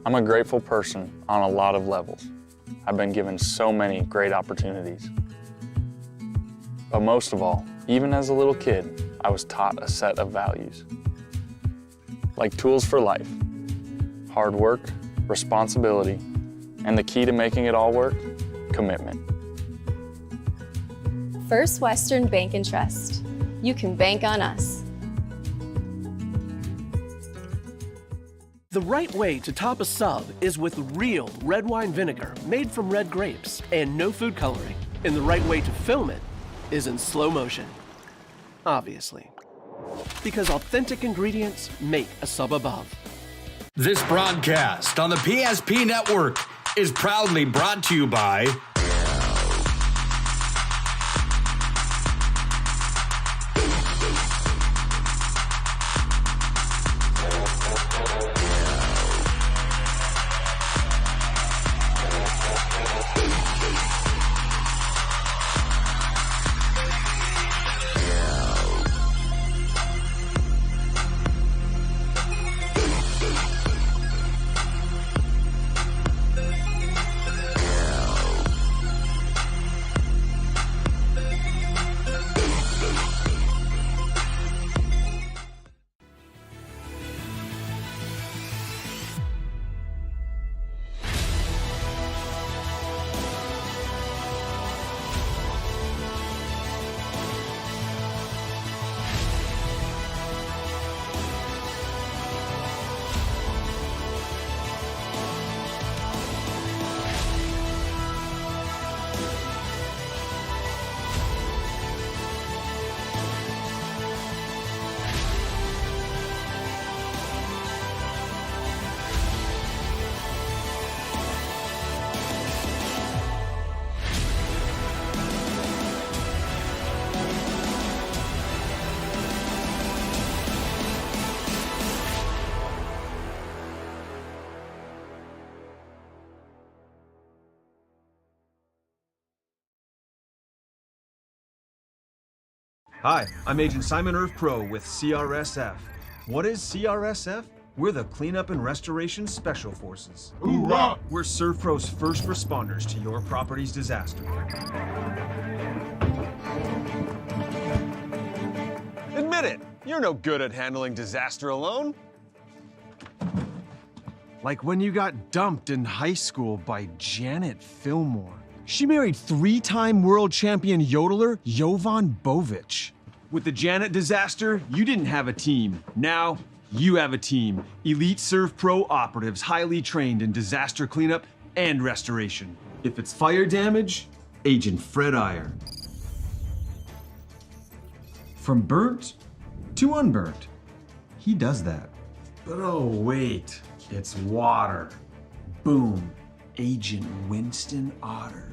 I'm a grateful person on a lot of levels. I've been given so many great opportunities. But most of all, even as a little kid, I was taught a set of values. Like tools for life, hard work, responsibility, and the key to making it all work, commitment. First Western Bank and Trust. You can bank on us. The right way to top a sub is with real red wine vinegar made from red grapes and no food coloring. And the right way to film it is in slow motion. Obviously. Because authentic ingredients make a sub above. This broadcast on the PSP Network is proudly brought to you by Hi, I'm Agent Simon Irv Pro with CRSF. What is CRSF? We're the Cleanup and Restoration Special Forces. Hoorah! We're ServPro's first responders to your property's disaster. Admit it, you're no good at handling disaster alone. Like when you got dumped in high school by Janet Fillmore. She married three-time world champion yodeler Jovan Bovic. With the Janet disaster, you didn't have a team. Now, you have a team. Elite ServPro operatives, highly trained in disaster cleanup and restoration. If it's fire damage, Agent Fred Iyer. From burnt to unburnt, he does that. But oh wait, it's water. Boom, Agent Winston Otter.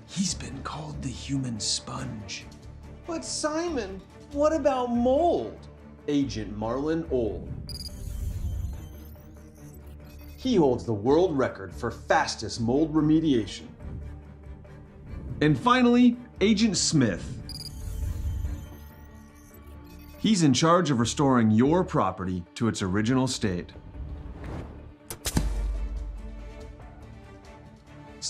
He's been called the human sponge. But Simon, what about mold? Agent Marlon Old. He holds the world record for fastest mold remediation. And finally, Agent Smith. He's in charge of restoring your property to its original state.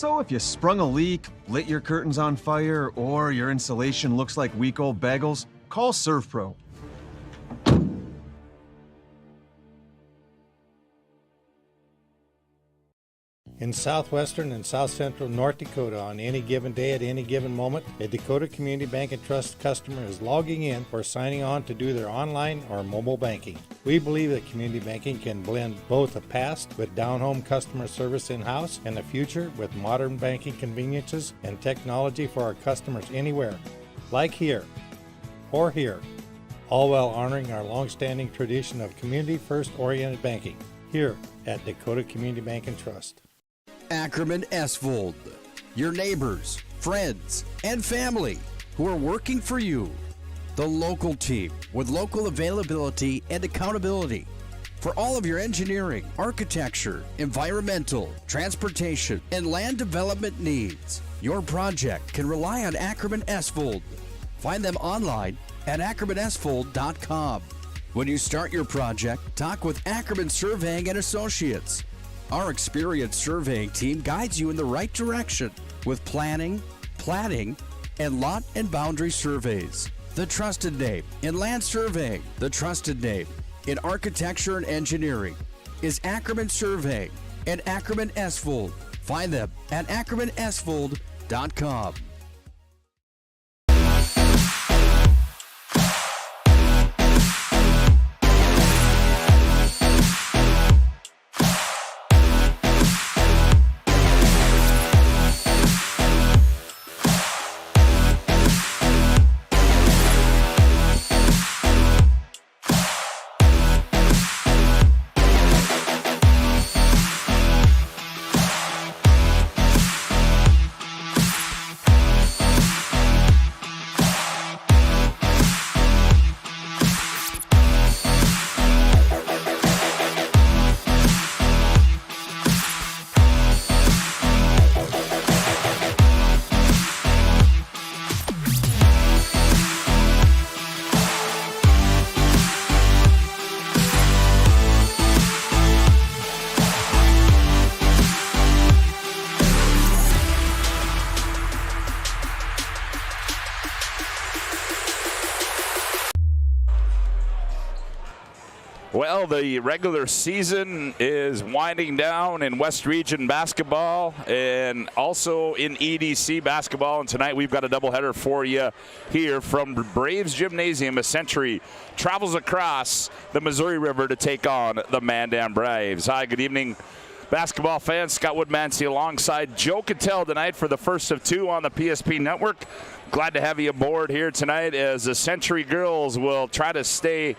So if you sprung a leak, lit your curtains on fire, or your insulation looks like week old bagels, call ServPro. In southwestern and south central North Dakota, on any given day at any given moment, a Dakota Community Bank and Trust customer is logging in or signing on to do their online or mobile banking. We believe that community banking can blend both the past with down-home customer service in-house and the future with modern banking conveniences and technology for our customers anywhere, like here or here, all while honoring our long-standing tradition of community-first oriented banking here at Dakota Community Bank and Trust. Ackerman Esvold, your neighbors, friends, and family who are working for you. The local team with local availability and accountability for all of your engineering, architecture, environmental, transportation, and land development needs. Your project can rely on Ackerman Esvold Find them online at AckermanAsphalt.com. When you start your project, talk with Ackerman Surveying and Associates. Our experienced surveying team guides you in the right direction with planning, platting, and lot and boundary surveys. The trusted name in land surveying, the trusted name in architecture and engineering is Ackerman Surveying and Ackerman Asphalt. Find them at AckermanAsphalt.com. Well, the regular season is winding down in West Region basketball and also in EDC basketball. And tonight we've got a doubleheader for you here from Braves Gymnasium as Century travels across the Missouri River to take on the Mandan Braves. Hi, good evening, basketball fans. Scott Woodmansey alongside Joe Cattell tonight for the first of two on the PSP Network. Glad to have you aboard here tonight as the Century girls will try to stay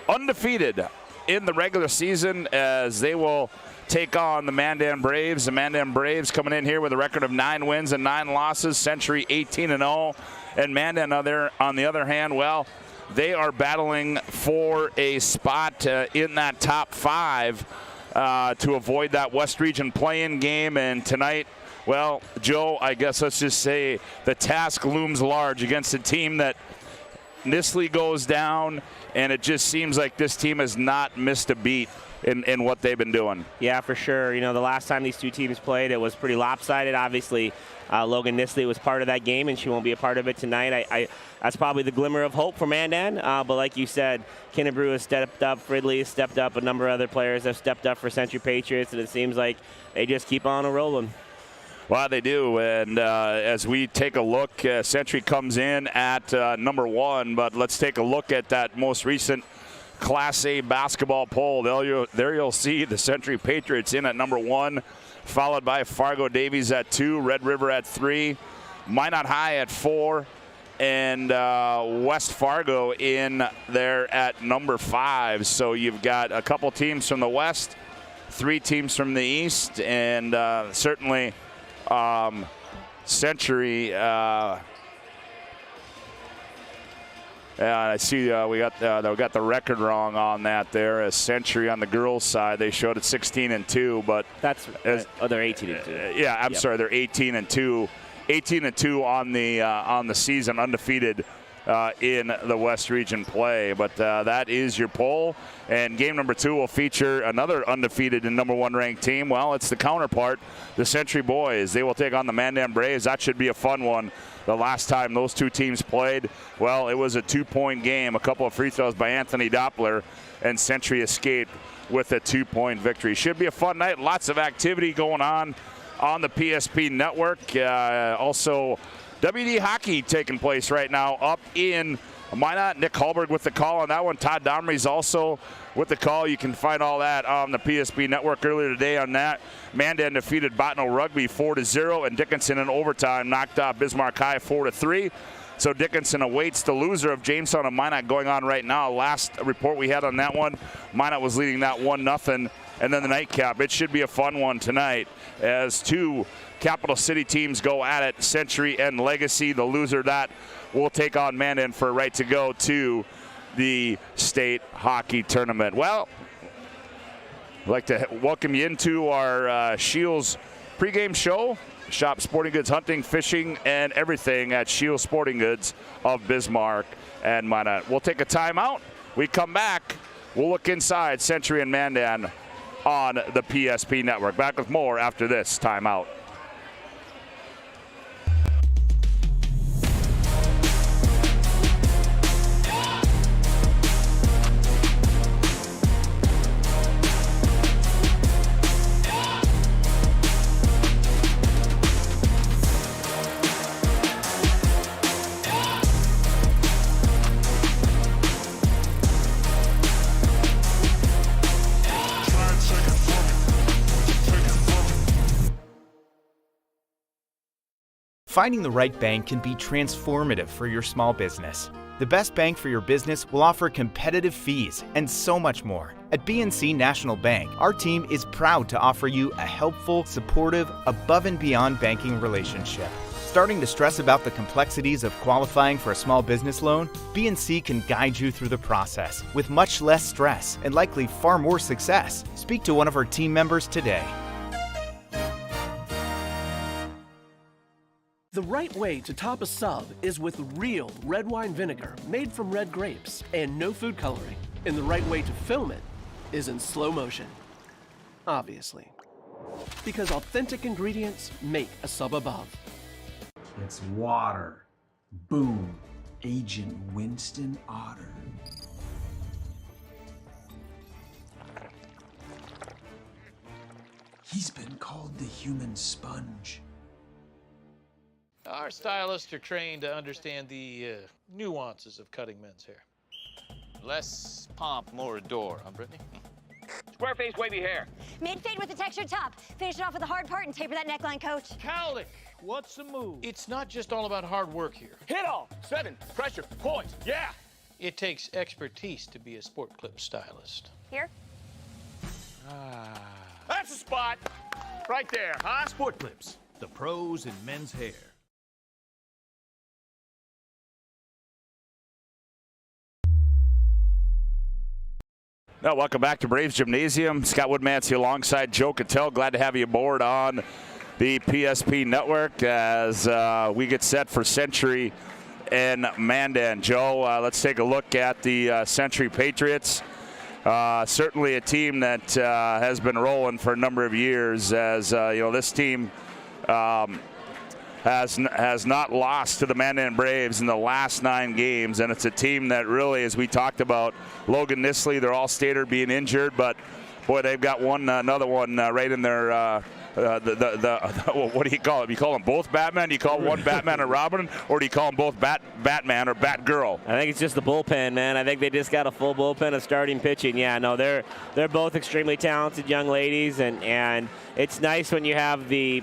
undefeated in the regular season as they will take on the Mandan Braves. The Mandan Braves coming in here with a record of 9 wins and 9 losses. Century 18-0. And Mandan on the other hand, well, they are battling for a spot in that top 5 to avoid that West Region play-in game. And tonight, well, Joe, I guess let's just say the task looms large against a team that Nisley goes down, and it just seems like this team has not missed a beat in what they've been doing. Yeah, for sure. You know, the last time these two teams played, it was pretty lopsided. Obviously, Logan Nisley was part of that game, and she won't be a part of it tonight. That's probably the glimmer of hope for Mandan. But like you said, Kinnebrew has stepped up, Fridley has stepped up, a number of other players have stepped up for Century Patriots, and it seems like they just keep on rolling. Well, they do, and as we take a look, Century comes in at number 1, but let's take a look at that most recent Class A basketball poll. There you'll see the Century Patriots in at number 1, followed by Fargo Davies at 2, Red River at 3, Minot High at 4, and West Fargo in there at number 5. So you've got a couple teams from the West, 3 teams from the East, and certainly Century. I see we got the record wrong on that there. As Century on the girls' side, they showed it 16-2, but that's they're 18-2. Yeah, I'm sorry, they're 18-2. 18-2 on the season, undefeated in the West Region play. But that is your poll. And game number 2 will feature another undefeated and number 1 ranked team. Well, it's the counterpart, the Century boys. They will take on the Mandan Braves. That should be a fun one. The last time those two teams played, well, it was a 2-point game. A couple of free throws by Anthony Doppler, and Century escaped with a 2-point victory. Should be a fun night. Lots of activity going on the PSP Network. Also, WD hockey taking place right now up in Minot. Nick Hallberg with the call on that one. Todd Domry's also with the call. You can find all that on the PSP Network earlier today on that. Mandan defeated Bottineau Rugby 4-0, and Dickinson in overtime knocked off Bismarck High 4-3. So Dickinson awaits the loser of Jamestown and Minot going on right now. Last report we had on that one, Minot was leading that 1-0. And then the nightcap. It should be a fun one tonight as 2 Capital City teams go at it, Century and Legacy. The loser of that will take on Mandan for a right to go to the state hockey tournament. Well, I'd like to welcome you into our Shields pregame show Shop sporting goods, hunting, fishing, and everything at Shield Sporting Goods of Bismarck and Minot. We'll take a timeout. We come back. We'll look inside Century and Mandan on the PSP Network. Back with more after this timeout. Finding the right bank can be transformative for your small business. The best bank for your business will offer competitive fees and so much more. At BNC National Bank, our team is proud to offer you a helpful, supportive, above and beyond banking relationship. Starting to stress about the complexities of qualifying for a small business loan? BNC can guide you through the process with much less stress and likely far more success. Speak to one of our team members today. The right way to top a sub is with real red wine vinegar made from red grapes and no food coloring. And the right way to film it is in slow motion. Obviously. Because authentic ingredients make a sub above. It's water. Boom. Agent Winston Otter. He's been called the human sponge. Our stylists are trained to understand the nuances of cutting men's hair. Less pomp, more adore, huh, Brittany? Square face, wavy hair. Mid-fade with a textured top. Finish it off with a hard part and taper that neckline, coach. Cowlick, what's the move? It's not just all about hard work here. Hit all. 7. Pressure. Points. Yeah. It takes expertise to be a sport clip stylist. Here? That's the spot. Right there, huh? Sport Clips, the pros in men's hair. Now, welcome back to Braves Gymnasium. Scott Woodmansey alongside Joe Cattell. Glad to have you aboard on the PSP Network as we get set for Century and Mandan. Joe, let's take a look at the Century Patriots. Certainly a team that has been rolling for a number of years as, this team has not lost to the Mandan Braves in the last 9 games, and it's a team that really, as we talked about, Logan Nisley, their all-stater, being injured, but boy, they've got another one right in their what do you call it? You call them both Batman? Do you call one Batman and Robin, or do you call them both Batman or Batgirl? I think it's just the bullpen, man. I think they just got a full bullpen of starting pitching. Yeah, no, they're both extremely talented young ladies, and it's nice when you have the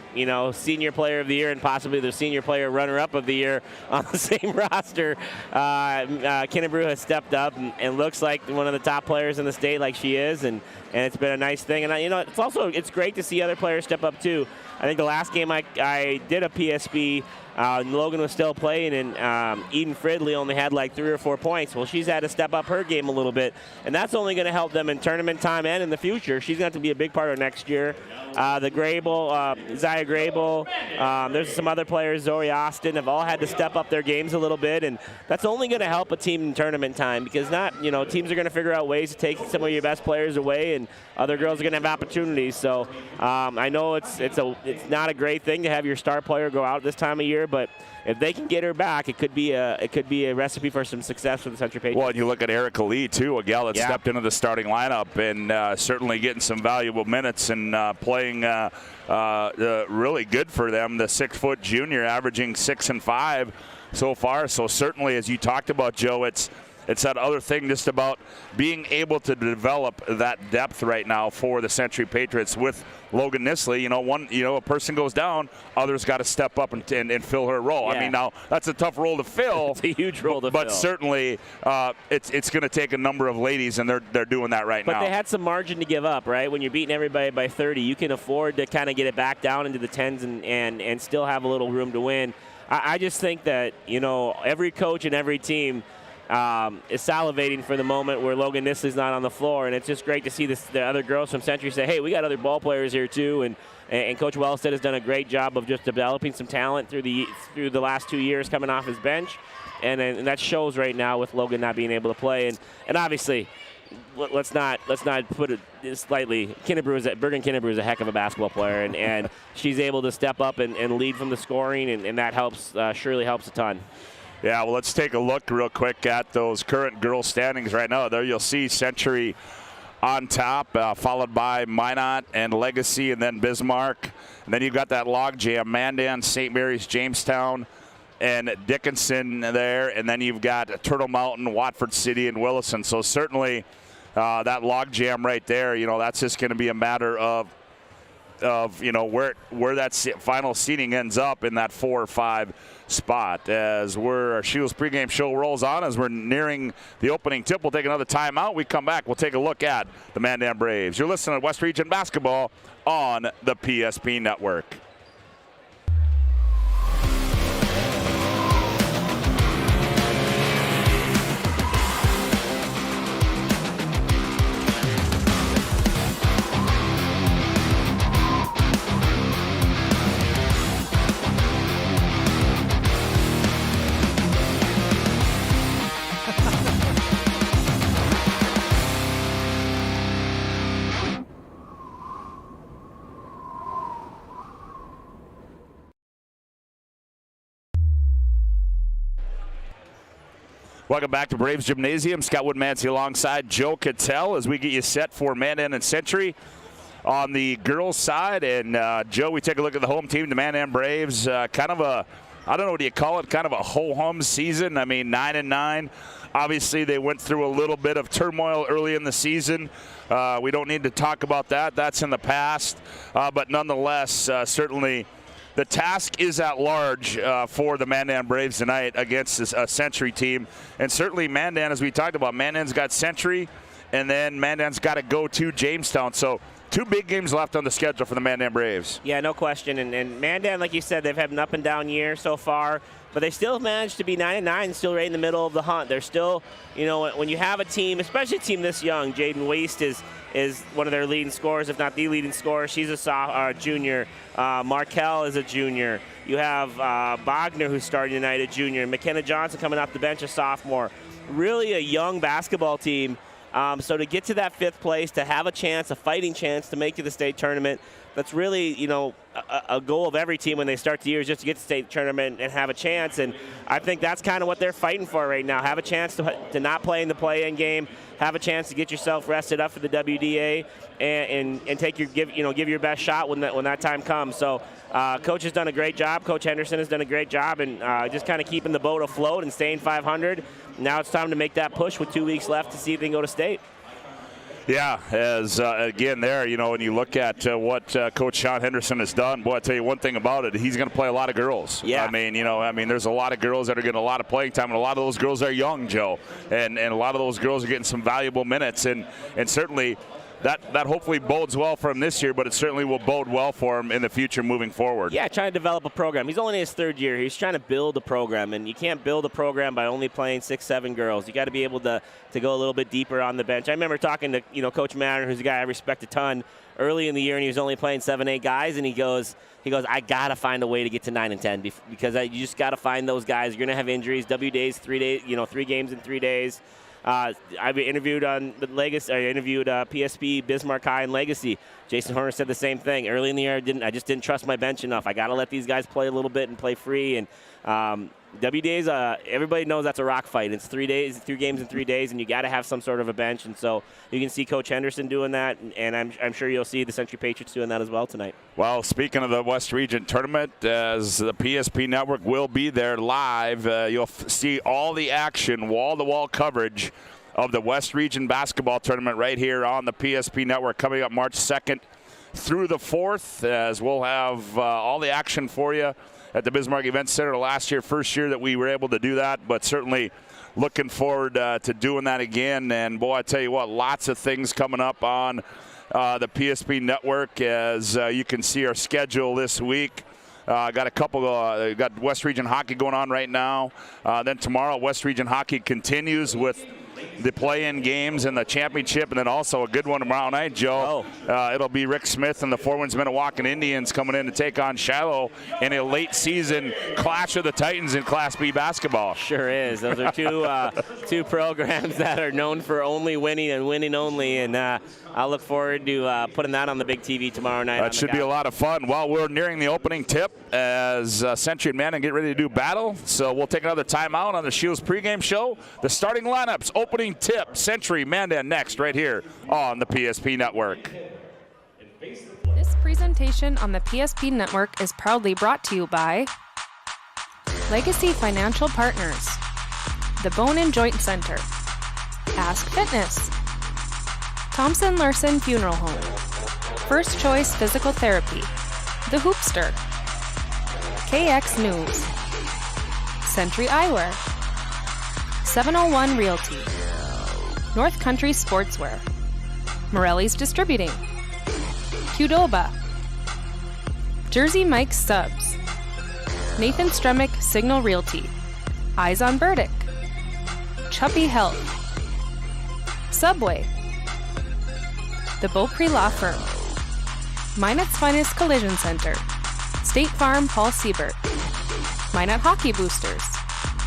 senior player of the year and possibly the senior player runner-up of the year on the same roster. Kennebrew has stepped up and looks like one of the top players in the state, like she is, and it's been a nice thing. And it's great to see other players step up too. I think the last game I did a PSP, Logan was still playing, and Eden Fridley only had like 3 or 4 points. Well, she's had to step up her game a little bit, and that's only going to help them in tournament time and in the future. She's going to have to be a big part of next year. The Grable, Zaya Grable, there's some other players, Zoe Austin, have all had to step up their games a little bit, and that's only going to help a team in tournament time, because teams are going to figure out ways to take some of your best players away, and other girls are going to have opportunities. So I know it's not a great thing to have your star player go out this time of year, but if they can get her back, it could be a recipe for some success for the Century Patriots. Well, and you look at Erica Lee too, a gal that stepped into the starting lineup and certainly getting some valuable minutes and playing really good for them. The 6-foot junior, averaging 6 and 5 so far. So certainly, as you talked about, Joe, it's that other thing just about being able to develop that depth right now for the Century Patriots with Logan Nisley. A person goes down, others got to step up and fill her role. Yeah. I mean, now that's a tough role to fill. It's a huge role to fill. But certainly, it's going to take a number of ladies, and they're doing that right now. But they had some margin to give up, right? When you're beating everybody by 30, you can afford to kind of get it back down into the 10s and still have a little room to win. I just think that, every coach and every team is salivating for the moment where Logan Nisley's not on the floor, and it's just great to see the other girls from Century say, hey, we got other ball players here too, and And Coach Wellstead has done a great job of just developing some talent through the last 2 years coming off his bench. And that shows right now with Logan not being able to play. And obviously, let's not put it slightly. Bergen Kinnebrew is a heck of a basketball player, and she's able to step up and lead from the scoring, and that helps surely helps a ton. Yeah, well, let's take a look real quick at those current girls standings right now. There you'll see Century on top, followed by Minot and Legacy, and then Bismarck. And then you've got that logjam, Mandan, St. Mary's, Jamestown, and Dickinson there. And then you've got Turtle Mountain, Watford City, and Williston. So certainly that logjam right there, that's just going to be a matter of where that final seeding ends up in that 4 or 5 spot. As our Shields pregame show rolls on, as we're nearing the opening tip, we'll take another timeout. We come back, we'll take a look at the Mandan Braves. You're listening to West Region Basketball on the PSP Network. Welcome back to Braves Gymnasium. Scott Woodmansey alongside Joe Cattell as we get you set for Mandan and Century on the girls' side. And, Joe, we take a look at the home team, the Mandan Braves. Kind of a, I don't know what do you call it, kind of a ho-hum season. I mean, 9-9. Obviously, they went through a little bit of turmoil early in the season. We don't need to talk about that. That's in the past. But nonetheless, certainly the task is at large for the Mandan Braves tonight against this Century team. And certainly Mandan, as we talked about, Mandan's got Century, and then Mandan's got to go to Jamestown. So 2 big games left on the schedule for the Mandan Braves. Yeah, no question. And Mandan, like you said, they've had an up and down year so far, but they still managed to be 9-9, still right in the middle of the hunt. They're still, when you have a team, especially a team this young, Jaden Waste is one of their leading scorers, if not the leading scorer. She's a junior. Markel is a junior. You have Bogner, who's starting tonight, a junior. McKenna Johnson coming off the bench, a sophomore. Really a young basketball team. So to get to that 5th place, to have a chance, a fighting chance to make it to the state tournament, that's really, a goal of every team when they start the year is just to get to the state tournament and have a chance. And I think that's kind of what they're fighting for right now. Have a chance to not play in the play-in game, have a chance to get yourself rested up for the WDA, and give your best shot when that time comes. So Coach has done a great job. Coach Henderson has done a great job, and just kind of keeping the boat afloat and staying 500. Now it's time to make that push with 2 weeks left to see if they can go to state. Yeah, as again there, when you look at what Coach Sean Henderson has done, boy, I tell you one thing about it, he's going to play a lot of girls. Yeah. I mean, there's a lot of girls that are getting a lot of playing time, and a lot of those girls are young, Joe, and a lot of those girls are getting some valuable minutes, and certainly that hopefully bodes well for him this year, but it certainly will bode well for him in the future moving forward. Yeah, trying to develop a program. He's only in his 3rd year. He's trying to build a program, and you can't build a program by only playing 6-7 girls. You got to be able to go a little bit deeper on the bench. I remember talking to Coach Mariner, who's a guy I respect a ton, early in the year, and he was only playing 7-8 guys, and he goes, I got to find a way to get to 9 and 10 because you just got to find those guys. You're going to have injuries, WDA's 3 days, 3 games in 3 days. I've interviewed on the Legacy. I interviewed PSP, Bismarck High, and Legacy. Jason Horner said the same thing. Early in the year, I just didn't trust my bench enough. I got to let these guys play a little bit and play free. And WDA's, everybody knows that's a rock fight. It's 3 games in 3 days, and you got to have some sort of a bench. And so you can see Coach Henderson doing that, and I'm sure you'll see the Century Patriots doing that as well tonight. Well, speaking of the West Region Tournament, as the PSP Network will be there live, you'll see all the action, wall-to-wall coverage of the West Region Basketball Tournament right here on the PSP Network coming up March 2nd through the 4th, as we'll have all the action for you at the Bismarck Event Center first year that we were able to do that, but certainly looking forward to doing that again. And boy, I tell you what, lots of things coming up on the PSP Network. As you can see our schedule this week. Got a couple, got West Region Hockey going on right now. Then tomorrow, West Region Hockey continues with the play-in games and the championship, and then also a good one tomorrow night, Joe. It'll be Rick Smith and the Fort Winds Minnewacan Indians coming in to take on Shiloh in a late-season clash of the Titans in Class B basketball. Sure is. Those are two programs that are known for only winning and winning only, and I'll look forward to putting that on the big TV tomorrow night. That should be a lot of fun. Well, we're nearing the opening tip as Century and Mandan get ready to do battle, so we'll take another timeout on the Shields pregame show. The starting lineups, opening tip, Century, Mandan next right here on the PSP Network. This presentation on the PSP Network is proudly brought to you by Legacy Financial Partners, the Bone and Joint Center, Ask Fitness, Thompson Larson Funeral Home, First Choice Physical Therapy, The Hoopster, KX News, Century Eyewear, 701 Realty, North Country Sportswear, Morelli's Distributing, Qdoba, Jersey Mike's Subs, Nathan Stremick Signal Realty, Eyes on Burdick, Chuppy Health, Subway, the Beaupre Law Firm, Minot's Finest Collision Center, State Farm Paul Siebert, Minot Hockey Boosters,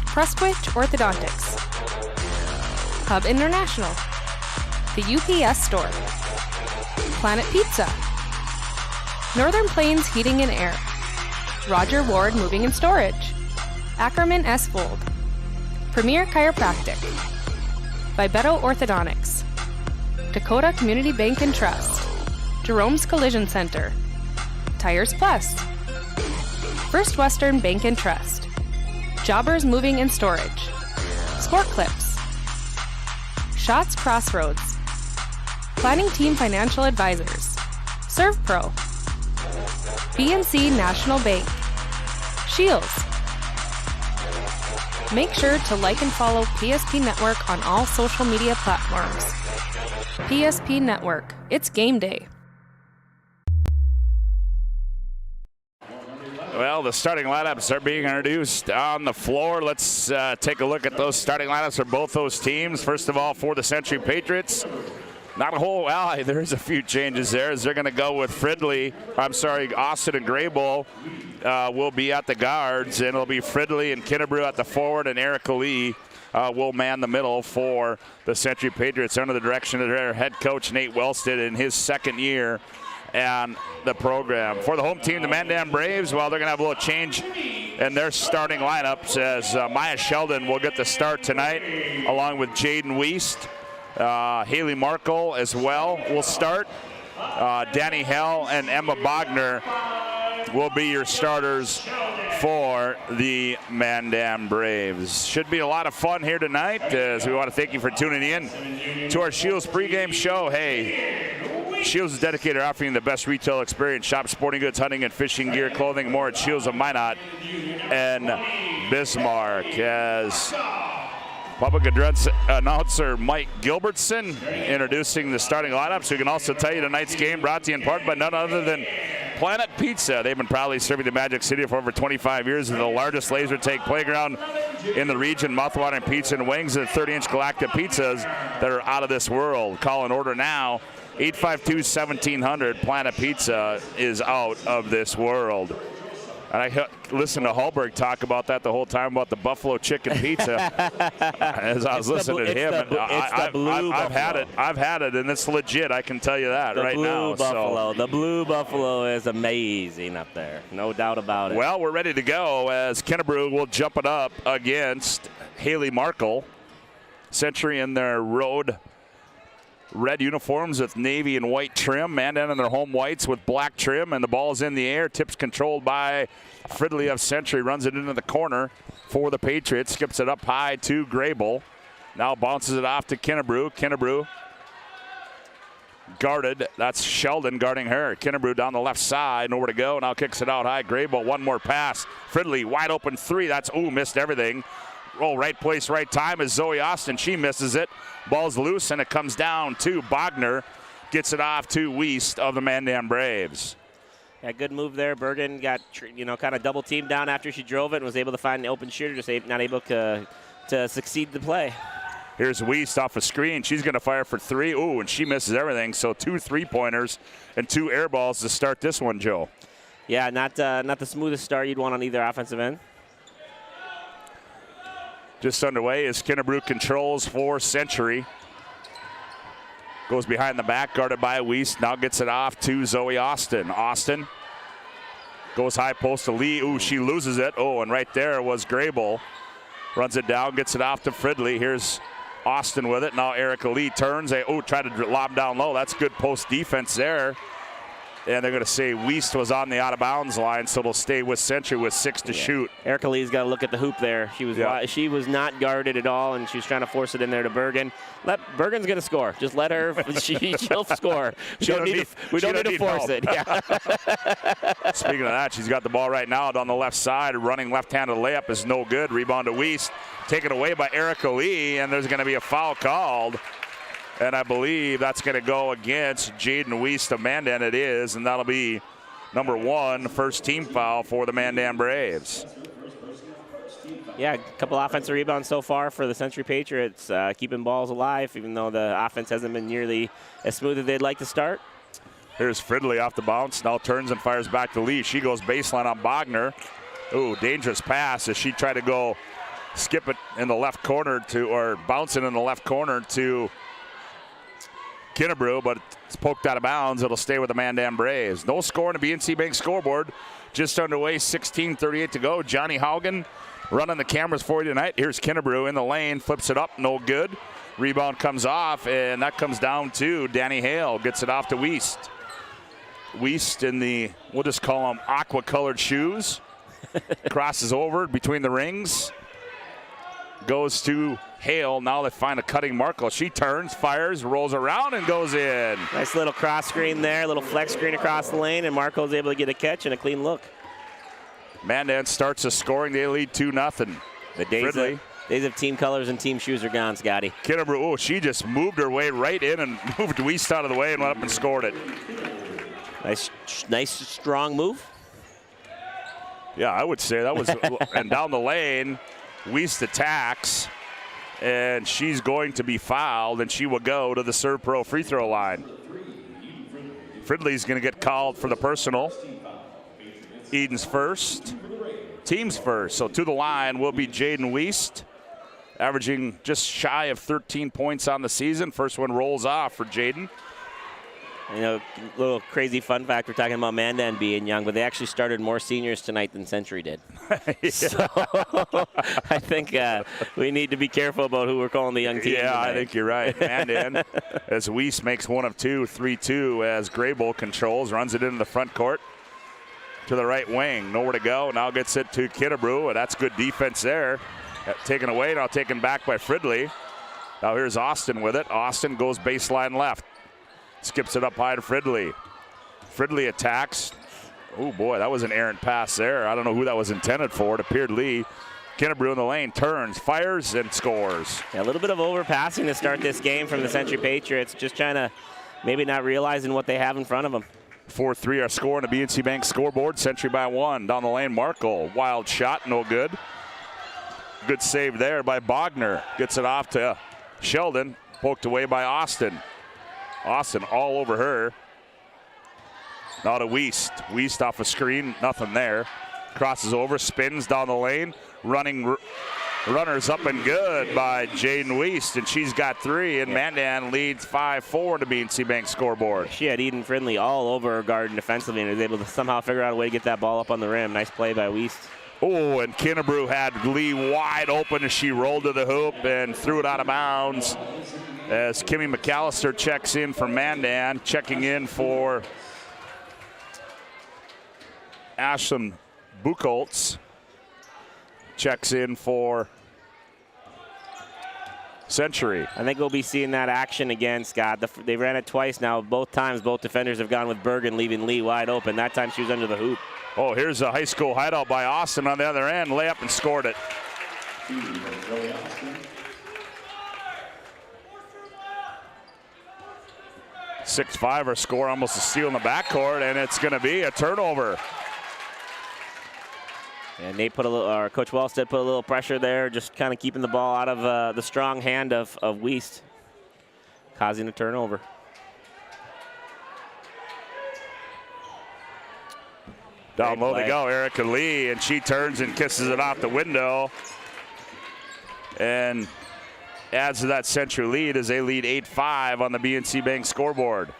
Prestwich Orthodontics, Hub International, the UPS Store, Planet Pizza, Northern Plains Heating and Air, Roger Ward Moving and Storage, Ackerman S. Vold, Premier Chiropractic, Vibeto Orthodontics, Dakota Community Bank and Trust, Jerome's Collision Center, Tires Plus, First Western Bank and Trust, Jobbers Moving and Storage, Sport Clips, Shots Crossroads, Planning Team Financial Advisors, ServPro, BNC National Bank, Shields. Make sure to like and follow PSP Network on all social media platforms. PSP Network, it's game day. Well, the starting lineups are being introduced on the floor. Let's take a look at those starting lineups for both those teams. First of all, for the Century Patriots, not a whole, well, there's a few changes there as they're going to go with Austin and Graybull will be at the guards, and it'll be Fridley and Kinnebrew at the forward, and Erica Lee will man the middle for the Century Patriots under the direction of their head coach, Nate Wellstead, in his second year and the program. For the home team, the Mandan Braves, well, they're going to have a little change in their starting lineups as Maya Sheldon will get the start tonight along with Jaden Weist. Haley Markle as well will start. Danny Hell and Emma Bogner will be your starters for the Mandan Braves. Should be a lot of fun here tonight as we want to thank you for tuning in to our Shields pregame show. Hey, Shields is dedicated to offering the best retail experience. Shop sporting goods, hunting and fishing gear, clothing, more at Shields of Minot and Bismarck. As public address announcer Mike Gilbertson introducing the starting lineups. We can also tell you tonight's game brought to you in part by none other than Planet Pizza. They've been proudly serving the Magic City for over 25 years. They're the largest laser tag playground in the region. Mouthwatering pizza and wings and 30-inch galactic pizzas that are out of this world. Call and order now. 852-1700. Planet Pizza is out of this world. And I listened to Hallberg talk about that the whole time about the buffalo chicken pizza. As I was listening to him, I've had it, and it's legit. I can tell you that right now. The blue buffalo is amazing up there, no doubt about it. Well, we're ready to go as Kinnebrew will jump it up against Haley Markle. Century in their road red uniforms with navy and white trim. Mandan in their home whites with black trim, and the ball's in the air. Tips controlled by Fridley of Century. Runs it into the corner for the Patriots. Skips it up high to Graybull. Now bounces it off to Kinnebrew. Kinnebrew guarded. That's Sheldon guarding her. Kinnebrew down the left side. Nowhere to go. Now kicks it out high. Graybull, one more pass. Fridley wide open three. That's, missed everything. Roll right place, right time is Zoe Austin. She misses it. Ball's loose, and it comes down to Bogner. Gets it off to Weist of the Mandan Braves. Yeah, good move there. Bergen got, kind of double teamed down after she drove it and was able to find an open shooter, just not able to succeed the play. Here's Wiest off a screen. She's going to fire for 3. Ooh, and she misses everything. So 2 3-pointers and 2 air balls to start this one, Joe. Yeah, not the smoothest start you'd want on either offensive end. Just underway as Kennebrew controls for Century. Goes behind the back, guarded by Wiest. Now gets it off to Zoe Austin. Austin goes high post to Lee. Ooh, she loses it. Oh, and right there was Grable. Runs it down, gets it off to Fridley. Here's Austin with it. Now Erica Lee turns. Tried to lob down low. That's good post defense there. And they're going to say Wiest was on the out-of-bounds line, so it'll stay with Century with 6 to shoot. Erica Lee's got to look at the hoop there. She was not guarded at all, and she was trying to force it in there to Bergen. Bergen's going to score. Just let her. She'll score. We don't need to force it. Yeah. Speaking of that, she's got the ball right now on the left side. Running left-handed layup is no good. Rebound to Wiest. Taken away by Erica Lee, and there's going to be a foul called. And I believe that's going to go against Jaden Wiest of Mandan. It is, and that'll be number 1, first team foul for the Mandan Braves. Yeah, a couple offensive rebounds so far for the Century Patriots, keeping balls alive, even though the offense hasn't been nearly as smooth as they'd like to start. Here's Fridley off the bounce, now turns and fires back to Lee. She goes baseline on Bogner. Ooh, dangerous pass as she tried to go skip it in the left corner or bounce it in the left corner to Kennebrew, but it's poked out of bounds. It'll stay with the Mandan Braves. No score on the BNC Bank scoreboard. Just underway, 16:38 to go. Johnny Haugen running the cameras for you tonight. Here's Kennebrew in the lane, flips it up, no good. Rebound comes off, and that comes down to Danny Hale. Gets it off to Wiest. Wiest in the, we'll just call them aqua-colored shoes. Crosses over between the rings. Goes to Hale. Now they find a cutting Markle. She turns, fires, rolls around, and goes in. Nice little cross screen there, little flex screen across the lane, and Marco's able to get a catch and a clean look. Mandan starts the scoring. They lead 2-0. The days of team colors and team shoes are gone, Scotty. Kennebrew, she just moved her way right in and moved Wiest out of the way and went up and scored it. Nice strong move. Yeah, I would say that was, and down the lane, Wiest attacks, and she's going to be fouled, and she will go to the Serve Pro free throw line. Fridley's going to get called for the personal. Eden's first, team's first. So to the line will be Jaden Wiest, averaging just shy of 13 points on the season. First one rolls off for Jaden. You know, a little crazy fun fact, we're talking about Mandan being young, but they actually started more seniors tonight than Century did. So I think we need to be careful about who we're calling the young team. Yeah, tonight. I think you're right. Mandan, as Wiest makes 1 of 2, 3-2, as Grable controls, runs it into the front court to the right wing. Nowhere to go. Now gets it to Kennebrew, and that's good defense there. Taken away, now taken back by Fridley. Now here's Austin with it. Austin goes baseline left. Skips it up high to Fridley. Fridley attacks. Oh boy, that was an errant pass there. I don't know who that was intended for. It appeared Lee. Kennebrew in the lane, turns, fires, and scores. Yeah, a little bit of overpassing to start this game from the Century Patriots. Just trying to maybe not realizing what they have in front of them. 4-3 our score on the BNC Bank scoreboard. Century by 1. Down the lane, Markle. Wild shot, no good. Good save there by Bogner. Gets it off to Sheldon. Poked away by Austin. Austin all over her. Now to Wiest. Wiest off a screen, nothing there. Crosses over, spins down the lane. Runners up and good by Jaden Wiest, and she's got 3, and Mandan leads 5-4 to BNC Bank scoreboard. She had Eden Fridley all over her guard defensively and was able to somehow figure out a way to get that ball up on the rim. Nice play by Wiest. Oh, and Kennebrew had Lee wide open as she rolled to the hoop and threw it out of bounds. As Kimmy McAllister checks in for Mandan, checking in for Ashlyn Buchholz. Checks in for Century. I think we'll be seeing that action again, Scott. They ran it twice now. Both times, both defenders have gone with Bergen, leaving Lee wide open. That time she was under the hoop. Oh, here's a high school hideout by Austin on the other end. Layup and scored it. 6-5 our score, almost a steal in the backcourt, and it's going to be a turnover. And Nate put a little, or Coach Wellstead put a little pressure there, just kind of keeping the ball out of the strong hand of Wiest, causing a turnover. Down low they go, Erica Lee, and she turns and kisses it off the window. And adds to that Century lead as they lead 8-5 on the BNC Bank scoreboard.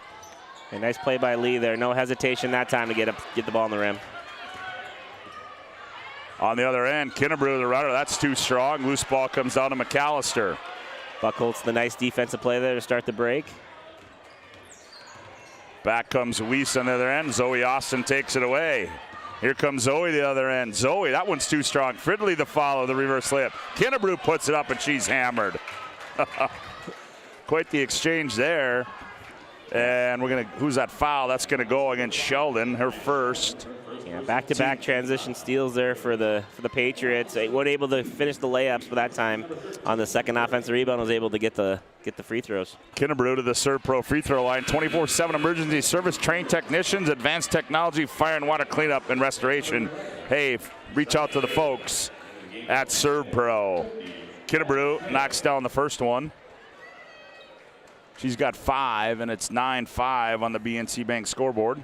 A nice play by Lee there. No hesitation that time to get the ball in the rim. On the other end, Kinnebrew, the runner, that's too strong. Loose ball comes down to McAllister. Buckholz, the nice defensive play there to start the break. Back comes Weiss on the other end. Zoe Austin takes it away. Here comes Zoe the other end. Zoe, that one's too strong. Fridley the follow, the reverse layup. Kinnebrew puts it up and she's hammered. Quite the exchange there. And who's that foul? That's gonna go against Sheldon, her first. Yeah, back-to-back transition steals there for the Patriots. They weren't able to finish the layups, but that time on the second offensive rebound was able to get the free throws. Kinnebrew to the Serve Pro free throw line. 24/7 emergency service, trained technicians, advanced technology, fire and water cleanup and restoration. Hey, reach out to the folks at Serve Pro. Kinnebrew knocks down the first one. She's got 5, and it's 9-5 on the BNC Bank scoreboard.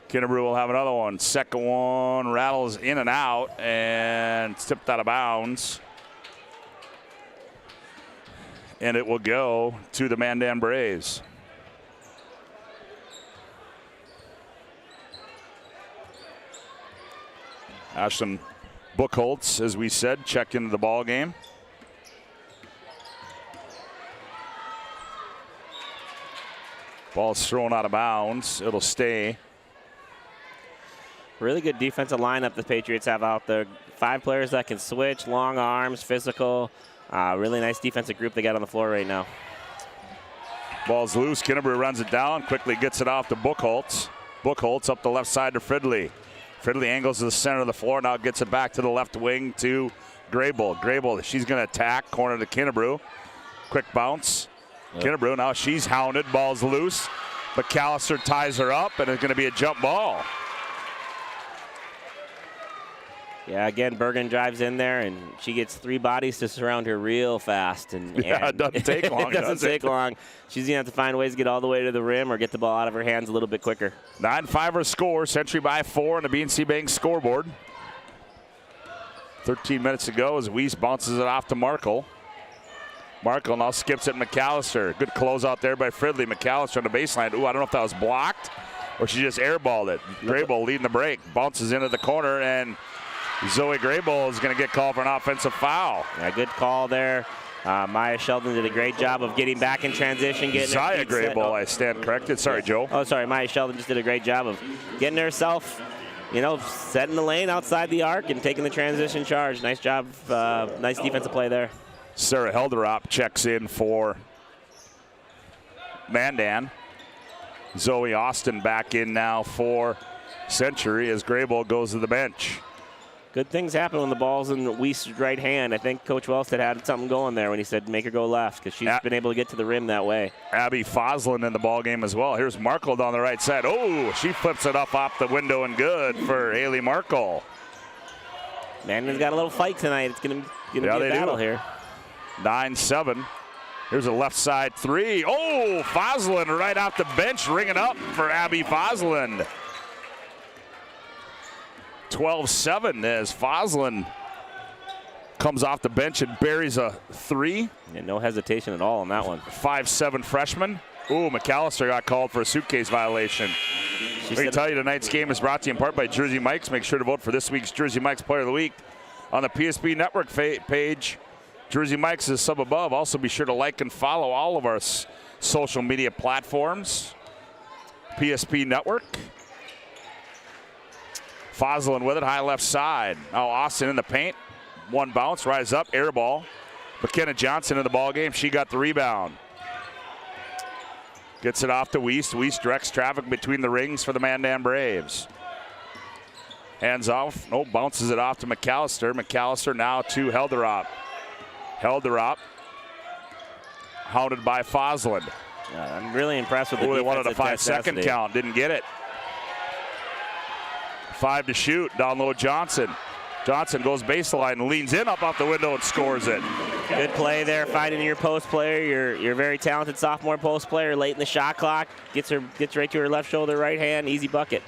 Kinnebrew will have another one. Second one rattles in and out and tipped out of bounds. And it will go to the Mandan Braves. Ashlyn Buchholz, as we said, checked into the ball game. Ball's thrown out of bounds. It'll stay. Really good defensive lineup the Patriots have out there. 5 players that can switch, long arms, physical. Really nice defensive group they got on the floor right now. Ball's loose. Kinnebrew runs it down, quickly gets it off to Buchholz. Buchholz up the left side to Fridley. Fridley angles to the center of the floor, now gets it back to the left wing to Grable. Grable, she's going to attack, corner to Kinnebrew. Quick bounce. Yep. Kinnebrew, now she's hounded, ball's loose. McAllister ties her up, and it's going to be a jump ball. Yeah, again, Bergen drives in there, and she gets 3 bodies to surround her real fast. And it doesn't take long, it doesn't take long. She's going to have to find ways to get all the way to the rim or get the ball out of her hands a little bit quicker. 9-5 our score. Century by 4 on the BNC Bank scoreboard. 13 minutes to go as Weiss bounces it off to Markle. Markle now skips it McAllister. Good close out there by Fridley. McAllister on the baseline. Ooh, I don't know if that was blocked or she just airballed it. Grable leading the break. Bounces into the corner, and Zoe Grable is going to get called for an offensive foul. Yeah, good call there. Maya Sheldon did a great job of getting back in transition. Zaya Grable, I stand corrected. Sorry, Joe. Oh, sorry. Maya Sheldon just did a great job of getting herself, setting the lane outside the arc and taking the transition charge. Nice job. Nice defensive play there. Sarah Helderop checks in for Mandan. Zoe Austin back in now for Century as Grable goes to the bench. Good things happen when the ball's in Weist's right hand. I think Coach Wellstead had something going there when he said make her go left, because she's been able to get to the rim that way. Abby Foslin in the ball game as well. Here's Markle down the right side. Oh, she flips it up off the window and good for Haley Markle. Mandan's got a little fight tonight. It's going to be a battle here. 9-7. Here's a left side 3. Oh, Foslin right off the bench, ringing up for Abby Foslin. 12-7 as Foslin comes off the bench and buries a 3. And no hesitation at all on that one. 5'7" freshman. Ooh, McAllister got called for a suitcase violation. We can tell you tonight's game is brought to you in part by Jersey Mike's. Make sure to vote for this week's Jersey Mike's Player of the Week on the PSP Network page. Jersey Mike's is sub above. Also be sure to like and follow all of our social media platforms. PSP Network. Foslin with it, high left side. Now Austin in the paint. One bounce, rise up, air ball. McKenna Johnson in the ball game. She got the rebound. Gets it off to Weiss. Weiss directs traffic between the rings for the Mandan Braves. Hands off. No, bounces it off to McAllister. McAllister now to Helderop. Helderop hounded by Foslin. I'm really impressed with the they wanted a 5-second count. Didn't get it. 5 to shoot. Down low, Johnson. Johnson goes baseline, leans in up off the window and scores it. Good play there, finding your post player. You're a very talented sophomore post player. Late in the shot clock, gets right to her left shoulder, right hand, easy bucket.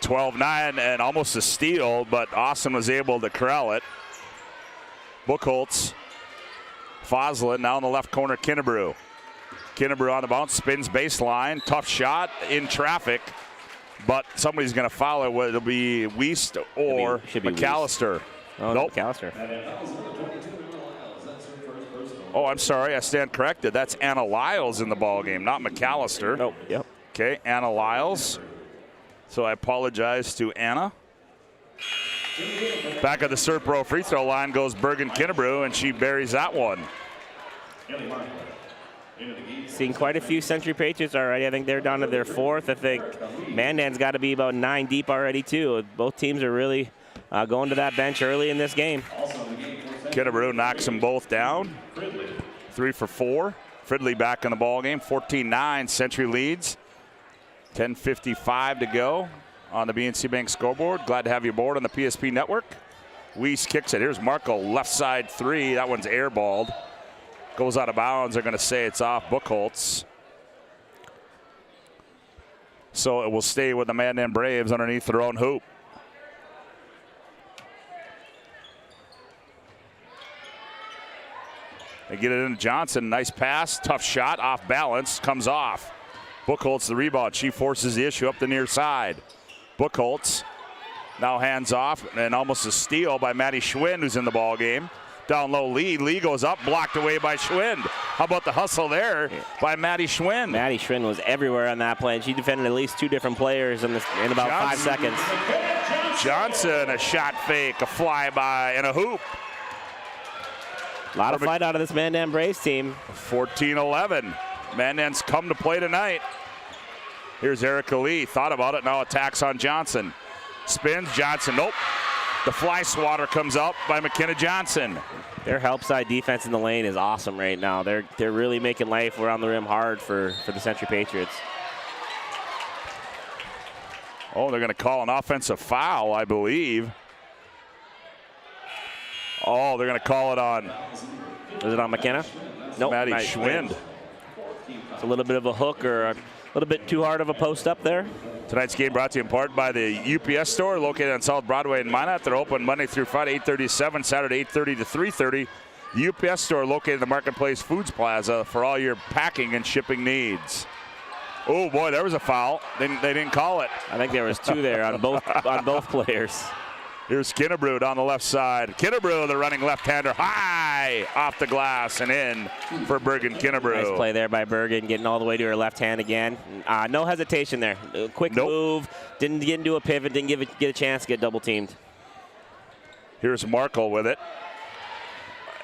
12-9 and almost a steal, but Austin was able to corral it. Buchholz, Foslin now in the left corner, Kinnebrew. Kinnebrew on the bounce, spins baseline, tough shot in traffic, but somebody's going to foul it. It'll be Wiest or should be McAllister. Oh, nope. McAllister. Oh, I'm sorry, I stand corrected. That's Anna Lyles in the ball game, not McAllister. Nope. Yep. Okay, Anna Lyles. So I apologize to Anna. Back at the Serp Pro free throw line goes Bergen Kinnebrew, and she buries that one. Seen quite a few Century Patriots already. I think they're down to their 4th. I think Mandan's got to be about 9 deep already, too. Both teams are really going to that bench early in this game. Kinnebrew knocks them both down. 3 for 4. Fridley back in the ball game. 14-9. Century leads. 10:55 to go on the BNC Bank scoreboard. Glad to have you aboard on the PSP network. Wiest kicks it. Here's Markle, left side 3. That one's airballed. Goes out of bounds. They're going to say it's off Buchholz. So it will stay with the Mandan Braves underneath their own hoop. They get it into Johnson. Nice pass. Tough shot. Off balance. Comes off. Buchholz the rebound. She forces the issue up the near side. Buchholz now hands off and almost a steal by Maddie Schwind, who's in the ball game. Down low, Lee. Lee goes up, blocked away by Schwind. How about the hustle there by Maddie Schwind? Maddie Schwind was everywhere on that play, and she defended at least 2 different players in about Johnson. 5 seconds. Johnson, a shot fake, a flyby, and a hoop. A lot of fight out of this Mandan Braves team. 14-11. Mandan's come to play tonight. Here's Erica Lee. Thought about it. Now attacks on Johnson. Spins. Johnson. Nope. The fly swatter comes up by McKenna Johnson. Their help side defense in the lane is awesome right now. They're really making life around the rim hard for the Century Patriots. Oh, they're going to call an offensive foul, I believe. Oh, they're going to call it on. Is it on McKenna? Nope. Maddie Schwind. It's a little bit of a hook or a little bit too hard of a post up there. Tonight's game brought to you in part by the UPS store located on South Broadway in Minot. They're open Monday through Friday, 8:30 to 7, Saturday 8:30 to 3:30. The UPS store located in the Marketplace Foods Plaza for all your packing and shipping needs. Oh boy, there was a foul. They didn't call it. I think there was 2 there on both players. Here's Kinnebrew down the left side. Kinnebrew, the running left-hander, high off the glass and in for Bergen Kinnebrew. Nice play there by Bergen, getting all the way to her left hand again. No hesitation there. Quick move, didn't get into a pivot, didn't get a chance to get double teamed. Here's Markle with it.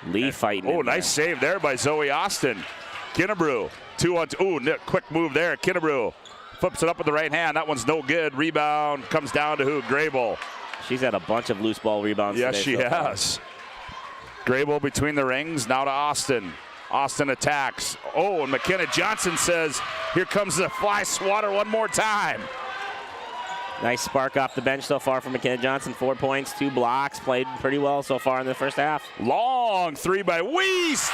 Lee fighting. Oh, nice save there by Zoe Austin. Kinnebrew, 2-on-2. Ooh, quick move there. Kinnebrew flips it up with the right hand. That one's no good. Rebound comes down to who? Grable. She's had a bunch of loose ball rebounds yes, today. Yes, she has. Grable between the rings, now to Austin. Austin attacks. Oh, and McKenna Johnson says, here comes the fly swatter one more time. Nice spark off the bench so far from McKenna Johnson. 4 points, 2 blocks. Played pretty well so far in the first half. Long 3 by Wiest.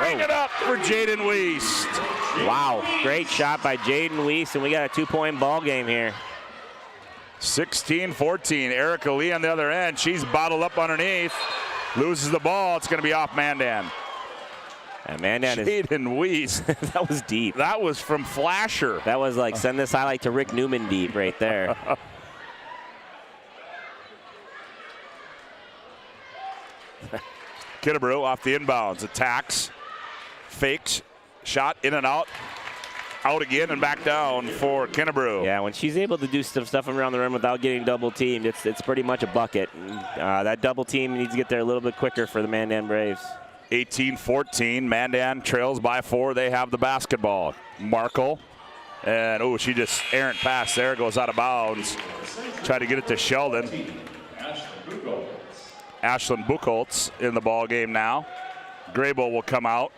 Ring it up for Jaden Wiest. Wow, great shot by Jaden Wiest, and we got a 2-point ball game here. 16-14. Erica Lee on the other end. She's bottled up underneath. Loses the ball. It's going to be off Mandan. And Mandan is. Jaden Wiest. That was deep. That was from Flasher. That was like send this highlight to Rick Newman deep right there. Kinnebrew off the inbounds. Attacks. Fakes. Shot in and out. Out again and back down for Kinnebrew. Yeah, when she's able to do stuff around the rim without getting double teamed, it's pretty much a bucket. That double team needs to get there a little bit quicker for the Mandan Braves. 18-14. Mandan trails by 4. They have the basketball. Markle. And, oh, she just errant pass there. Goes out of bounds. Try to get it to Sheldon. Ashlyn Buchholz in the ball game now. Grable will come out.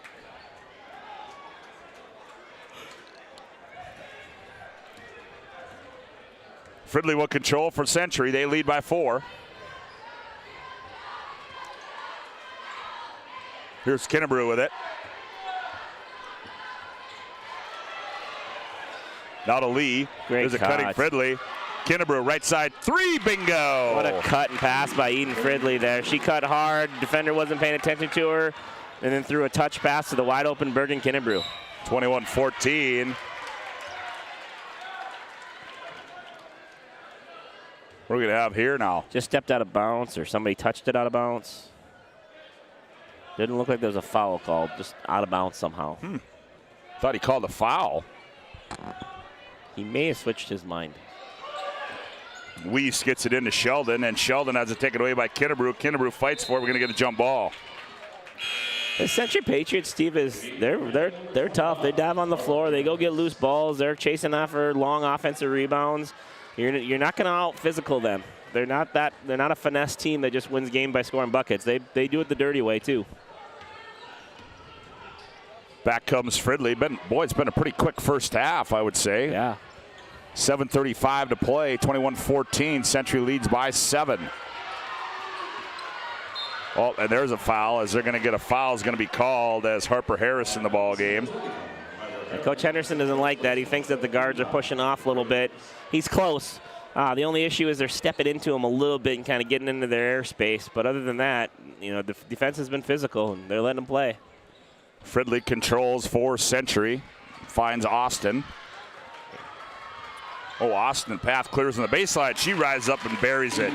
Fridley will control for Century. They lead by 4. Here's Kennebrew with it. Now to Lee. Great There's a cutting Fridley. Kennebrew, right side, 3, bingo! What a cut and pass by Eden Fridley there. She cut hard, defender wasn't paying attention to her, and then threw a touch pass to the wide open Bergen Kennebrew. 21-14. What are we going to have here now? Just stepped out of bounds, or somebody touched it out of bounds. Didn't look like there was a foul called, just out of bounds somehow. Thought he called a foul. He may have switched his mind. Weiss gets it into Sheldon, and Sheldon has it taken away by Kennebrew. Kennebrew fights for it. We're going to get a jump ball. The Century Patriots, Steve, they're tough. They dive on the floor. They go get loose balls. They're chasing after long offensive rebounds. You're not going to out physical them. They're not a finesse team that just wins game by scoring buckets. They do it the dirty way too. Back comes Fridley. It's been a pretty quick first half, I would say. Yeah. 7:35 to play, 21-14. Century leads by 7. Oh, and there's a foul. As they're going to get a foul, is going to be called as Harper Harris in the ball game. And Coach Henderson doesn't like that. He thinks that the guards are pushing off a little bit. He's close. The only issue is they're stepping into him a little bit and kind of getting into their airspace. But other than that, the defense has been physical, and they're letting them play. Fridley controls for Century. Finds Austin. Oh, Austin, path clears on the baseline. She rises up and buries it.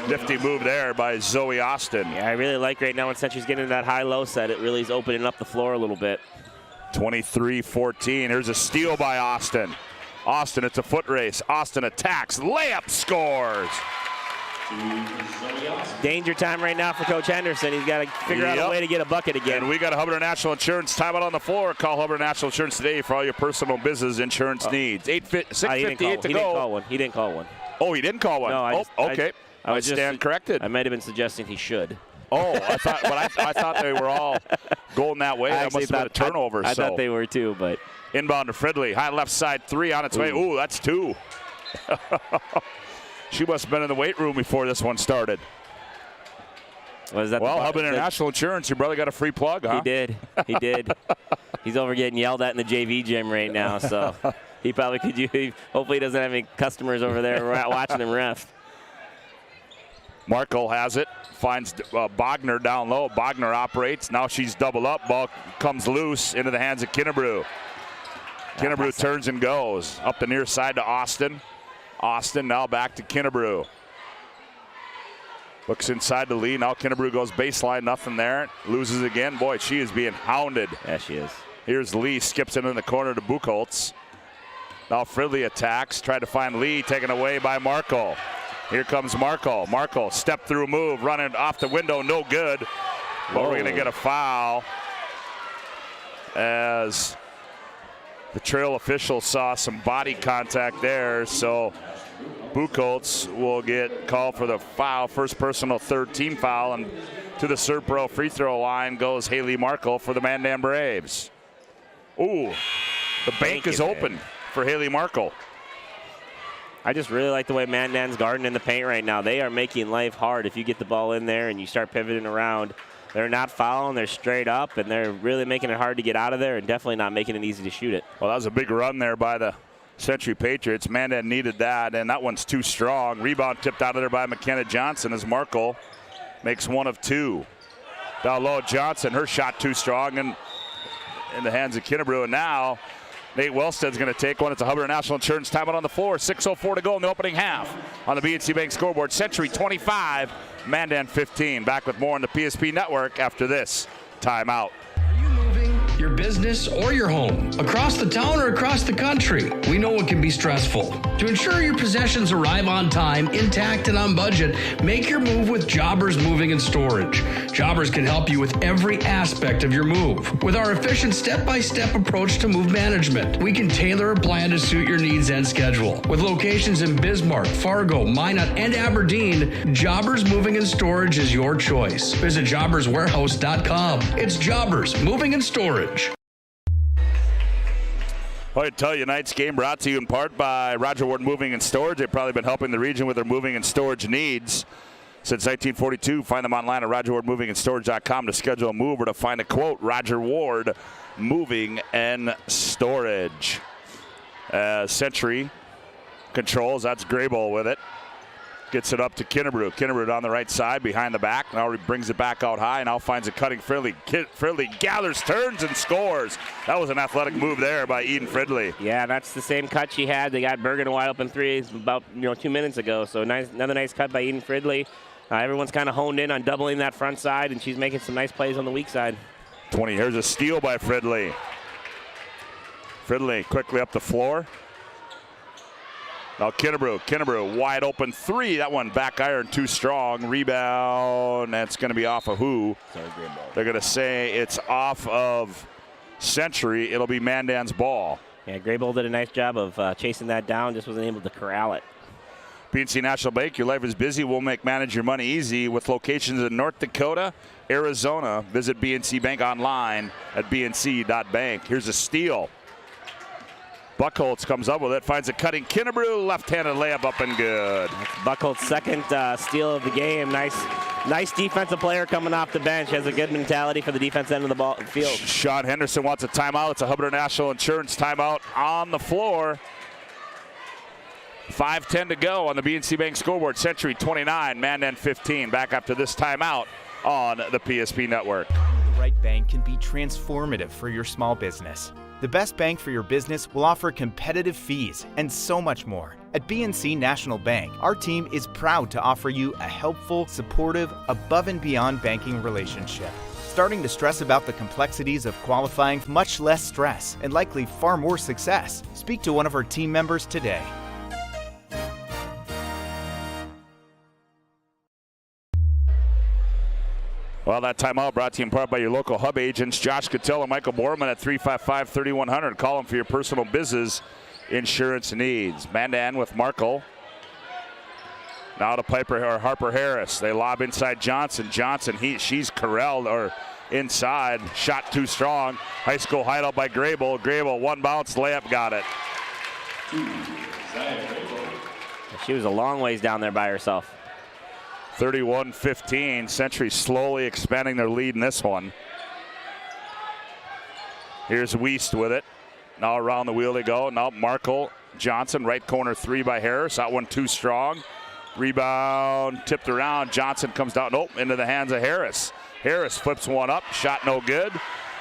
Nifty move there by Zoe Austin. Yeah, I really like right now when Century's getting into that high-low set. It really is opening up the floor a little bit. 23-14. Here's a steal by Austin. Austin, it's a foot race. Austin attacks. Layup, scores. Danger time right now for Coach Henderson. He's got to figure out a way to get a bucket again. And we got a Hubbard National Insurance timeout on the floor. Call Hubbard National Insurance today for all your personal business insurance needs. 6:58 to go. He didn't call one. Oh, he didn't call one. No, okay. I stand corrected. I might have been suggesting he should. Oh, I thought they were all going that way. That must have been a turnover. I thought they were too, but inbound to Fridley. High left side 3 on its way. Ooh, that's 2. She must have been in the weight room before this one started. Was that Hub International Insurance, your brother got a free plug, huh? He did. He did. He's over getting yelled at in the JV gym right now, so he probably could use. Hopefully, he doesn't have any customers over there watching him ref. Markle has it. Finds Bogner down low. Bogner operates. Now she's double up. Ball comes loose into the hands of Kennebrew. Kennebrew turns and goes. Up the near side to Austin. Austin now back to Kennebrew. Looks inside to Lee. Now Kennebrew goes baseline. Nothing there. Loses again. Boy, she is being hounded. Yeah, she is. Here's Lee. Skips it in the corner to Buchholz. Now Fridley attacks. Tried to find Lee. Taken away by Markle. Here comes Markle. Markle, step through move. Running off the window. No good. But we're going to get a foul as the trail official saw some body contact there. So Buchholz will get called for the foul, first personal, third team foul, and to the Serpro free throw line goes Haley Markle for the Mandan Braves. Ooh, the bank is open for Haley Markle. I just really like the way Mandan's guarding in the paint right now. They are making life hard. If you get the ball in there and you start pivoting around, they're not fouling, they're straight up, and they're really making it hard to get out of there and definitely not making it easy to shoot it. Well, that was a big run there by the Century Patriots. Mandan needed that, and that one's too strong. Rebound tipped out of there by McKenna Johnson as Markle makes 1 of 2. Down low, Johnson, her shot too strong, and in the hands of Kennebrew. And now Nate Wellstead's going to take one. It's a Hubbard National Insurance timeout on the floor. 6:04 to go in the opening half on the BNC Bank scoreboard. Century 25, Mandan 15. Back with more on the PSP Network after this timeout. Your business or your home, across the town or across the country. We know it can be stressful. To ensure your possessions arrive on time, intact, and on budget, make your move with Jobbers Moving and Storage. Jobbers can help you with every aspect of your move. With our efficient step-by-step approach to move management, we can tailor a plan to suit your needs and schedule. With locations in Bismarck, Fargo, Minot, and Aberdeen, Jobbers Moving and Storage is your choice. Visit jobberswarehouse.com. It's Jobbers Moving and Storage. Well, I tell you, tonight's game brought to you in part by Roger Ward Moving and Storage. They've probably been helping the region with their moving and storage needs since 1942. Find them online at RogerWardMovingAndStorage.com to schedule a move or to find a quote. Roger Ward Moving and Storage. Century controls. That's Graybull with it. Gets it up to Kinnebrew. Kinnebrew on the right side, behind the back. Now he brings it back out high. Now finds a cutting Fridley. Fridley gathers, turns, and scores. That was an athletic move there by Eden Fridley. Yeah, that's the same cut she had. They got Bergen wide open threes about 2 minutes ago. So another nice cut by Eden Fridley. Everyone's kind of honed in on doubling that front side, and she's making some nice plays on the weak side. 20. Here's a steal by Fridley. Fridley quickly up the floor. Now Kinnebrew, wide open three. That one back iron too strong. Rebound, that's going to be off of who? They're going to say it's off of Century. It'll be Mandan's ball. Yeah, Graybull did a nice job of chasing that down, just wasn't able to corral it. PNC National Bank, your life is busy. We'll manage your money easy with locations in North Dakota, Arizona. Visit BNC Bank online at bnc.bank. Here's a steal. Buckholz comes up with it, finds a cutting Kinnebrew, left-handed layup up and good. Buckholz's second steal of the game. Nice defensive player coming off the bench. Has a good mentality for the defense end of the field. Sean Henderson wants a timeout. It's a Hubbard National Insurance timeout on the floor. 5:10 to go on the BNC Bank scoreboard. Century 29, Mandan 15. Back after this timeout on the PSP Network. The right bank can be transformative for your small business. The best bank for your business will offer competitive fees and so much more. At BNC National Bank, our team is proud to offer you a helpful, supportive, above and beyond banking relationship. Starting to stress about the complexities of qualifying, much less stress and likely far more success. Speak to one of our team members today. Well, that timeout brought to you in part by your local Hub agents, Josh Cattell and Michael Borman at 355-3100. Call them for your personal business insurance needs. Mandan with Markle. Now to Harper Harris. They lob inside Johnson. She's corralled or inside. Shot too strong. High school hideout by Graybull. Graybull, one bounce, layup, got it. She was a long ways down there by herself. 31-15. Century slowly expanding their lead in this one. Here's Wiest with it. Now around the wheel they go. Now Markle, Johnson, right corner three by Harris. That one too strong. Rebound tipped around. Johnson comes down. Nope, into the hands of Harris. Harris flips one up. Shot no good.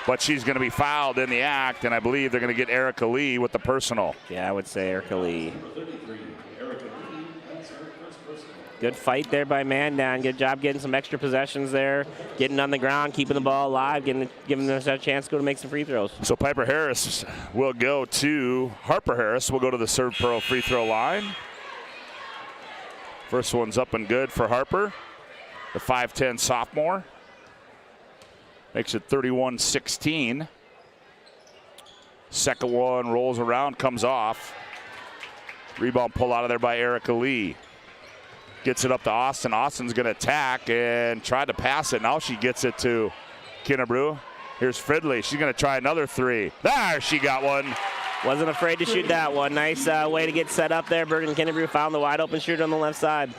But she's going to be fouled in the act, and I believe they're going to get Erica Lee with the personal. Yeah, I would say Erica Lee. Good fight there by Mandan. Good job getting some extra possessions there, getting on the ground, keeping the ball alive, giving them a chance to go to make some free throws. So Harper Harris will go to the Serve Pro free throw line. First one's up and good for Harper, the 5'10 sophomore. Makes it 31-16. Second one rolls around, comes off. Rebound pull out of there by Erica Lee. Gets it up to Austin. Austin's going to attack and try to pass it. Now she gets it to Kinnebrew. Here's Fridley. She's going to try another three. There, she got one. Wasn't afraid to shoot that one. Nice way to get set up there. Bergen Kinnebrew found the wide open shooter on the left side.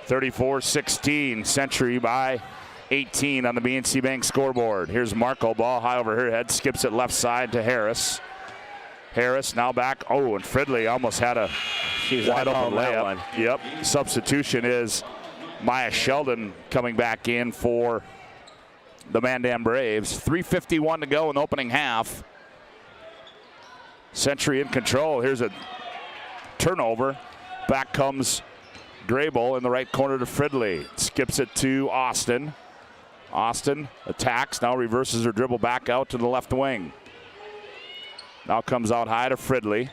34-16. Century by 18 on the BNC Bank scoreboard. Here's Markle. Ball high over her head. Skips it left side to Harris. Harris now back. Oh, and Fridley almost had a wide open layup. Yep. Substitution is Maya Sheldon coming back in for the Mandan Braves. 3:51 to go in the opening half. Century in control. Here's a turnover. Back comes Graybull in the right corner to Fridley. Skips it to Austin. Austin attacks. Now reverses her dribble back out to the left wing. Now comes out high to Fridley.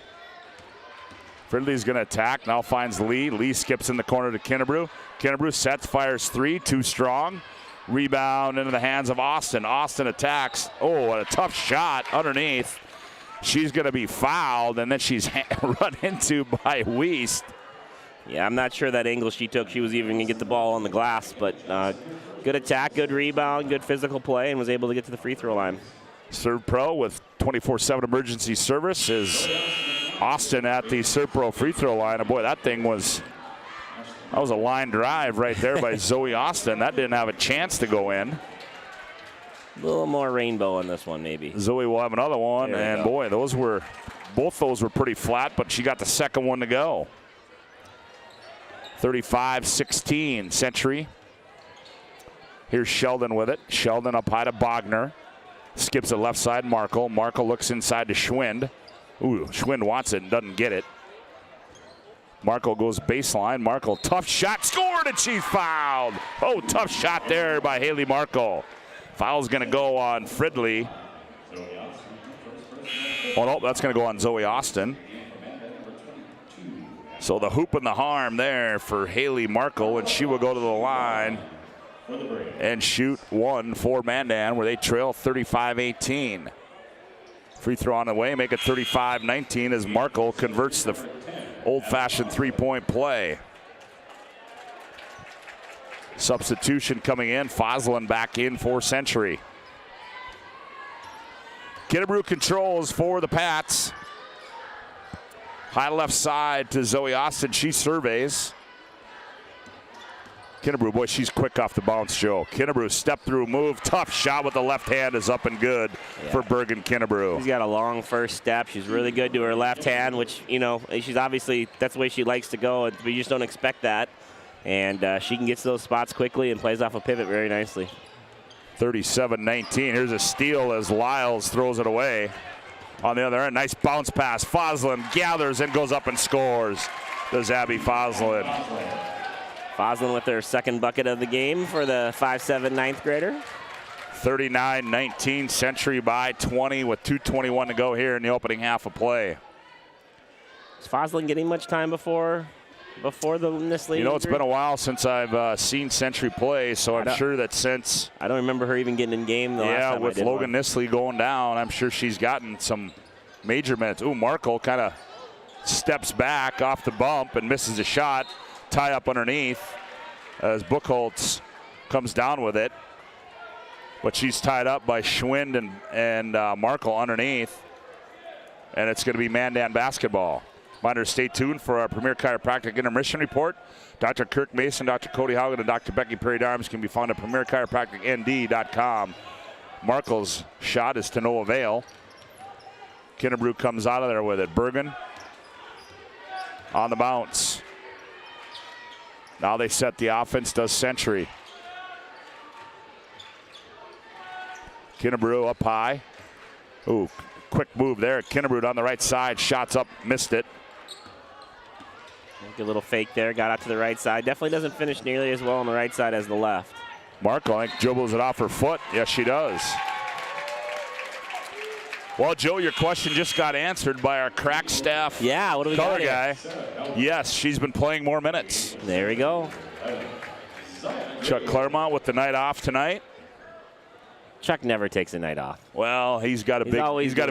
Fridley's going to attack. Now finds Lee. Lee skips in the corner to Kinnebrew. Kinnebrew sets, fires three, too strong. Rebound into the hands of Austin. Austin attacks. Oh, what a tough shot underneath. She's going to be fouled, and then she's run into by Wiest. Yeah, I'm not sure that angle she took. She was even going to get the ball on the glass, but good attack, good rebound, good physical play, and was able to get to the free throw line. Serve Pro with 24/7 emergency service is Austin at the Serve Pro free throw line. And boy, that was a line drive right there by Zoe Austin. That didn't have a chance to go in. A little more rainbow in this one, maybe. Zoe will have another one, and boy, both those were pretty flat, but she got the second one to go. 35-16, Century. Here's Sheldon with it. Sheldon up high to Bogner. Skips it left side, Markle. Markle looks inside to Schwind. Ooh, Schwind wants it and doesn't get it. Markle goes baseline. Markle, tough shot, scored, and she's fouled. Oh, tough shot there by Haley Markle. Foul's going to go on Fridley. Oh, no, that's going to go on Zoe Austin. So the hoop and the harm there for Haley Markle, and she will go to the line and shoot one for Mandan, where they trail 35-18. Free throw on the way, make it 35-19 as Markle converts the old-fashioned three-point play. Substitution coming in, Foslin back in for Century. Kennebrew controls for the Pats. High left side to Zoe Austin, she surveys. Kennebrew, boy, she's quick off the bounce, Joe. Kennebrew step through move, tough shot with the left hand is up and good for Bergen Kennebrew. She's got a long first step. She's really good to her left hand, which, you know, she's obviously, that's the way she likes to go, but you just don't expect that. And she can get to those spots quickly and plays off a pivot very nicely. 37-19. Here's a steal as Lyles throws it away. On the other end, nice bounce pass. Foslin gathers and goes up and scores. Does Abby Foslin. Foslin with their second bucket of the game for the 5'7" ninth grader. 39-19, Century by 20 with 2:21 to go here in the opening half of play. Is Foslin getting much time before the Nisley? You know, it's been a while since I've seen Century play, so I'm sure that since I don't remember her even getting in game the last time with Logan Nisley going down, I'm sure she's gotten some major minutes. Ooh, Markle kind of steps back off the bump and misses a shot. Tie up underneath as Buchholz comes down with it. But she's tied up by Schwind and Markle underneath. And it's going to be Mandan basketball. Reminder, stay tuned for our Premier Chiropractic Intermission Report. Dr. Kirk Mason, Dr. Cody Haugen, and Dr. Becky Perry-Darms can be found at premierchiropracticnd.com. Markle's shot is to no avail. Kennebrew comes out of there with it. Bergen on the bounce. Now they set the offense, does Century. Kennebrew up high. Ooh, quick move there. Kennebrew on the right side. Shots up, missed it. Good little fake there. Got out to the right side. Definitely doesn't finish nearly as well on the right side as the left. Markle, I think, dribbles it off her foot. Yes, she does. Well, Joe, your question just got answered by our crack staff what do we color got guy. Yes, she's been playing more minutes. There we go. Chuck Claremont with the night off tonight. Chuck never takes a night off. Well, he's got a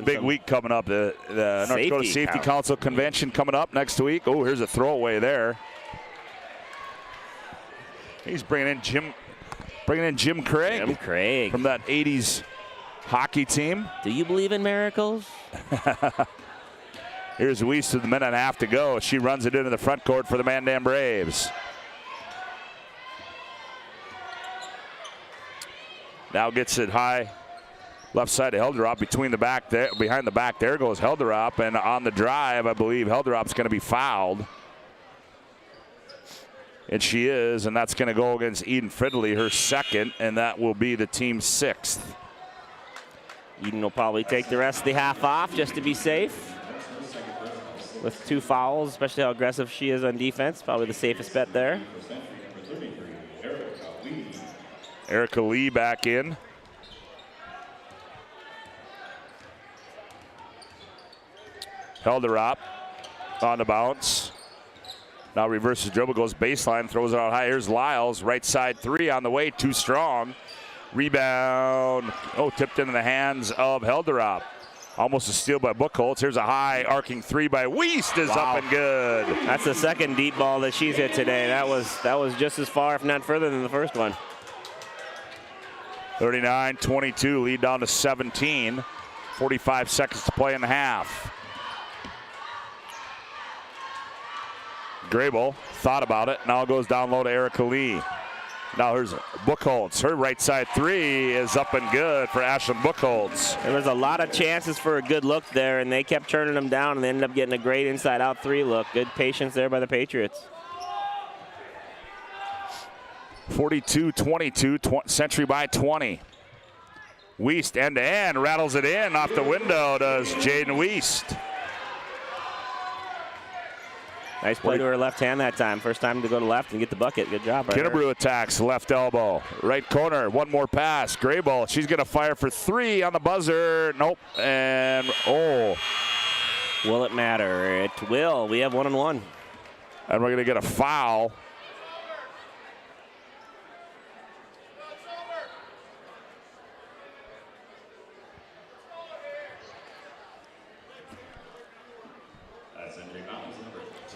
big week coming up. The North Dakota Safety Council convention coming up next week. Oh, here's a throwaway there. He's bringing in Jim Craig. Jim Craig from that '80s hockey team. Do you believe in miracles? Here's Weiss with a minute and a half to go. She runs it into the front court for the Mandan Braves. Now gets it high left side to Helderop behind the back. There goes Helderop, and on the drive, I believe Helderop's going to be fouled. And she is, and that's going to go against Eden Fridley, her second, and that will be the team's sixth. Eden will probably take the rest of the half off just to be safe. With 2 fouls, especially how aggressive she is on defense, probably the safest bet there. Erica Lee back in. Helderop on the bounce. Now reverses dribble, goes baseline, throws it out high. Here's Lyles, right side 3 on the way, too strong. Rebound, tipped into the hands of Helderop. Almost a steal by Buchholz. Here's a high arcing 3 by Wiest is up and good. That's the second deep ball that she's hit today. That was just as far, if not further, than the first one. 39-22, lead down to 17. 45 seconds to play in the half. Grable thought about it. Now goes down low to Erica Lee. Now here's Buchholz. Her right side three is up and good for Ashlyn Buchholz. There was a lot of chances for a good look there, and they kept turning them down, and they ended up getting a great inside-out three look. Good patience there by the Patriots. 42-22, Century by 20. Wiest end-to-end, rattles it in off the window, does Jaden Wiest. Nice play to her left hand that time. First time to go to left and get the bucket. Good job. Kinnebrew attacks, left elbow. Right corner, one more pass. Grable, she's going to fire for three on the buzzer. Nope, and oh. Will it matter? It will. We have 1-on-1. And we're going to get a foul.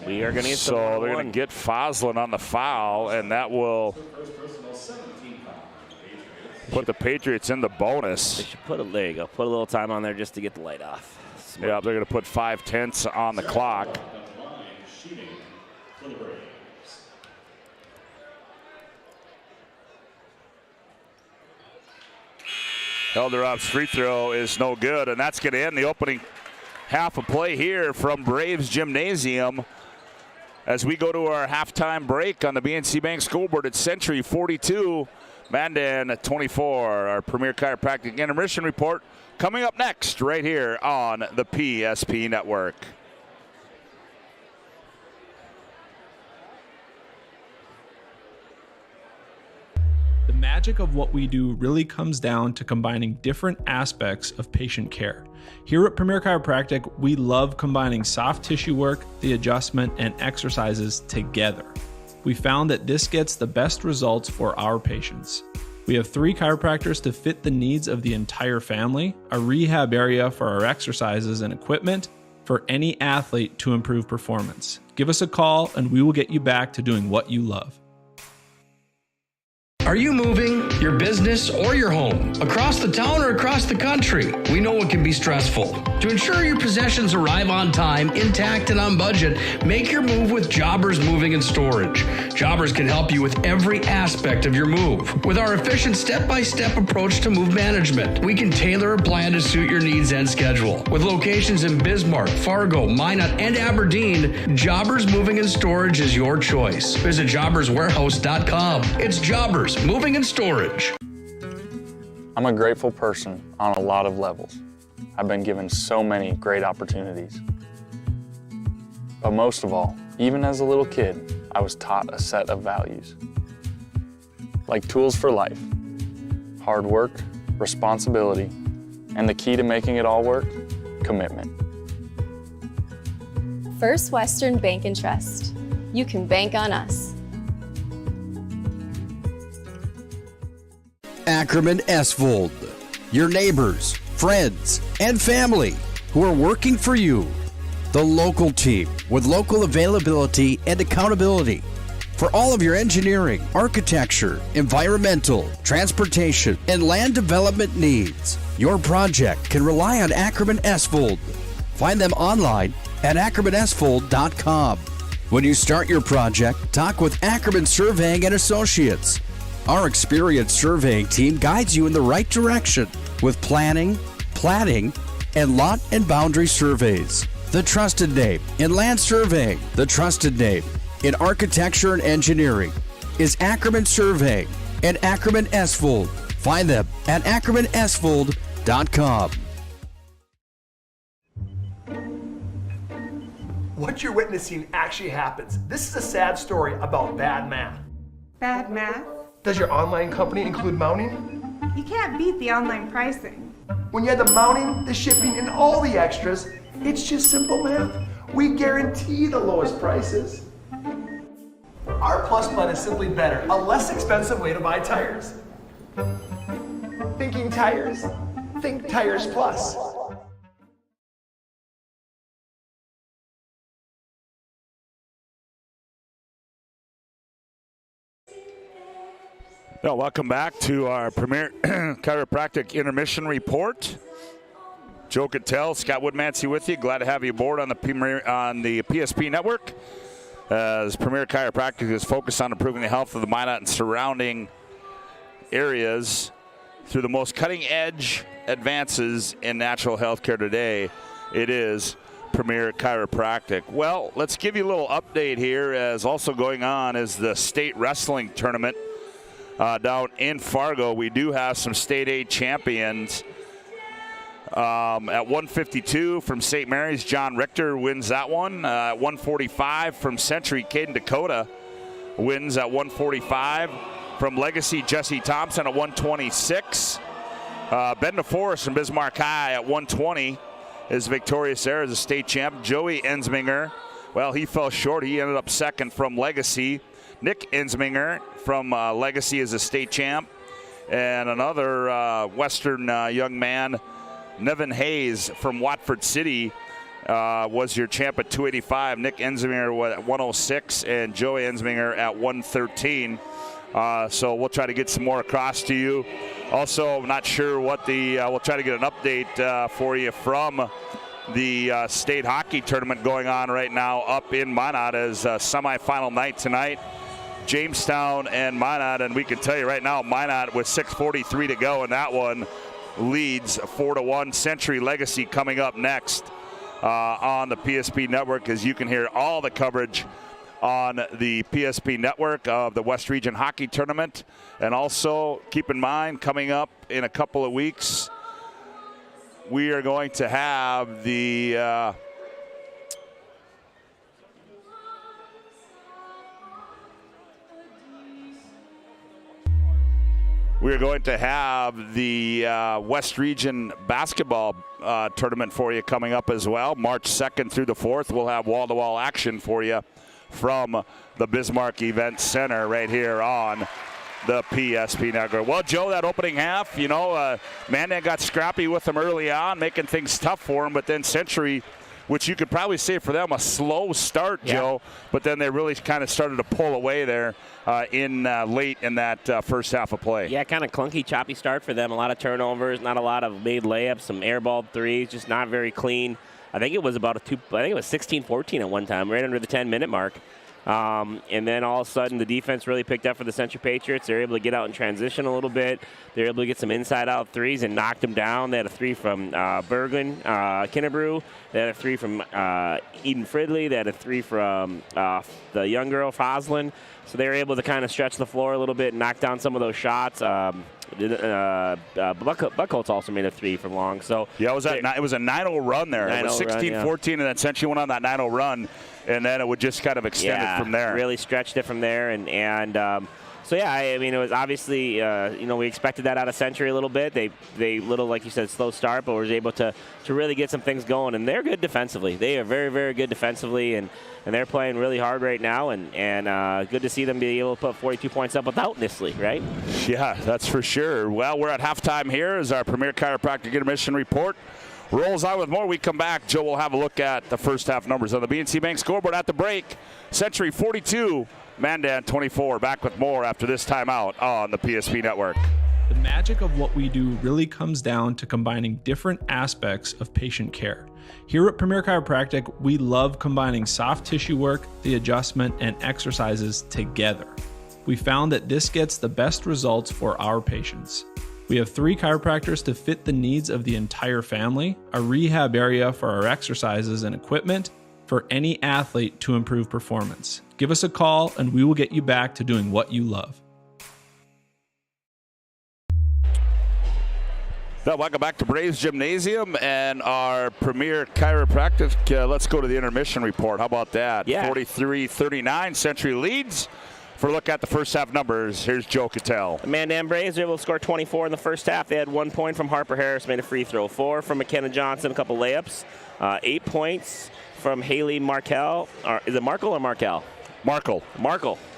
We are going to get so they're going to get Foslin on the foul, and that will put the Patriots in the bonus. They should put there you go. Put a little time on there just to get the light off. Smart. Yeah, they're going to put 5/10 on the clock. Elderup's free throw is no good, and that's going to end the opening half of play here from Braves Gymnasium. As we go to our halftime break on the BNC Bank scoreboard at Century 42, Mandan 24. Our premier chiropractic intermission report coming up next right here on the PSP Network. The magic of what we do really comes down to combining different aspects of patient care. Here at Premier Chiropractic, we love combining soft tissue work, the adjustment, and exercises together. We found that this gets the best results for our patients. We have 3 chiropractors to fit the needs of the entire family, a rehab area for our exercises and equipment for any athlete to improve performance. Give us a call and we will get you back to doing what you love. Are you moving your business or your home across the town or across the country? We know it can be stressful. To ensure your possessions arrive on time, intact, and on budget, make your move with Jobbers Moving and Storage. Jobbers can help you with every aspect of your move. With our efficient step-by-step approach to move management, we can tailor a plan to suit your needs and schedule. With locations in Bismarck, Fargo, Minot, and Aberdeen, Jobbers Moving and Storage is your choice. Visit jobberswarehouse.com. It's Jobbers Moving and Storage. I'm a grateful person on a lot of levels. I've been given so many great opportunities. But most of all, even as a little kid, I was taught a set of values. Like tools for life, hard work, responsibility, and the key to making it all work, commitment. First Western Bank and Trust. You can bank on us. Ackerman Esvold, your neighbors, friends, and family who are working for you. The local team with local availability and accountability for all of your engineering, architecture, environmental, transportation, and land development needs. Your project can rely on Ackerman Esvold. Find them online at ackermanesvold.com. When you start your project, talk with Ackerman Surveying and Associates. Our experienced surveying team guides you in the right direction with planning, platting, and lot and boundary surveys. The trusted name in land surveying, the trusted name in architecture and engineering is Ackerman Surveying and Ackerman Esvold. Find them at ackermanesvold.com. What you're witnessing actually happens. This is a sad story about bad math. Bad math? Does your online company include mounting? You can't beat the online pricing. When you add the mounting, the shipping, and all the extras, it's just simple math. We guarantee the lowest prices. Our Plus plan is simply better, a less expensive way to buy tires. Thinking tires? Think Tires Plus. Well, welcome back to our Premier Chiropractic Intermission Report. Joe Cattell, Scott Woodmansey with you. Glad to have you aboard on the PSP Network. As Premier Chiropractic is focused on improving the health of the Minot and surrounding areas through the most cutting-edge advances in natural health care today, it is Premier Chiropractic. Well, let's give you a little update here, as also going on is the state wrestling tournament down in Fargo. We do have some state A champions. At 152 from St. Mary's, John Richter wins that one. At 145 from Century, Caden Dakota wins at 145. From Legacy, Jesse Thompson at 126. Ben DeForest from Bismarck High at 120 is victorious there as a state champ. Joey Ensminger, well, he fell short. He ended up second from Legacy. Nick Ensminger from Legacy is a state champ. And another Western young man, Nevin Hayes from Watford City, was your champ at 285. Nick Ensminger at 106 and Joey Ensminger at 113. So we'll try to get some more across to you. Also, I'm not sure what we'll try to get an update for you from the state hockey tournament going on right now up in Minot as semifinal night tonight. Jamestown and Minot, and we can tell you right now, Minot with 6:43 to go, and that one leads 4-1. Century Legacy coming up next on the PSP Network, as you can hear all the coverage on the PSP Network of the West Region Hockey Tournament. And also keep in mind, coming up in a couple of weeks, we are going to have the West Region basketball tournament for you coming up as well. March 2nd through the 4th, we'll have wall-to-wall action for you from the Bismarck Event Center right here on the PSP Network. Well, Joe, that opening half, Mandan got scrappy with them early on, making things tough for them, but then Century, which you could probably say for them a slow start, Joe, but then they really kind of started to pull away there late in that first half of play. Yeah, kind of clunky, choppy start for them. A lot of turnovers, not a lot of made layups, some airballed threes, just not very clean. I think it was about I think it was 16-14 at one time, right under the 10-minute mark. And then all of a sudden, the defense really picked up for the Century Patriots. They were able to get out and transition a little bit. They were able to get some inside-out threes and knocked them down. They had a three from Bergen, Kinnebrew. They had a three from Eden Fridley. They had a three from the young girl, Foslin. So they were able to kind of stretch the floor a little bit and knock down some of those shots. Buckholtz also made a three from long. So yeah, it was a 9-0 run there. It was 16-14, and then Century went on that 9-0 run, and then it would just kind of extend it from there. Really stretched it from there, so yeah, I mean, it was obviously, we expected that out of Century a little bit. They like you said, slow start, but was able to really get some things going, and they're good defensively. They are very, very good defensively, and they're playing really hard right now, and good to see them be able to put 42 points up without Nisley, right? Yeah, that's for sure. Well, we're at halftime here as our Premier Chiropractic Intermission Report rolls on with more. We come back, Joe will have a look at the first half numbers on the BNC Bank scoreboard at the break. Century 42, Mandan 24. Back with more after this timeout on the PSP Network. The magic of what we do really comes down to combining different aspects of patient care. Here at Premier Chiropractic, we love combining soft tissue work, the adjustment, and exercises together. We found that this gets the best results for our patients. We have 3 chiropractors to fit the needs of the entire family, a rehab area for our exercises and equipment, for any athlete to improve performance. Give us a call and we will get you back to doing what you love. Well, welcome back to Braves Gymnasium and our Premier Chiropractic. Let's go to the intermission report. How about that? Yeah. 43-39, Century leads. For a look at the first half numbers, here's Joe Cattell. The Mandan Braves were able to score 24 in the first half. They had 1 point from Harper Harris, made a free throw. 4 from McKenna Johnson, a couple layups. 8 points from Haley Markel. Is it Markle or Markel? Markle.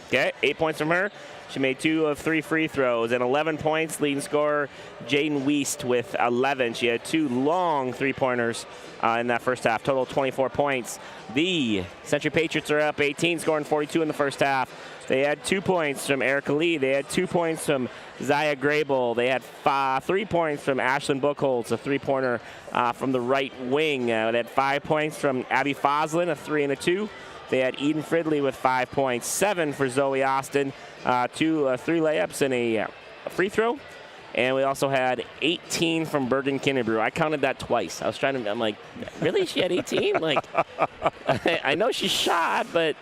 Okay, 8 points from her. She made 2 of 3 free throws and 11 points. Leading scorer, Jaden Wiest with 11. She had 2 long three-pointers in that first half. Total 24 points. The Century Patriots are up 18, scoring 42 in the first half. They had 2 points from Erica Lee. They had 2 points from Zaya Grable. They had 3 points from Ashlyn Buchholz, a three-pointer from the right wing. They had 5 points from Abby Foslin, a 3 and a 2. They had Eden Fridley with 5 points, 7 for Zoe Austin, 3 layups and a free throw. And we also had 18 from Bergen Kinnebrew. I counted that twice. I'm like, really? She had 18? Like, I know she shot, but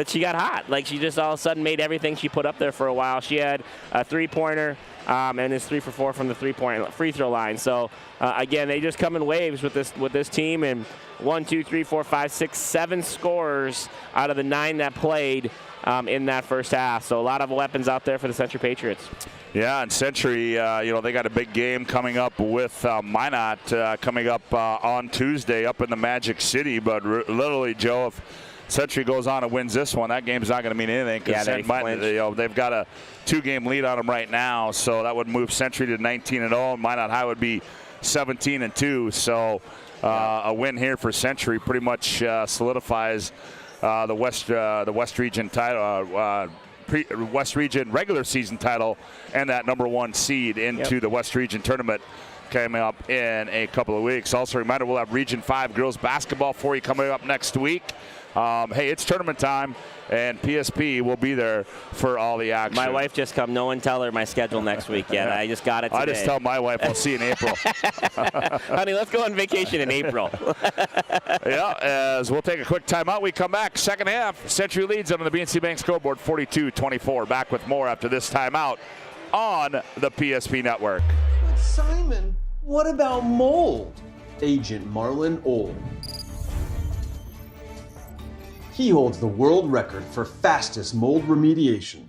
she got hot. Like, she just all of a sudden made everything she put up there for a while. She had a three-pointer and is 3 for 4 from the three-point free throw line. So, again, they just come in waves with this team. And 1, 2, 3, 4, 5, 6, 7 scorers out of the 9 that played in that first half. So a lot of weapons out there for the Century Patriots. Yeah, and Century, they got a big game coming up with Minot coming up on Tuesday up in the Magic City. But literally, Joe, if Century goes on and wins this one, that game's not going to mean anything because they've got a 2-game lead on them right now. So that would move Century to 19-0. Minot High would be 17-2. So a win here for Century pretty much solidifies the West Region title, West Region regular season title, and that #1 seed into the West Region tournament coming up in a couple of weeks. Also, a reminder, we'll have Region 5 girls basketball for you coming up next week. Hey, it's tournament time, and PSP will be there for all the action. My wife just come. No one tell her my schedule next week yet. I just got it today. I just tell my wife I'll see you in April. Honey, let's go on vacation in April. Yeah, as we'll take a quick timeout. We come back. Second half, Century leads on the BNC Bank scoreboard 42-24. Back with more after this timeout on the PSP Network. But Simon, what about mold? Agent Marlon Old. He holds the world record for fastest mold remediation.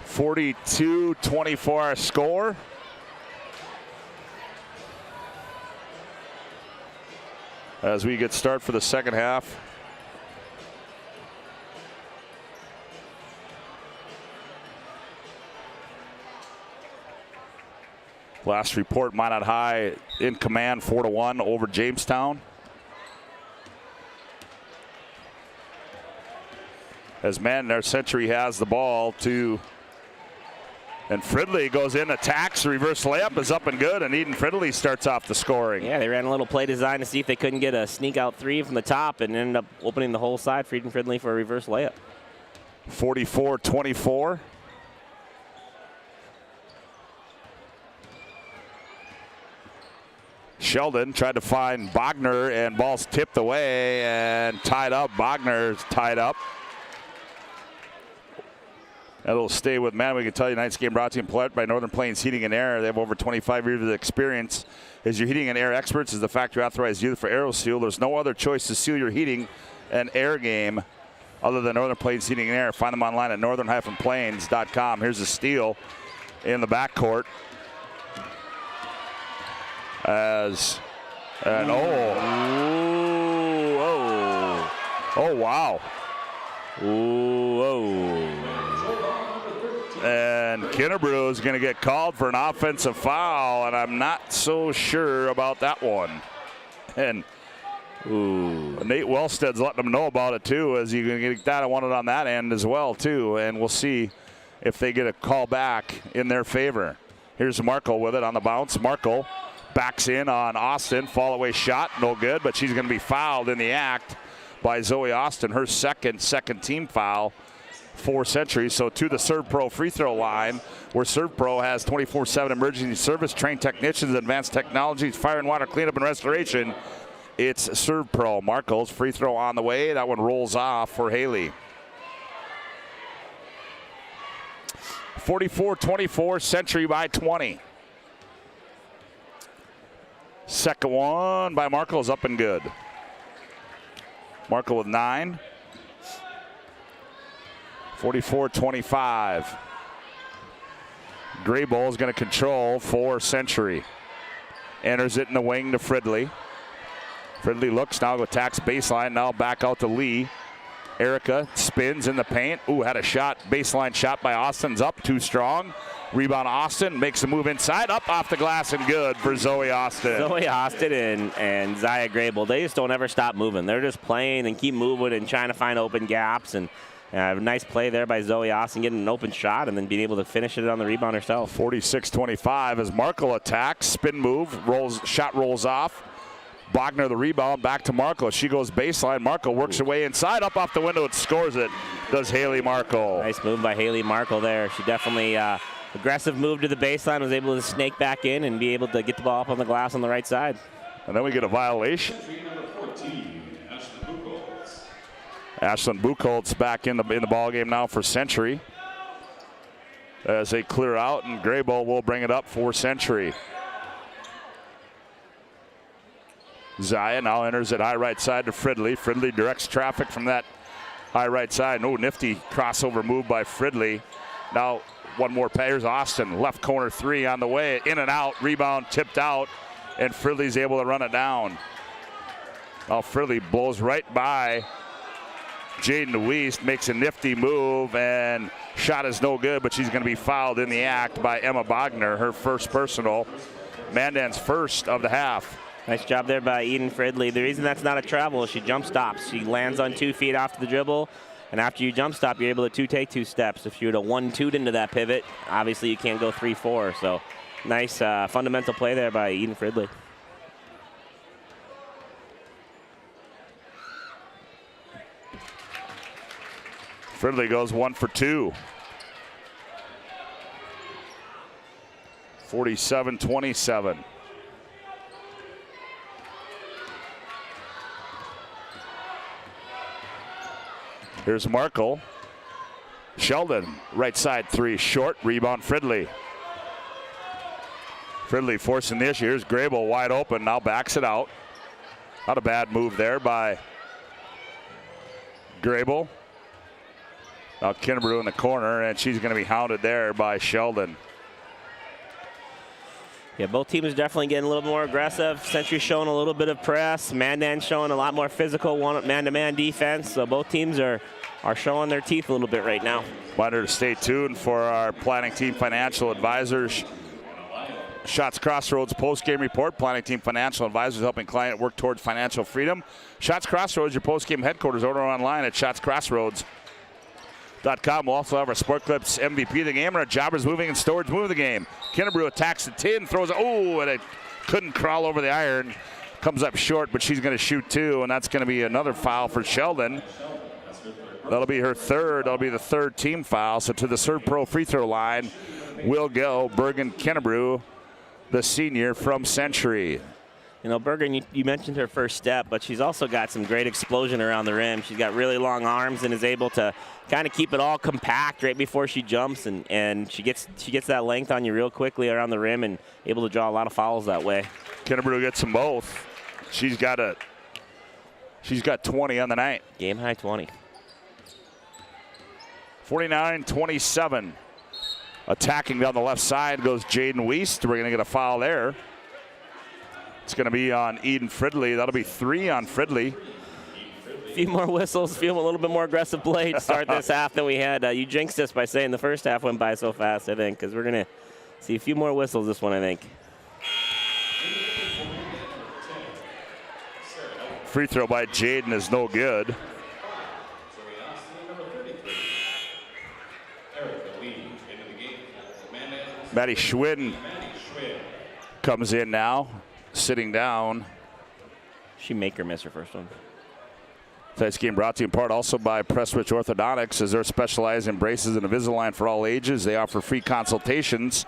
(42-24) score. As we get start for the second half. Last report, Minot High in command 4-1 over Jamestown. As Mandan Century has the ball and Fridley goes in, attacks, reverse layup is up and good, and Eden Fridley starts off the scoring. Yeah, they ran a little play design to see if they couldn't get a sneak out 3 from the top and ended up opening the whole side for Eden Fridley for a reverse layup. 44-24. Sheldon tried to find Bogner, and ball's tipped away and tied up. Bogner's tied up. That'll stay with man. We can tell you tonight's game brought to you by Northern Plains Heating and Air. They have over 25 years of experience as your heating and air experts. As the factory authorized dealer for AeroSeal, there's no other choice to seal your heating and air game other than Northern Plains Heating and Air. Find them online at northern-plains.com. Here's a steal in the backcourt. Oh wow. And Kinnebrew is going to get called for an offensive foul, and I'm not so sure about that one. And Nate Wellstead's letting them know about it too, as you can get that. I want it on that end as well too, and we'll see if they get a call back in their favor. Here's Markle with it on the bounce. Markle backs in on Austin. Fall away shot, no good, but she's going to be fouled in the act by Zoe Austin, her second team foul for Century. So to the Serve Pro free throw line, where Serve Pro has 24/7 emergency service, trained technicians, advanced technologies, fire and water cleanup and restoration. It's Serve Pro. Markle's free throw on the way. That one rolls off for Haley. 44-24, Century by 20. Second one by Markle is up and good. Markle with 9. 44-25. Graybull is going to control for Century. Enters it in the wing to Fridley. Fridley looks, now attacks baseline, now back out to Lee. Erica spins in the paint. Ooh, had a shot, baseline shot by Austin's up, too strong. Rebound Austin, makes a move inside, up off the glass and good for Zoe Austin. Zoe Austin and Zaya Grable, they just don't ever stop moving. They're just playing and keep moving and trying to find open gaps. And a nice play there by Zoe Austin, getting an open shot and then being able to finish it on the rebound herself. 46-25 as Markle attacks, spin move, shot rolls off. Bogner the rebound, back to Markle. She goes baseline. Markle works her way inside, up off the window, and scores it. Does Haley Markle. Nice move by Haley Markle there. She definitely aggressive move to the baseline, was able to snake back in and be able to get the ball up on the glass on the right side. And then we get a violation. Ashlyn Buchholz back in the ball game now for Century. As they clear out, and Graybull will bring it up for Century. Zaya now enters at high right side to Fridley. Fridley directs traffic from that high right side. Oh, nifty crossover move by Fridley. Now one more pass. Here's Austin, left corner three on the way, in and out, rebound tipped out, and Fridley's able to run it down. Now Fridley blows right by Jaden DeWeese, makes a nifty move, and shot is no good, but she's going to be fouled in the act by Emma Bogner, her first personal. Mandan's first of the half. Nice job there by Eden Fridley. The reason that's not a travel is she jump stops. She lands on 2 feet off the dribble, and after you jump stop, you're able to take 2 steps. If you would have 1-2'd into that pivot, obviously you can't go 3-4. So nice fundamental play there by Eden Fridley. Fridley goes 1 for 2. 47-27. Here's Markle. Sheldon, right side three, short, rebound Fridley. Fridley forcing the issue. Here's Graybull wide open, now backs it out. Not a bad move there by Graybull. Now Kinnebrew in the corner, and she's going to be hounded there by Sheldon. Yeah, both teams definitely getting a little more aggressive. Century showing a little bit of press. Mandan showing a lot more physical man-to-man defense. So both teams are showing their teeth a little bit right now. Want her to stay tuned for our Planning Team Financial Advisors. Shots Crossroads post-game report. Planning Team Financial Advisors helping client work towards financial freedom. Shots Crossroads, your post-game headquarters. Order online at shotscrossroads.com. We'll also have our Sport Clips MVP of the game and our Jobbers Moving and Storage Move of the game. Kinnebrew attacks the tin, throws it, and it couldn't crawl over the iron. Comes up short, but she's going to shoot 2, and that's going to be another foul for Sheldon. That'll be her third. That'll be the third team foul. So to the Serve Pro free throw line will go Bergen Kinnebrew, the senior from Century. You know, Bergen, you mentioned her first step, but she's also got some great explosion around the rim. She's got really long arms and is able to kind of keep it all compact right before she jumps, and she gets that length on you real quickly around the rim and able to draw a lot of fouls that way. Kinnebrew gets them both. She's got 20 on the night. Game high 20. 49-27. Attacking down the left side goes Jaden Weist. We're going to get a foul there. It's going to be on Eden Fridley. That'll be 3 on Fridley. A few more whistles, feel a little bit more aggressive play to start this half than we had. You jinxed us by saying the first half went by so fast, I think, because we're going to see a few more whistles this one, I think. Free throw by Jaden is no good. Maddie Schwinn comes in now, sitting down. She make or miss her first one. Tonight's game brought to you in part also by Prestwich Orthodontics, as they're specialized in braces and Invisalign for all ages. They offer free consultations,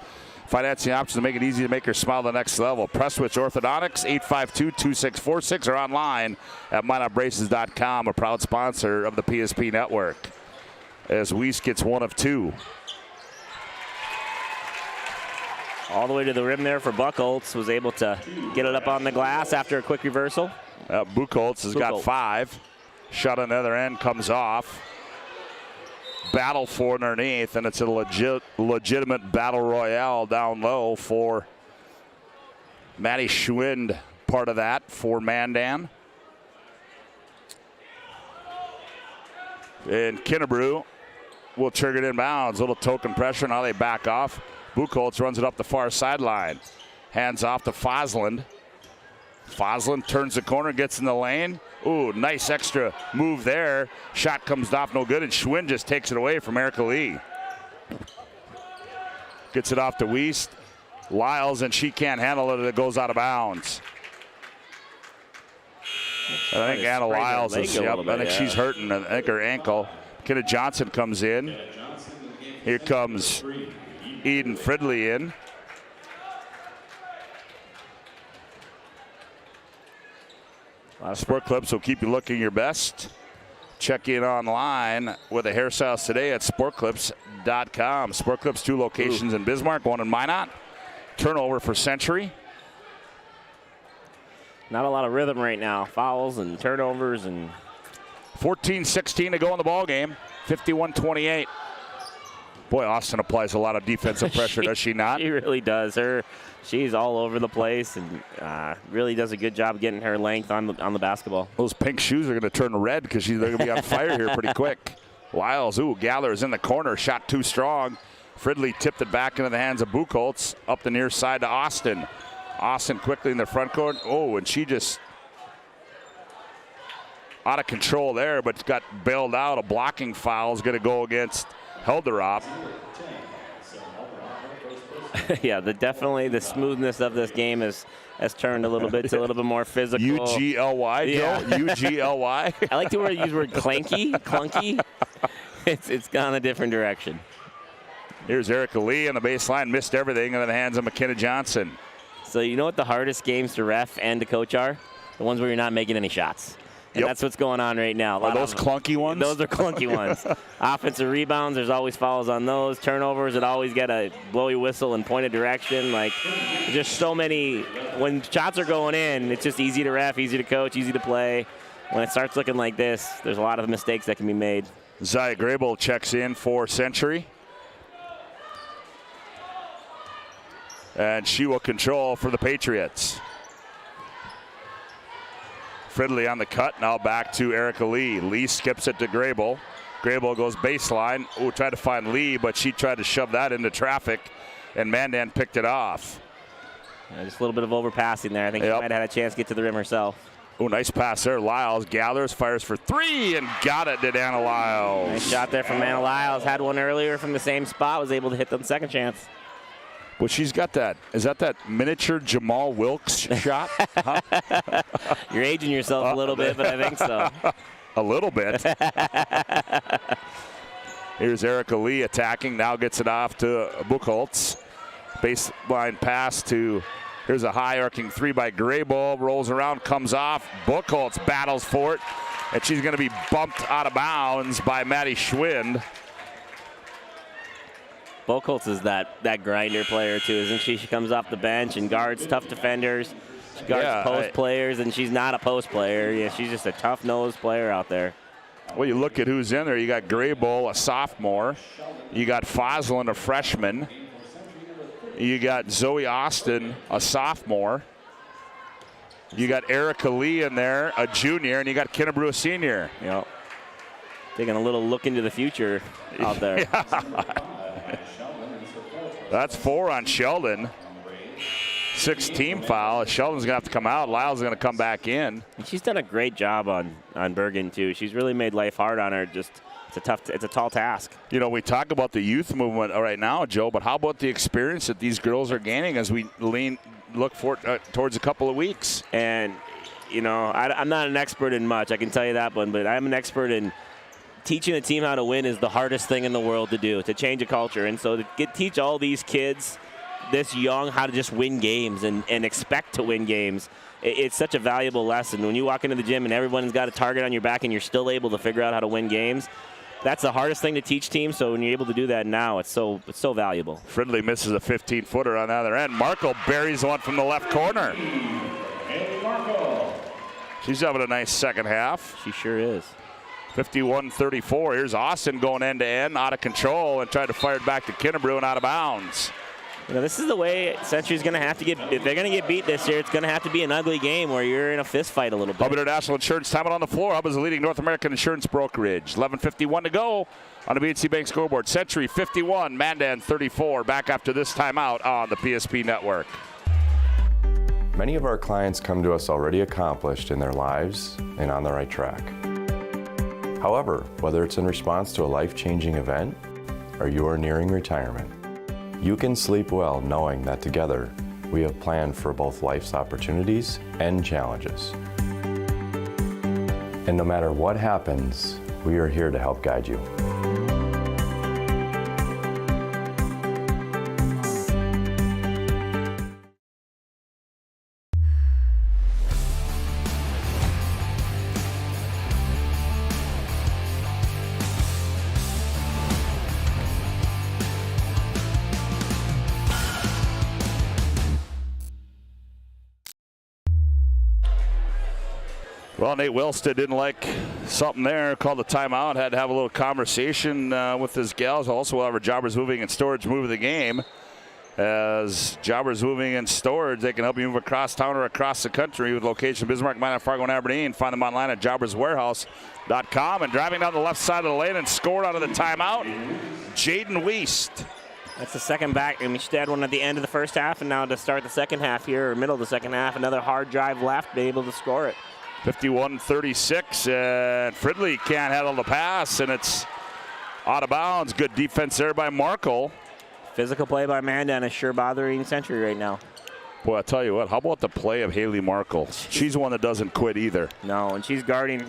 financing options to make it easy to make her smile the next level. Prestwich Orthodontics, 852-2646, or online at MyNotBraces.com, a proud sponsor of the PSP Network. As Weiss gets 1 of 2. All the way to the rim there for Buchholz. Was able to get it up on the glass after a quick reversal. Buchholz has got 5. Shot on the other end comes off. battle for underneath, and it's a legitimate battle royale down low for Maddie Schwind, part of that for Mandan. And Kinnebrew will trigger it inbounds. Little token pressure. Now they back off. Buchholz runs it up the far sideline. Hands off to Fosland. Fosland turns the corner, gets in the lane. Ooh, nice extra move there. Shot comes off, no good, and Schwinn just takes it away from Erica Lee. Gets it off to Wiest. Lyles, and she can't handle it. It goes out of bounds. I think Anna Lyles is, I think she's hurting. I think her ankle. McKenna Johnson comes in. Here comes Eden Fridley in. A lot of sport clips will keep you looking your best. Check in online with the hairstyles today at sportclips.com. Sport Clips, 2 locations in Bismarck, 1 in Minot. Turnover for Century. Not a lot of rhythm right now. Fouls and turnovers and 14-16 to go in the ball game. 51-28. Boy, Austin applies a lot of defensive pressure, does she not? She really does. She's all over the place and really does a good job getting her length on the basketball. Those pink shoes are going to turn red because they're going to be on fire here pretty quick. Lyles, Galler is in the corner. Shot too strong. Fridley tipped it back into the hands of Buchholz. Up the near side to Austin. Austin quickly in the front court. Oh, and she just out of control there, but got bailed out. A blocking foul is going to go against Helderop. Yeah, definitely the smoothness of this game has turned a little bit. It's a little bit more physical. U-G-L-Y, yeah. Joe? U-G-L-Y? I like to use the word clunky. It's gone a different direction. Here's Erica Lee on the baseline. Missed everything into the hands of McKenna Johnson. So you know what the hardest games to ref and to coach are? The ones where you're not making any shots. And that's what's going on right now. Are those clunky ones? Those are clunky ones. Offensive rebounds, there's always fouls on those. Turnovers, it always get a blowy whistle in pointed direction. Like, just so many. When shots are going in, it's just easy to ref, easy to coach, easy to play. When it starts looking like this, there's a lot of mistakes that can be made. Zaya Grable checks in for Century. And she will control for the Patriots. Fridley on the cut, now back to Erica Lee. Lee skips it to Grable. Grable goes baseline. Oh, tried to find Lee, but she tried to shove that into traffic, and Mandan picked it off. Yeah, just a little bit of overpassing there. I think she might have had a chance to get to the rim herself. Oh, nice pass there. Lyles gathers, fires for 3, and got it to Anna Lyles. Nice shot there from Anna Lyles. Had one earlier from the same spot, was able to hit the second chance. Well, she's got that. Is that miniature Jamal Wilkes shot? Huh? You're aging yourself a little bit, but I think so. A little bit. Here's Erica Lee attacking. Now gets it off to Buchholz. Baseline pass to, here's a high arcing 3 by Grable. Rolls around, comes off. Buchholz battles for it. And she's going to be bumped out of bounds by Maddie Schwind. Buchholz is that grinder player too, isn't she? She comes off the bench and guards tough defenders. She guards post players, and she's not a post player. Yeah, she's just a tough-nosed player out there. Well, you look at who's in there. You got Grable, a sophomore. You got Fosland, a freshman. You got Zoe Austin, a sophomore. You got Erica Lee in there, a junior, and you got Kinnebrew, a senior. Yep. Taking a little look into the future out there. Yeah. That's 4 on Sheldon. 6 team foul. Sheldon's going to have to come out. Lyle's going to come back in. She's done a great job on Bergen, too. She's really made life hard on her. Just it's a tall task. You know, we talk about the youth movement right now, Joe, but how about the experience that these girls are gaining as we look for towards a couple of weeks? And, you know, I'm not an expert in much. I can tell you that one, but I'm an expert in teaching a team how to win is the hardest thing in the world to do, to change a culture. And so to teach all these kids this young how to just win games and expect to win games, it's such a valuable lesson. When you walk into the gym and everyone's got a target on your back and you're still able to figure out how to win games, that's the hardest thing to teach teams. So when you're able to do that now, it's so valuable. Fridley misses a 15-footer on the other end. Markle buries one from the left corner. She's having a nice second half. She sure is. 51-34. Here's Austin going end to end, out of control, and tried to fire it back to Kinnebrew and out of bounds. You know, this is the way Century's going to have to get, if they're going to get beat this year, it's going to have to be an ugly game where you're in a fist fight a little bit. Hub International Insurance time out on the floor. Hub is the leading North American insurance brokerage. 11:51 to go on the BNC Bank scoreboard. Century 51, Mandan 34. Back after this timeout on the PSP Network. Many of our clients come to us already accomplished in their lives and on the right track. However, whether it's in response to a life-changing event or you are nearing retirement, you can sleep well knowing that together we have planned for both life's opportunities and challenges. And no matter what happens, we are here to help guide you. Well, Nate Wilstead didn't like something there, called the timeout, had to have a little conversation with his gals. Also, however, Jobbers Moving and Storage move of the game. As Jobbers Moving and Storage, they can help you move across town or across the country with location in Bismarck, Minot, Fargo, and Aberdeen. Find them online at jobberswarehouse.com. And driving down the left side of the lane and scored out of the timeout, Jaden Wiest. That's the second back. I mean, she had one at the end of the first half, and now to start the second half here, or middle of the second half, another hard drive left, be able to score it. 51-36, and Fridley can't handle the pass, and it's out of bounds. Good defense there by Markle. Physical play by Mandan is sure bothering Century right now. Boy, I'll tell you what, how about the play of Haley Markle? She's the one that doesn't quit either. No, and she's guarding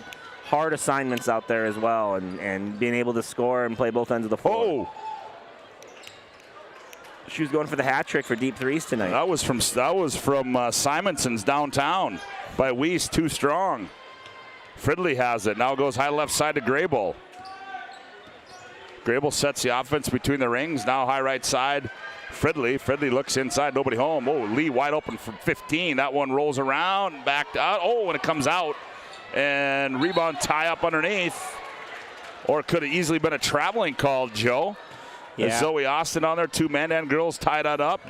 hard assignments out there as well, and being able to score and play both ends of the floor. Oh! She was going for the hat trick for deep threes tonight. That was from Simonson's downtown by Wiest, too strong. Fridley has it. Now goes high left side to Grable. Grable sets the offense between the rings. Now high right side. Fridley looks inside. Nobody home. Oh, Lee wide open from 15. That one rolls around. Back out. Oh, and it comes out. And rebound tie up underneath. Or it could have easily been a traveling call, Joe. Yeah. Zoe Austin on there. Two Mandan girls tied that up.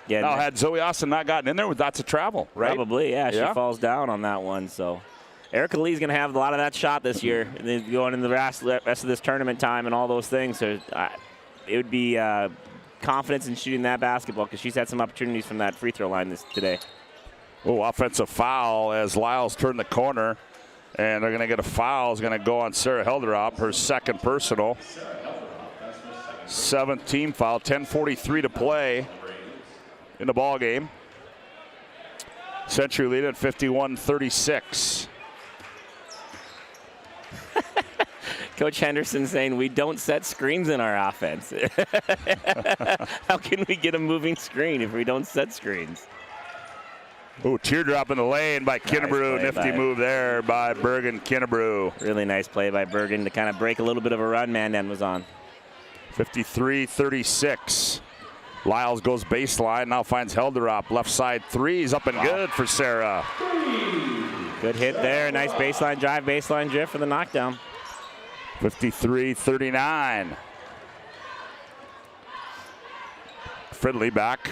Yeah, now, had Zoe Austin not gotten in there, that's a travel, right? Probably, yeah. She falls down on that one. So Erica Lee's going to have a lot of that shot this year, and then going in the rest of this tournament time and all those things. So it would be confidence in shooting that basketball because she's had some opportunities from that free throw line today. Oh, offensive foul as Lyles turned the corner, and they're going to get a foul. It's going to go on Sarah Helderop, her second personal. 7th team foul, 10:43 to play in the ball game. Century lead at 51-36. Coach Henderson saying we don't set screens in our offense. How can we get a moving screen if we don't set screens? Oh, teardrop in the lane by Kinnebrew. Nifty move there by Bergen Kinnebrew. Really nice play by Bergen to kind of break a little bit of a run Mandan was on. 53-36. Lyles goes baseline, now finds Helderop. Left side threes up and good for Sarah. Good hit there. Nice baseline drive, baseline drift for the knockdown. 53-39. Fridley back.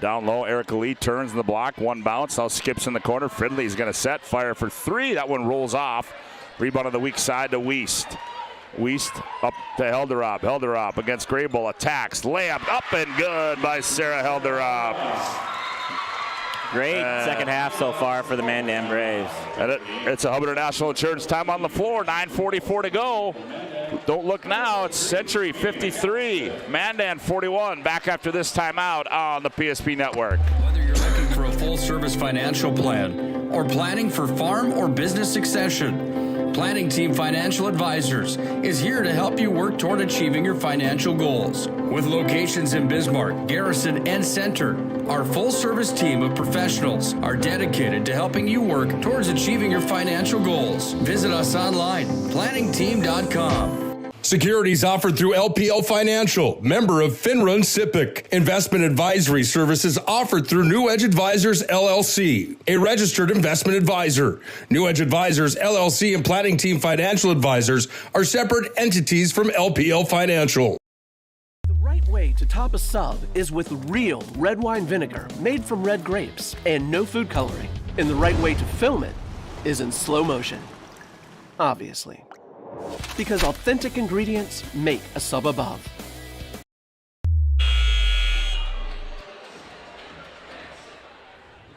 Down low, Erica Lee turns in the block. One bounce, now skips in the corner. Fridley's going to set, fire for three. That one rolls off. Rebound on the weak side to Wiest. Wiest up to Helderop. Helderop against Grable, attacks, layup up and good by Sarah Helderop. Great second half so far for the Mandan Braves. And it's a Hub International Insurance time on the floor, 9:44 to go. Don't look now, it's Century 53, Mandan 41. Back after this timeout on the PSP Network. Whether you're looking for a full-service financial plan or planning for farm or business succession, Planning Team Financial Advisors is here to help you work toward achieving your financial goals. With locations in Bismarck, Garrison, and Center, our full-service team of professionals are dedicated to helping you work towards achieving your financial goals. Visit us online, planningteam.com. Securities offered through LPL Financial, member of FINRA and SIPC. Investment advisory services offered through New Edge Advisors, LLC, a registered investment advisor. New Edge Advisors, LLC and Planning Team Financial Advisors are separate entities from LPL Financial. The right way to top a sub is with real red wine vinegar made from red grapes and no food coloring. And the right way to film it is in slow motion. Obviously. Because authentic ingredients make a sub above.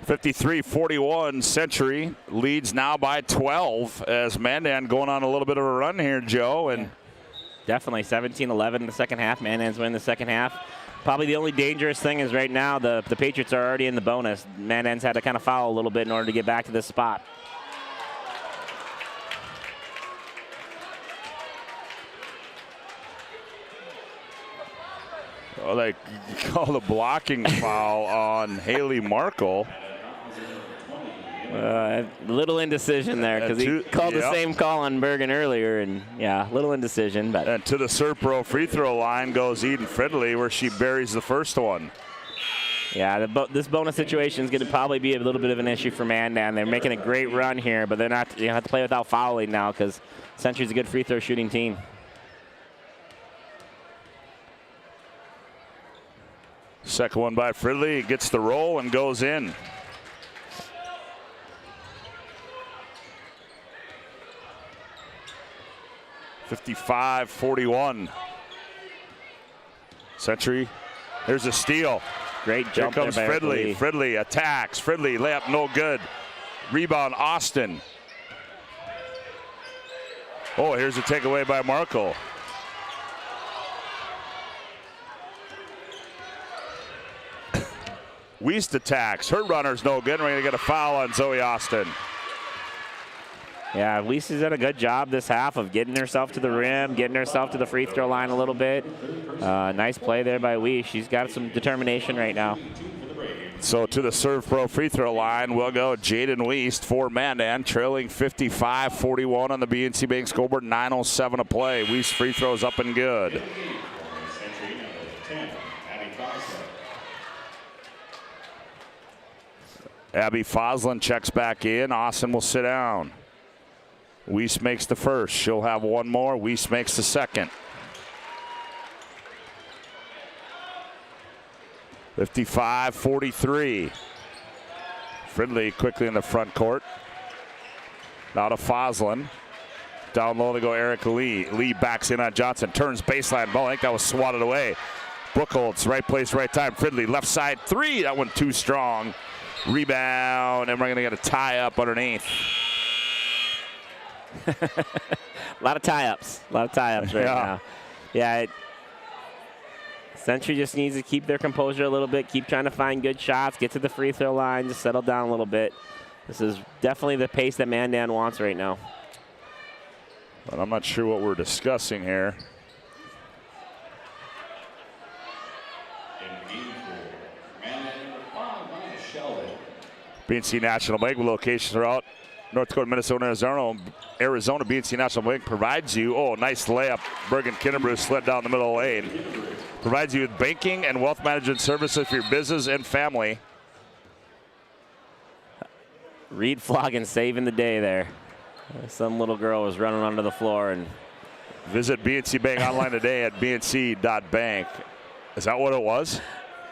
(53-41), Century leads now by 12 as Mandan going on a little bit of a run here, Joe. And definitely 17-11 in the second half. Mandan's winning the second half. Probably the only dangerous thing is right now the Patriots are already in the bonus. Mandan's had to kind of foul a little bit in order to get back to this spot. Oh, they call the blocking foul on Haley Markle. Little indecision there because he called the same call on Bergen earlier, and yeah, little indecision. But and to the Serpro free throw line goes Eden Fridley, where she buries the first one. Yeah, this bonus situation is going to probably be a little bit of an issue for Mandan. They're making a great run here, but they're not. You have to play without fouling now because Century's a good free throw shooting team. Second one by Fridley, gets the roll and goes in. (55-41). Century, here's a steal. Great jump. Here comes Fridley. Fridley attacks. Fridley layup no good. Rebound Austin. Oh, here's a takeaway by Markle. Wiest attacks. Her runner's no good. We're going to get a foul on Zoe Austin. Yeah, Wiest has done a good job this half of getting herself to the rim, getting herself to the free throw line a little bit. Nice play there by Wiest. She's got some determination right now. So to the Serve Pro free throw line will go Jaden Wiest for Mandan, trailing 55-41 on the BNC Bank scoreboard. 9:07 to play. Wiest free throws up and good. Abby Foslin checks back in. Austin will sit down. Wiest makes the first. She'll have one more. Wiest makes the second. 55-43. Fridley quickly in the front court. Now to Foslin. Down low to go Eric Lee. Lee backs in on Johnson. Turns baseline ball. I think that was swatted away. Buchholz, right place, right time. Fridley, left side three. That one too strong. Rebound, and we're going to get a tie-up underneath. A lot of tie-ups. A lot of tie-ups right now. Yeah, Century just needs to keep their composure a little bit, keep trying to find good shots, get to the free throw line, just settle down a little bit. This is definitely the pace that Mandan wants right now. But I'm not sure what we're discussing here. BNC National Bank with locations throughout North Dakota, Minnesota, Arizona. BNC National Bank provides you, nice layup. Bergen Kinderbrew slid down the middle of the lane. Provides you with banking and wealth management services for your business and family. Reed Floggin saving the day there. Some little girl was running onto the floor. And visit BNC Bank online today at bnc.bank. Is that what it was?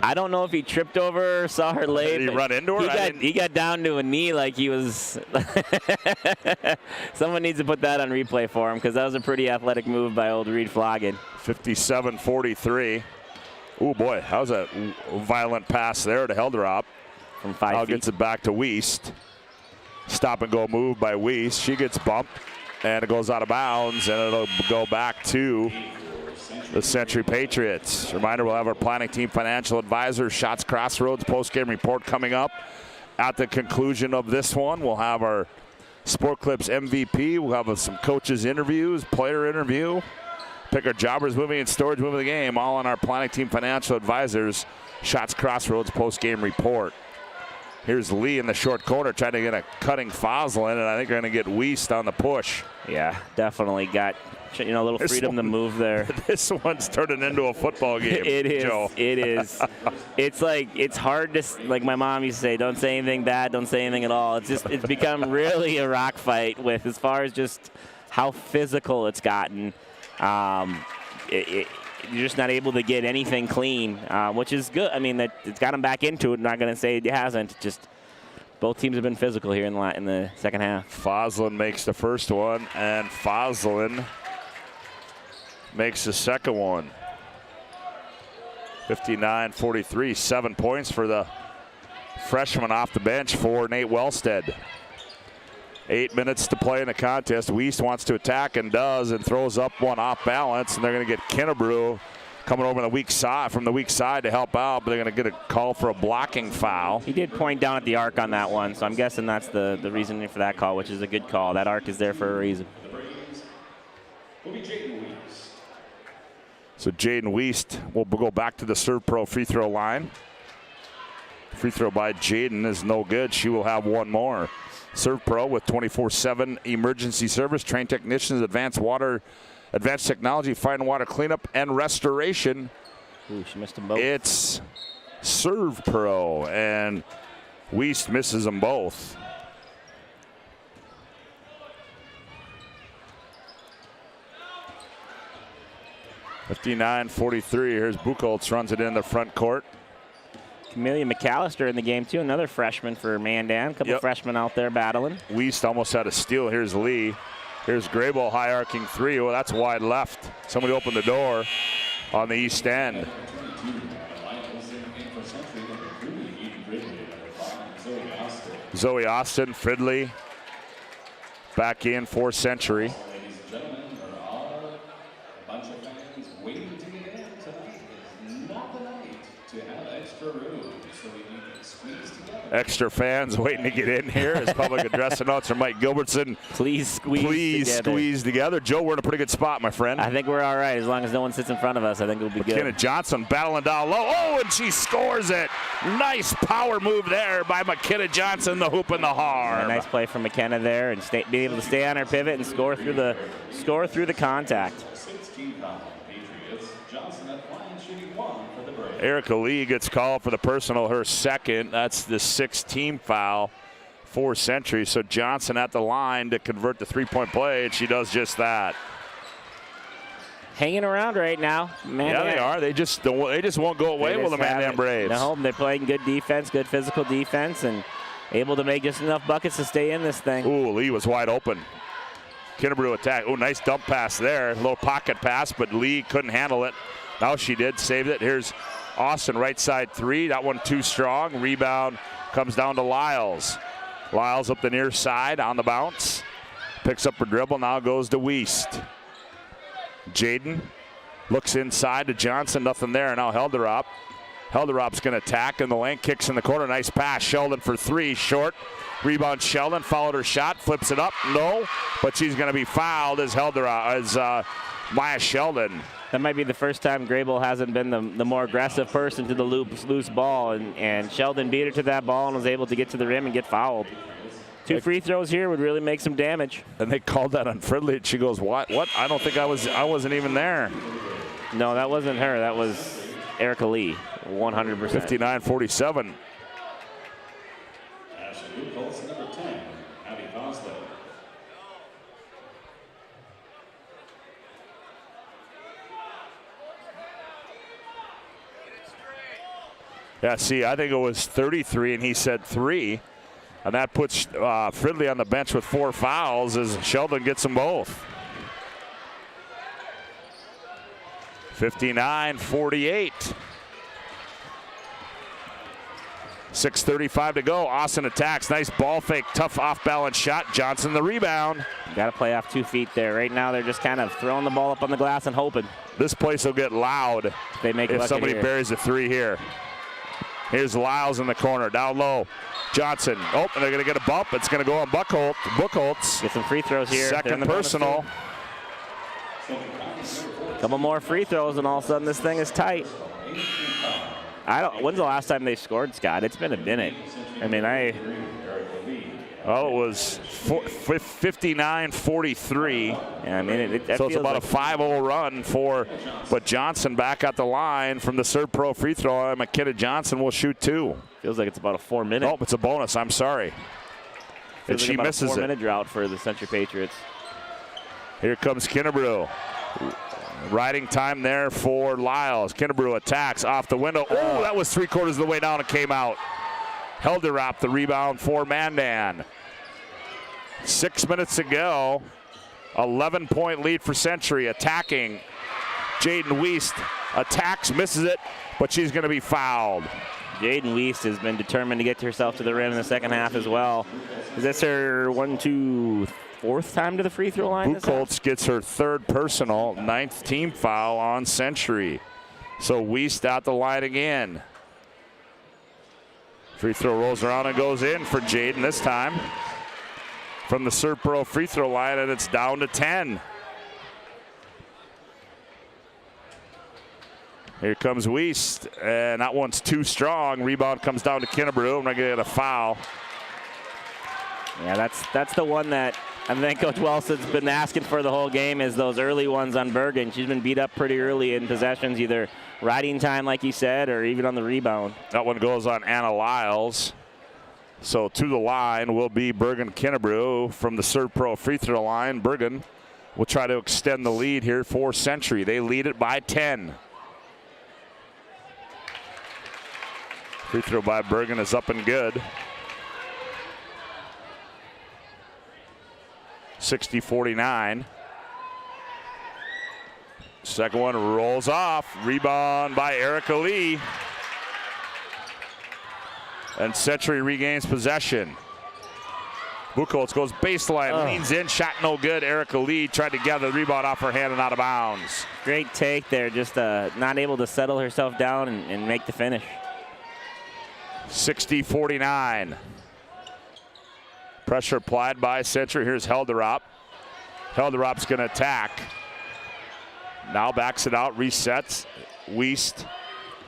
I don't know if he tripped over her, saw her late. Did he run into her? He got down to a knee like he was. Someone needs to put that on replay for him because that was a pretty athletic move by old Reed Floggin. 57-43. Oh boy, that was a violent pass there to Heldrop. From 5 now feet. Gets it back to Wiest. Stop and go move by Wiest. She gets bumped and it goes out of bounds and it'll go back to the Century Patriots. Reminder, we'll have our planning team financial advisor, Shots Crossroads post-game report coming up. At the conclusion of this one, we'll have our Sport Clips MVP. We'll have some coaches interviews, player interview, pick our jobbers movie and storage movie of the game, all on our planning team financial advisors, Shots Crossroads post-game report. Here's Lee in the short corner trying to get a cutting Foslin, and I think they're going to get Wiest on the push. Yeah, definitely got a little freedom to move there. This one's turning into a football game. It is. Joe. It is. It's hard to, like my mom used to say, don't say anything bad, don't say anything at all. It's become really a rock fight with as far as just how physical it's gotten. You're just not able to get anything clean, which is good. I mean, it's got them back into it. I'm not going to say it hasn't. Just both teams have been physical here in the second half. Foslin makes the first one, and Foslin makes the second one. 59-43, 7 points for the freshman off the bench for Nate Wellstead. 8 minutes to play in the contest. Wiest wants to attack and does, and throws up one off balance, and they're going to get Kennebrew coming over the weak side from the weak side to help out, but they're going to get a call for a blocking foul. He did point down at the arc on that one, so I'm guessing that's the reasoning for that call, which is a good call. That arc is there for a reason. So Jaden Wiest will go back to the Serve Pro free throw line. Free throw by Jaden is no good. She will have one more. Serve Pro with 24/7 emergency service, trained technicians, advanced technology, fire and water cleanup and restoration. Ooh, she missed them both. It's Serve Pro, and Wiest misses them both. (59-43). Here's Buchholz, runs it in the front court. Camelia McAllister in the game, too. Another freshman for Mandan. A couple freshmen out there battling. Wiest almost had a steal. Here's Lee. Here's Grable, high arcing three. Well, that's wide left. Somebody opened the door on the east end. Zoe Austin, Fridley back in for Century. Extra fans waiting to get in here as public address announcer Mike Gilbertson. Please squeeze together. Joe, we're in a pretty good spot, my friend. I think we're all right as long as no one sits in front of us. I think we'll be good. McKenna Johnson battling down low. Oh, and she scores it. Nice power move there by McKenna Johnson, the hoop and the harm. A nice play from McKenna there, and be able to stay on her pivot and score through the contact. Erica Lee gets called for the personal, her second. That's the 6th team foul for Century. So Johnson at the line to convert the three-point play, and she does just that. Hanging around right now. Yeah, they are. They just won't go away with the Mandan Braves. No, they're playing good defense, good physical defense, and able to make just enough buckets to stay in this thing. Ooh, Lee was wide open. Kennebrew attack. Oh, nice dump pass there. A little pocket pass, but Lee couldn't handle it. Now she did, saved it. Here's Austin, right side three. That one too strong. Rebound comes down to Lyles. Lyles up the near side on the bounce. Picks up her dribble, now goes to Wiest. Jaden looks inside to Johnson, nothing there. Now Helderop. Helderop's going to attack in the lane, kicks in the corner. Nice pass. Sheldon for three, short. Rebound Sheldon, followed her shot, flips it up. No, but she's going to be fouled as Maya Sheldon. That might be the first time Grable hasn't been the more aggressive person to the loose ball, and Sheldon beat her to that ball and was able to get to the rim and get fouled. 2 free throws here would really make some damage. And they called that on Fridley, and she goes, what? I don't think I wasn't even there. No, that wasn't her. That was Erica Lee, 100%. 59-47. Yeah, see, I think it was 33, and he said 3. And that puts Fridley on the bench with 4 fouls as Sheldon gets them both. 59-48. 6:35 to go. Austin attacks. Nice ball fake. Tough off-balance shot. Johnson the rebound. Got to play off 2 feet there. Right now they're just kind of throwing the ball up on the glass and hoping. This place will get loud if somebody buries a 3 here. Here's Lyles in the corner, down low. Johnson, and they're going to get a bump. It's going to go on Buchholz. Get some free throws here. Second personal. Couple more free throws, and all of a sudden this thing is tight. When's the last time they scored, Scott? It's been a minute. I mean, well, it was 59-43. Yeah, I mean, so it's about like a 5-0 run but Johnson back at the line from the Serve Pro free throw line. McKenna Johnson will shoot 2. Feels like it's about a 4-minute. Oh, it's a bonus. I'm sorry. And she misses it. 4-minute drought for the Century Patriots. Here comes Kinnebrew. Riding time there for Lyles. Kinnebrew attacks off the window. Oh, that was 3/4 of the way down and came out. Helderop the rebound for Mandan. 6 minutes to go. 11-point lead for Century. Attacking. Jaden Wiest attacks, misses it, but she's going to be fouled. Jaden Wiest has been determined to get herself to the rim in the second half as well. Is this her 4th time to the free throw line? Buchholz gets her 3rd personal, 9th team foul on Century. So Wiest at the line again. Free throw rolls around and goes in for Jaden this time. From the Serve Pro free throw line, and it's down to 10. Here comes Wiest, and that one's too strong. Rebound comes down to Kinnebrew, and we're going to get a foul. Yeah, that's the one that I think Coach Welson's been asking for the whole game, is those early ones on Bergen. She's been beat up pretty early in possessions, either riding time, like you said, or even on the rebound. That one goes on Anna Lyles. So to the line will be Bergen Kinnebrew from the Serve Pro free throw line. Bergen will try to extend the lead here for Century. They lead it by 10. Free throw by Bergen is up and good. 60-49. Second one rolls off. Rebound by Erica Lee. And Century regains possession. Buchholz goes baseline, leans in, shot no good. Erica Lee tried to gather the rebound off her hand and out of bounds. Great take there, just not able to settle herself down and make the finish. 60-49. Pressure applied by Century. Here's Helderop. Helderop's going to attack. Now backs it out, resets. Wiest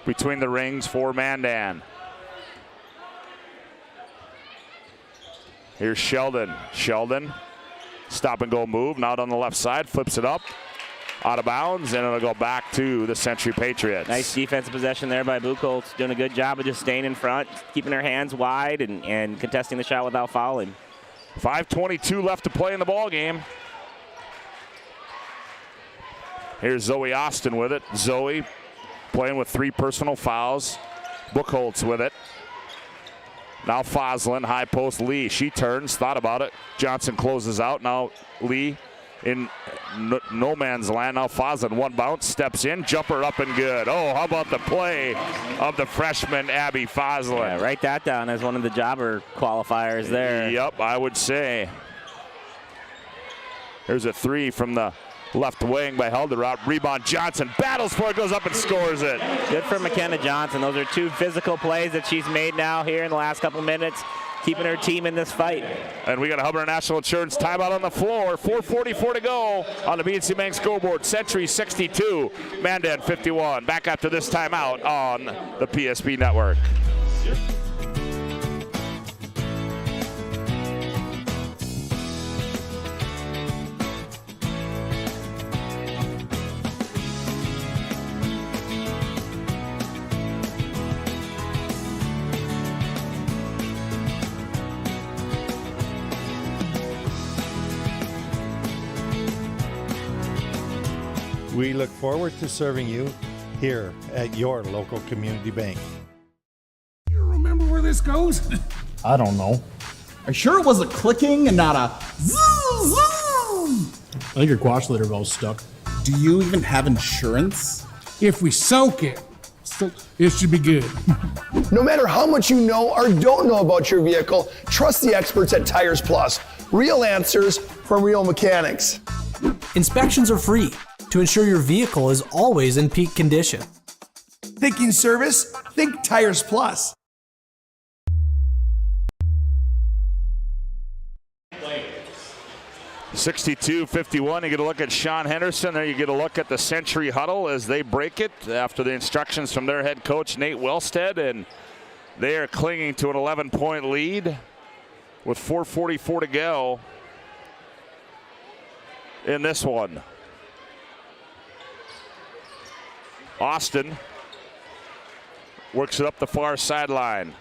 between the rings for Mandan. Here's Sheldon. Sheldon, stop and go move. Now on the left side, flips it up. Out of bounds, and it'll go back to the Century Patriots. Nice defensive possession there by Buchholz. Doing a good job of just staying in front, keeping her hands wide, and contesting the shot without fouling. 5:22 left to play in the ball game. Here's Zoe Austin with it. Zoe playing with 3 personal fouls. Buchholz with it. Now Foslin, high post Lee. She turns, thought about it. Johnson closes out. Now Lee in no man's land. Now Foslin, one bounce, steps in, jumper up and good. Oh, how about the play of the freshman Abby Foslin? Yeah, write that down as one of the jobber qualifiers there. Yep, I would say. Here's a 3 from the left wing by Helderop. Rebound, Johnson battles for it, goes up and scores it. Good for McKenna Johnson. Those are 2 physical plays that she's made now here in the last couple minutes, keeping her team in this fight. And we got a Hubbard National Insurance timeout on the floor. 4:44 to go on the BNC Bank scoreboard. Century 62, Mandan 51. Back after this timeout on the PSP Network. We look forward to serving you here at your local community bank. You remember where this goes? I don't know. Are you sure it was a clicking and not a zoom? I think your quash litter valve's stuck. Do you even have insurance? If we soak it, it should be good. No matter how much you know or don't know about your vehicle, trust the experts at Tires Plus. Real answers from real mechanics. Inspections are free to ensure your vehicle is always in peak condition. Thinking service? Think Tires Plus. (62-51). You get a look at Sean Henderson. There you get a look at the Century huddle as they break it after the instructions from their head coach, Nate Wellstead. And They are clinging to an 11-point lead with 4:44 to go in this one. Austin works it up the far sideline.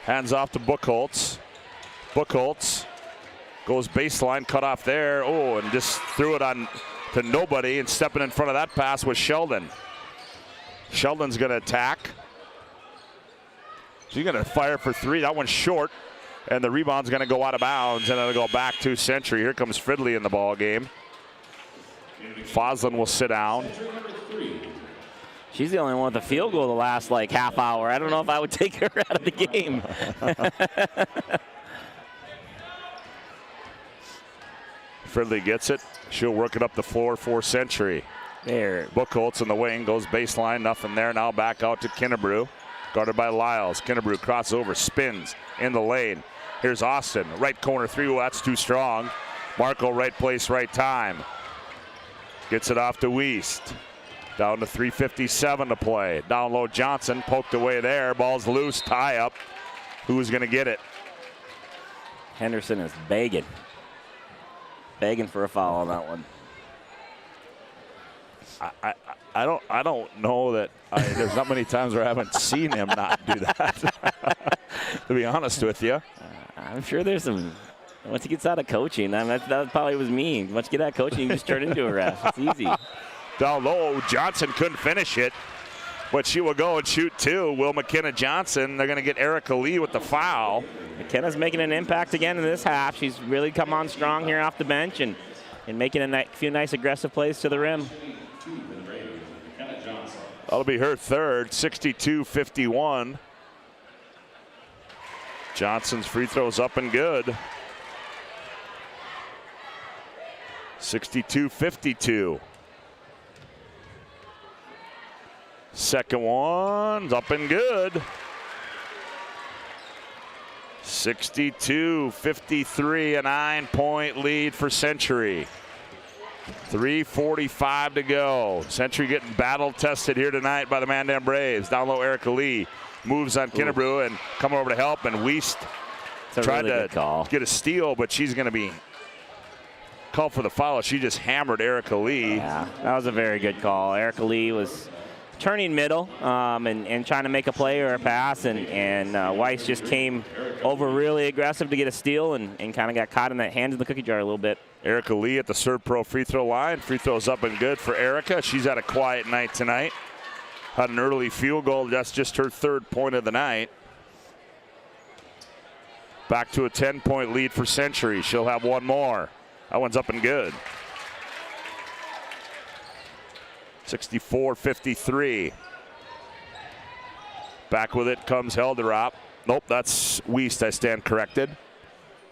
Hands off to Buchholz. Buchholz goes baseline, cut off there. Oh, and just threw it on to nobody, and stepping in front of that pass was Sheldon. Sheldon's going to attack. She's going to fire for three. That one's short, and the rebound's going to go out of bounds, and it'll go back to Century. Here comes Fridley in the ball game. Foslin will sit down. She's the only one with a field goal the last half hour. I don't know if I would take her out of the game. Fridley gets it. She'll work it up the floor for Century. There. Buchholz in the wing, goes baseline, nothing there. Now back out to Kinnebrew, guarded by Lyles. Kinnebrew crosses over, spins in the lane. Here's Austin, right corner three. Oh, that's too strong. Marco, right place, right time. Gets it off to Wiest. Down to 3:57 to play. Down low, Johnson poked away there. Ball's loose, tie up. Who's going to get it? Henderson is begging for a foul on that one. I don't know that there's not many times where I haven't seen him not do that. To be honest with you, I'm sure there's some. Once he gets out of coaching, that probably was me. Once you get out of coaching, you just turn into a ref. It's easy. Down low, Johnson couldn't finish it, but she will go and shoot two. Will McKenna Johnson. They're going to get Erica Lee with the foul. McKenna's making an impact again in this half. She's really come on strong here off the bench and making a few nice aggressive plays to the rim. That'll be her third, 62-51. Johnson's free throw's up and good. 62-52. Second one's up and good. 62-53, a 9-point lead for Century. 3:45 to go. Century getting battle tested here tonight by the Mandan Braves. Down low, Erica Lee moves on Kinnebrew and coming over to help, and Wiest tried to get a steal, but she's going to be called for the foul. She just hammered Erica Lee. Yeah, that was a very good call. Erica Lee was turning middle and trying to make a play or a pass, and Weiss just came over really aggressive to get a steal and kind of got caught in that hands in the cookie jar a little bit. Erica Lee at the Serve Pro free throw line. Free throw's up and good for Erica. She's had a quiet night tonight. Had an early field goal. That's just her third point of the night. Back to a 10-point lead for Century. She'll have one more. That one's up and good. 64-53. Back with it comes Helderop. Nope, that's Wiest. I stand corrected.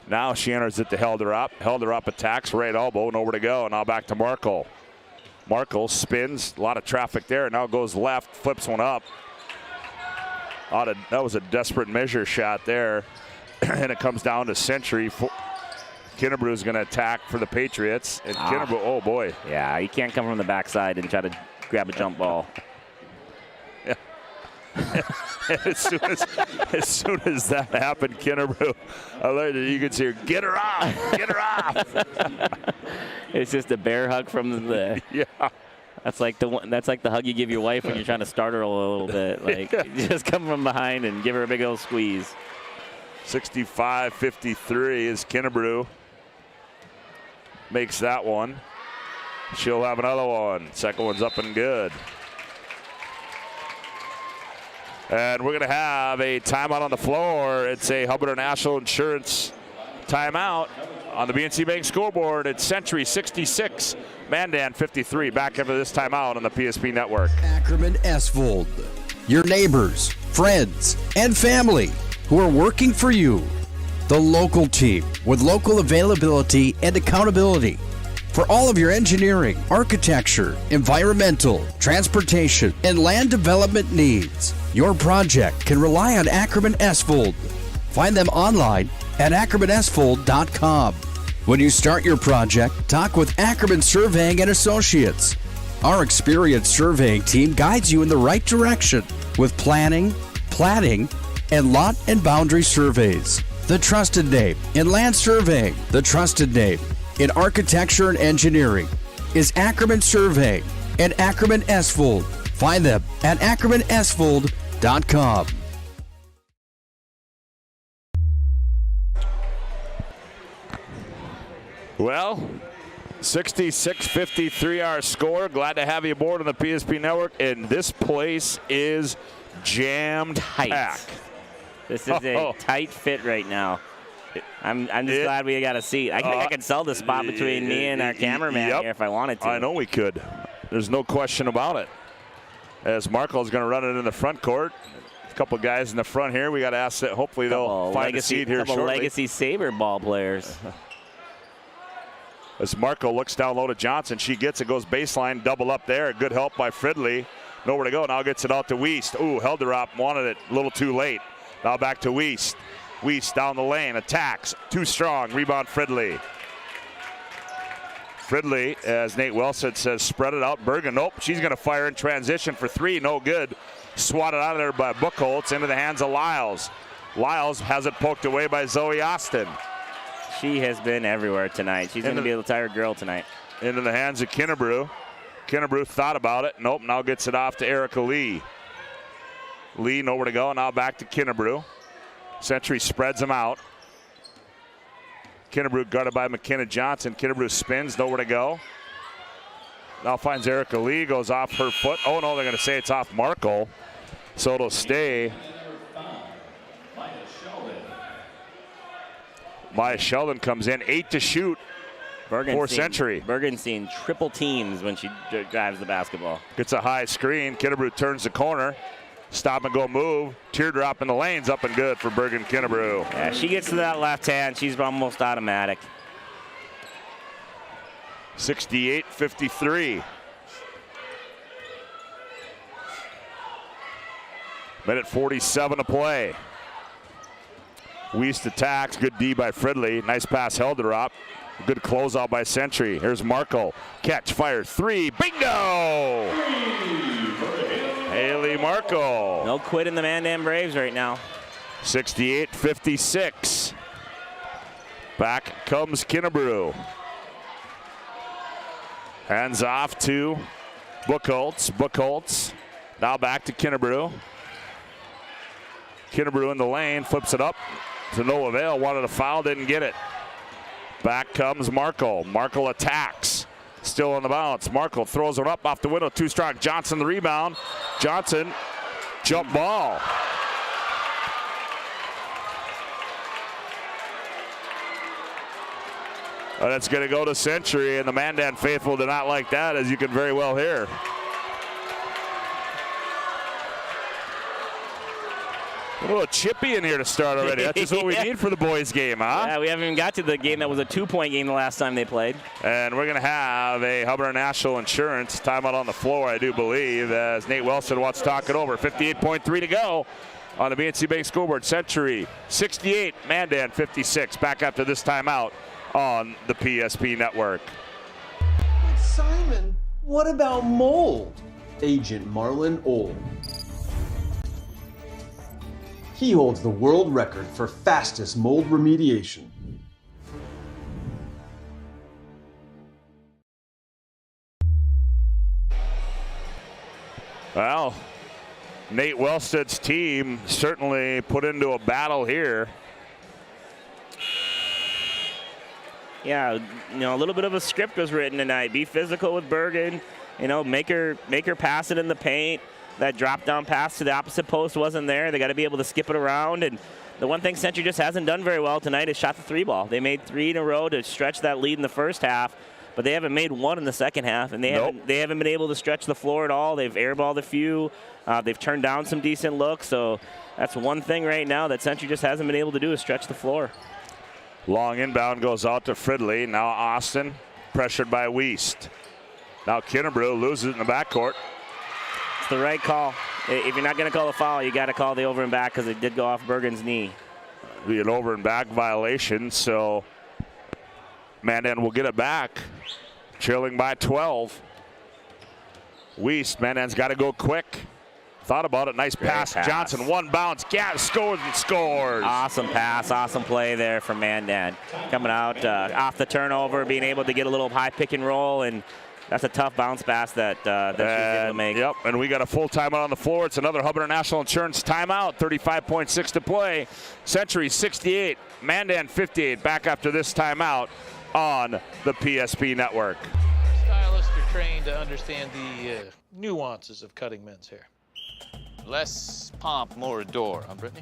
Now she enters it to Helderop. Helderop attacks, right elbow, nowhere to go. Now back to Markle. Markle spins, a lot of traffic there. Now goes left, flips one up. That was a desperate measure shot there. And it comes down to Century. Kinnebrew is going to attack for the Patriots. And Kinnebrew, oh boy. Yeah, you can't come from the backside and try to grab a jump ball. Yeah. as soon as that happened, Kinnebrew, you could see her, get her off, get her off. It's just a bear hug from the. Yeah. That's like the hug you give your wife when you're trying to start her a little bit. Like, you just come from behind and give her a big old squeeze. 65-53 is Kinnebrew. Makes that one. She'll have another one. Second one's up and good. And we're going to have a timeout on the floor. It's a Hubbard National Insurance timeout on the BNC Bank scoreboard. It's Century 66, Mandan 53. Back after this timeout on the PSP Network. Ackerman Esvold, your neighbors, friends, and family who are working for you. The local team with local availability and accountability. For all of your engineering, architecture, environmental, transportation, and land development needs, your project can rely on Ackerman Esvold. Find them online at ackermanesvold.com. When you start your project, talk with Ackerman Surveying and Associates. Our experienced surveying team guides you in the right direction with planning, platting, and lot and boundary surveys. The trusted name in land surveying, the trusted name in architecture and engineering is Ackerman Surveying and Ackerman Esvold. Find them at ackermanesvold.com. Well, 66-53 our score. Glad to have you aboard on the PSP Network, and this place is jammed packed. This is a tight fit right now. I'm just glad we got a seat. I think I could sell the spot between me and our cameraman here if I wanted to. I know we could. There's no question about it. As Markle's going to run it in the front court. A couple guys in the front here. We got to ask that. Hopefully they'll find a seat here shortly. Legacy Sabre ball players. As Marco looks down low to Johnson, she gets it, goes baseline, double up there. Good help by Fridley. Nowhere to go. Now gets it out to Wiest. Ooh, held her up, wanted it a little too late. Now back to Wiest. Wiest down the lane, attacks, too strong. Rebound Fridley. Fridley, as Nate Wilson says, spread it out. Bergen, nope, she's going to fire in transition for three, no good. Swatted out of there by Buchholz into the hands of Lyles. Lyles has it poked away by Zoe Austin. She has been everywhere tonight. She's going to be a tired girl tonight. Into the hands of Kinnebrew. Kinnebrew thought about it. Nope, now gets it off to Erica Lee. Lee nowhere to go, now back to Kinnebrew. Century spreads him out. Kinnebrew guarded by McKenna Johnson. Kinnebrew spins, nowhere to go. Now finds Erica Lee, goes off her foot. Oh no, they're going to say it's off Markle. So it'll stay. Maya Sheldon comes in, 8 to shoot for Century. Bergenstein triple teams when she drives the basketball. Gets a high screen. Kinnebrew turns the corner. Stop and go move. Teardrop in the lanes, up and good for Bergen Kinnebrew. Yeah, she gets to that left hand. She's almost automatic. 68-53. Minute 47 to play. Wiest attacks. Good D by Fridley. Nice pass, held her up. Good closeout by Century. Here's Markle. Catch, fire, three. Bingo! Haley Markle. No quit in the Mandan Braves right now. 68-56. Back comes Kinnebrew. Hands off to Buchholz. Buchholz now back to Kinnebrew. Kinnebrew in the lane, flips it up to no avail. Wanted a foul, didn't get it. Back comes Markle. Markle attacks. Still on the bounce. Markle throws it up off the window. Too strong. Johnson the rebound. Johnson, jump ball. And it's going to go to Century, and the Mandan faithful did not like that, as you can very well hear. A little chippy in here to start already. That's just what we need for the boys' game, huh? Yeah, we haven't even got to the game that was a 2-point game the last time they played. And we're going to have a Hubbard National Insurance timeout on the floor, I do believe, as Nate Wilson wants to talk it over. 58.3 to go on the BNC Bank scoreboard. Century 68, Mandan 56. Back after this timeout on the PSP Network. But Simon, what about mold? Agent Marlon Old. He holds the world record for fastest mold remediation. Well, Nate Wellstead's team certainly put into a battle here. Yeah, you know, a little bit of a script was written tonight. Be physical with Bergen. You know, make her pass it in the paint. That drop down pass to the opposite post wasn't there. They got to be able to skip it around. And the one thing Century just hasn't done very well tonight is shot the three ball. They made 3 in a row to stretch that lead in the first half, but they haven't made 1 in the second half, and they haven't been able to stretch the floor at all. They've airballed a few. They've turned down some decent looks. So that's one thing right now that Century just hasn't been able to do is stretch the floor. Long inbound goes out to Fridley. Now Austin pressured by Wiest. Now Kinnebrew loses it in the backcourt. It's the right call. If you're not going to call a foul, you got to call the over and back because it did go off Bergen's knee. Be an over and back violation, so Mandan will get it back, trailing by 12. Wiest, Mandan's got to go quick. thought about it. Nice pass. Johnson, one bounce. Gas scores and scores. Awesome pass, awesome play there from Mandan. Coming out off the turnover, being able to get a little high pick and roll, and that's a tough bounce pass that she was able to make. Yep, and we got a full timeout on the floor. It's another Hubbard National Insurance timeout. 35.6 to play. Century 68, Mandan 58. Back after this timeout on the PSP network. Stylists are trained to understand the nuances of cutting men's hair. Less pomp, more adore, huh, Brittany?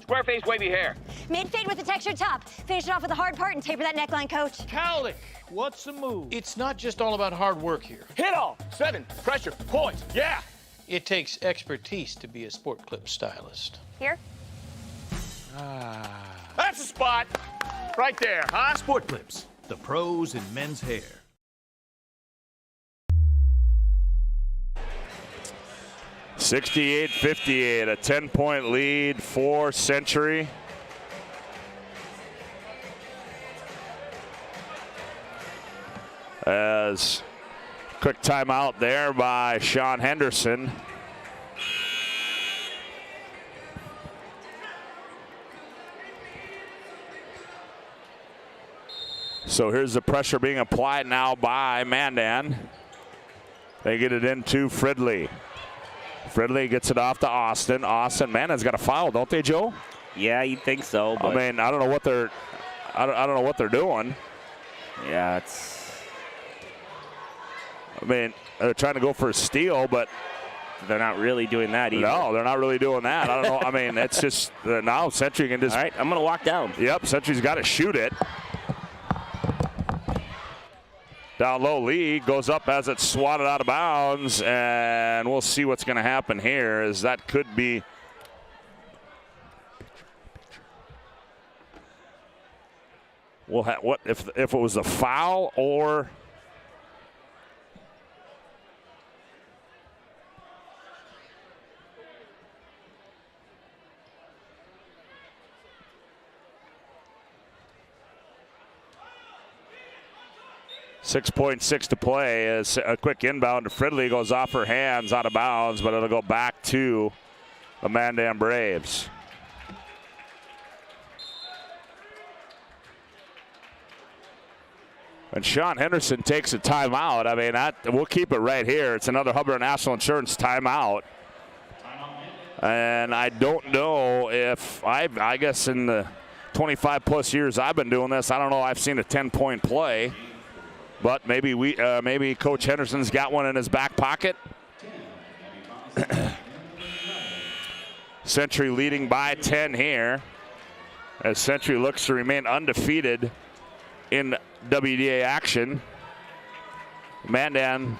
Square face, wavy hair. Mid-fade with a textured top. Finish it off with a hard part and taper that neckline, coach. Cowlick, what's the move? It's not just all about hard work here. Hit all. 7. Pressure. Point. Yeah. It takes expertise to be a sport clip stylist. Here? That's the spot. Right there, huh? Sport Clips, the pros in men's hair. (68-58), a 10-point lead for Century. As quick timeout there by Sean Henderson. So here's the pressure being applied now by Mandan. They get it into Fridley. Fridley gets it off to Austin. Mandan's got a foul, don't they, Joe? Yeah, you'd think so. But I mean, I don't know what they're doing. Yeah, it's. I mean, they're trying to go for a steal, but they're not really doing that either. No, they're not really doing that. I don't know. I mean, it's just now Century can just. All right, I'm gonna walk down. Yep, Century's got to shoot it. Down low, Lee goes up as it's swatted out of bounds, and we'll see what's going to happen here, as that could be. What if it was a foul or? .6 to play as a quick inbound to Fridley goes off her hands out of bounds, but it'll go back to the Mandan Braves. And Sean Henderson takes a timeout. I mean, we'll keep it right here. It's another Hubbard National Insurance timeout. And I don't know if, I guess in the 25 plus years I've been doing this, I don't know I've seen a 10-point play. But maybe maybe Coach Henderson's got one in his back pocket. Century leading by 10 here, as Century looks to remain undefeated in WDA action. Mandan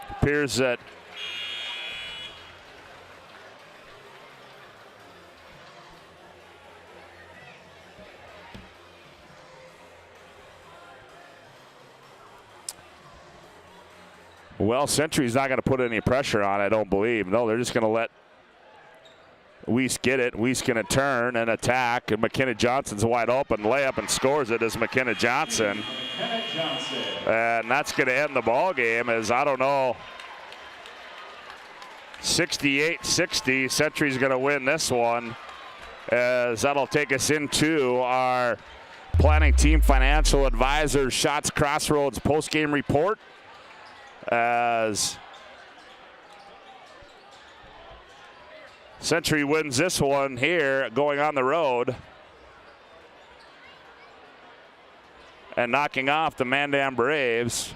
appears that well, Century's not going to put any pressure on, I don't believe. No, they're just going to let Weiss get it. Weiss going to turn and attack, and McKenna Johnson's wide open. Layup and scores it as McKenna Johnson. And that's going to end the ball game, as I don't know. 68-60, Century's going to win this one, as that'll take us into our Planning Team Financial Advisor Shots Crossroads post-game report. As Century wins this one here, going on the road and knocking off the Mandan Braves.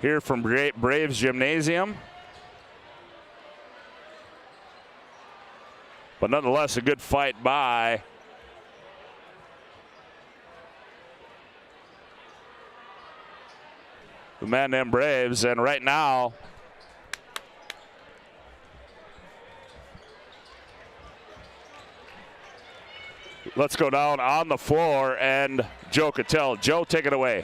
Here from Braves Gymnasium. But nonetheless, a good fight by the Mandan Braves. And right now, let's go down on the floor and Joe Cattell. Joe, take it away.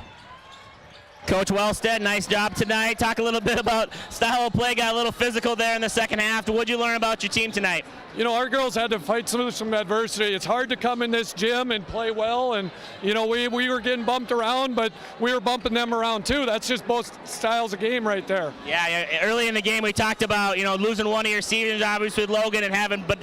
Coach Wellstead, nice job tonight. Talk a little bit about style of play. Got a little physical there in the second half. What did you learn about your team tonight? You know, our girls had to fight through some adversity. It's hard to come in this gym and play well, and you know, we were getting bumped around, but we were bumping them around too. That's just both styles of game right there. Yeah, early in the game we talked about, you know, losing one of your seniors obviously with Logan and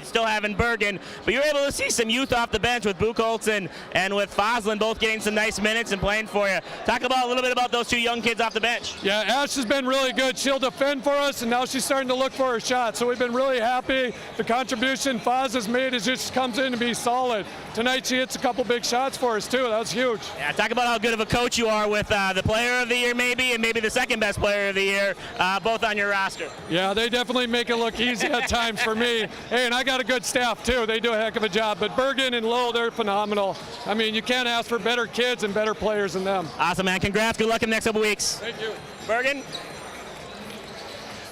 still having Bergen, but you were able to see some youth off the bench with Buchholz and with Foslin both getting some nice minutes and playing for you. Talk about a little bit about those two young kids off the bench. Yeah, Ash has been really good. She'll defend for us, and now she's starting to look for her shot. So we've been really happy. The contribution Foz has made is just comes in to be solid. Tonight she hits a couple big shots for us too. That was huge. Yeah, talk about how good of a coach you are with the player of the year maybe, and maybe the second best player of the year, both on your roster. Yeah, they definitely make it look easy at times for me. Hey, and I got a good staff too. They do a heck of a job. But Bergen and Lowell, they're phenomenal. I mean, you can't ask for better kids and better players than them. Awesome, man. Congrats. Good luck in the next couple weeks. Thank you.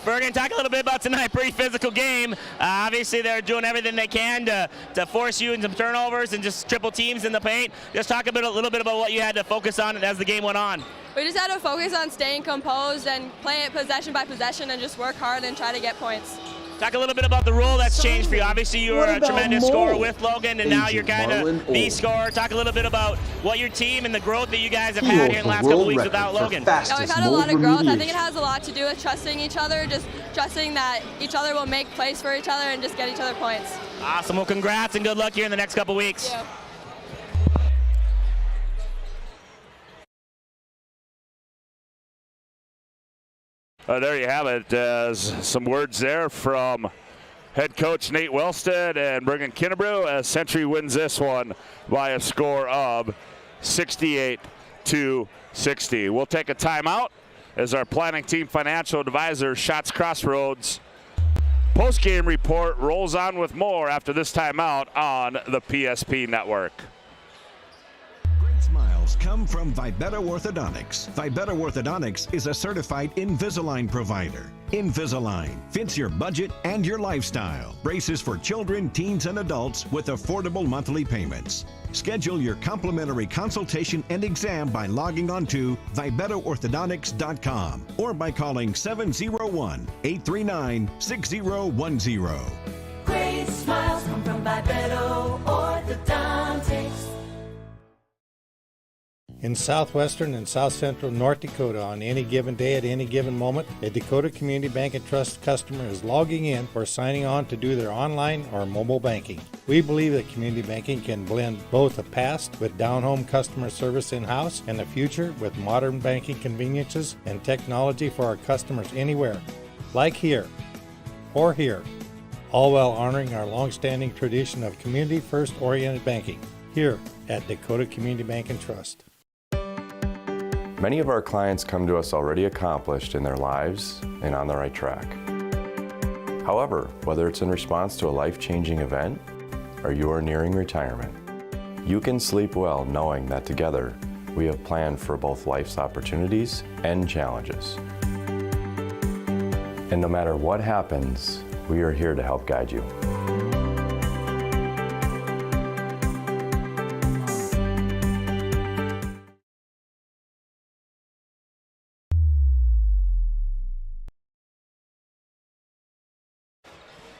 Bergen, talk a little bit about tonight. Pretty physical game. Obviously, they're doing everything they can to force you into some turnovers and just triple teams in the paint. Just talk a little bit about what you had to focus on as the game went on. We just had to focus on staying composed and play it possession by possession and just work hard and try to get points. Talk a little bit about the role that's changed for you. Obviously, you were a tremendous scorer with Logan, and now you're kind of the scorer. Talk a little bit about what your team and the growth that you guys have had here in the last couple weeks without Logan. Yeah, we've had a lot of growth. I think it has a lot to do with trusting each other, just trusting that each other will make plays for each other and just get each other points. Awesome. Well, congrats and good luck here in the next couple weeks. Thank you. There you have it. Some words there from head coach Nate Wellstead and Bergen Kinnebrew as Century wins this one by a score of 68-60. We'll take a timeout as our planning team financial advisor Shots Crossroads post-game report rolls on with more after this timeout on the PSP Network. Smiles come from Vibetta Orthodontics. Vibetta Orthodontics is a certified Invisalign provider. Invisalign fits your budget and your lifestyle. Braces for children, teens, and adults with affordable monthly payments. Schedule your complimentary consultation and exam by logging on to VibettaOrthodontics.com or by calling 701-839-6010. Great smiles come from Vibetta Orthodontics. In southwestern and south central North Dakota on any given day at any given moment, a Dakota Community Bank and Trust customer is logging in or signing on to do their online or mobile banking. We believe that community banking can blend both the past with down-home customer service in-house and the future with modern banking conveniences and technology for our customers anywhere, like here or here, all while honoring our long-standing tradition of community-first oriented banking here at Dakota Community Bank and Trust. Many of our clients come to us already accomplished in their lives and on the right track. However, whether it's in response to a life-changing event or you are nearing retirement, you can sleep well knowing that together we have planned for both life's opportunities and challenges. And no matter what happens, we are here to help guide you.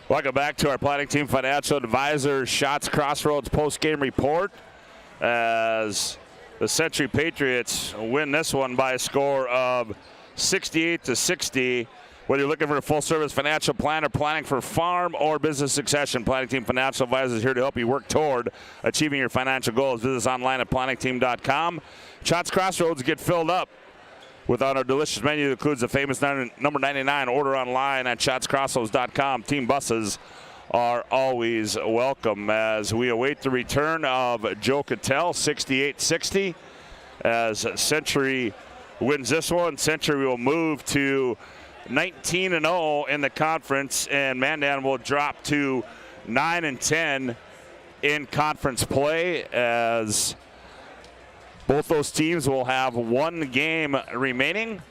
Welcome back to our planning team financial advisor Shots Crossroads post-game report as the Century Patriots win this one by a score of 68-60. Whether you're looking for a full-service financial planner, planning for farm or business succession, Planning Team Financial Advisors is here to help you work toward achieving your financial goals. Visit us online at planningteam.com. Shots Crossroads get filled up with on our delicious menu that includes the famous number 99. Order online at shotscrossroads.com. Team buses are always welcome as we await the return of Joe Cattell, 68-60. As Century wins this one, Century will move to 19-0 in the conference, and Mandan will drop to 9-10 in conference play as both those teams will have one game remaining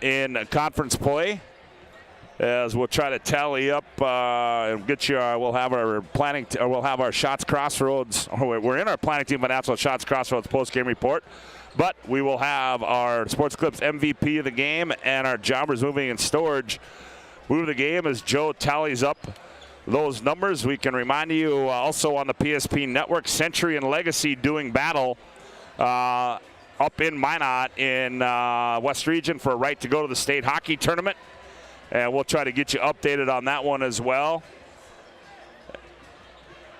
in conference play. as we'll try to tally up and get you. We'll have our we'll have our Shots Crossroads. We're in our Planning Team Financial Shots Crossroads post-game report, but we will have our Sports Clips MVP of the game and our Jobbers Moving and Storage move of the game as Joe tallies up those numbers. We can remind you also on the PSP Network, Century and Legacy doing battle up in Minot in West Region for a right to go to the state hockey tournament. And we'll try to get you updated on that one as well.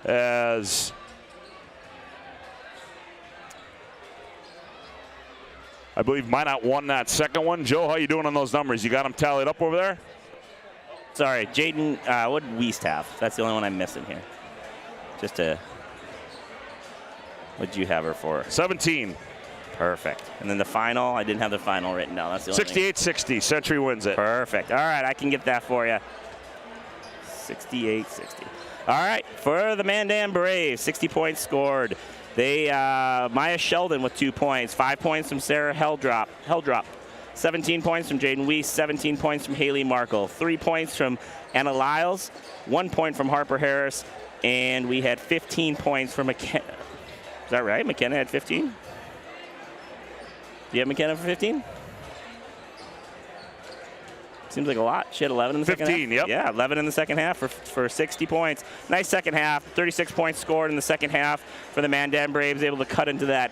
As I believe Minot won that second one. Joe, how you doing on those numbers? You got them tallied up over there? Sorry, Jaden, what did Wiest have? That's the only one I'm missing here. Just to, what did you have her for? 17. Perfect. And then the final, I didn't have the final written down. That's the only 68-60. Century wins it. Perfect. All right, I can get that for you. 68-60. All right, for the Mandan Braves, 60 points scored. They Maya Sheldon with 2 points, 5 points from Sarah Heldrop. 17 points from Jaden Wiest, 17 points from Haley Markle, 3 points from Anna Lyles, 1 point from Harper Harris, and we had 15 points from McKenna. Is that right? McKenna had 15? Do you have McKenna for 15? Seems like a lot. She had 11 in the second half. 15, yep. Yeah, 11 in the second half for 60 points. Nice second half. 36 points scored in the second half for the Mandan Braves, able to cut into that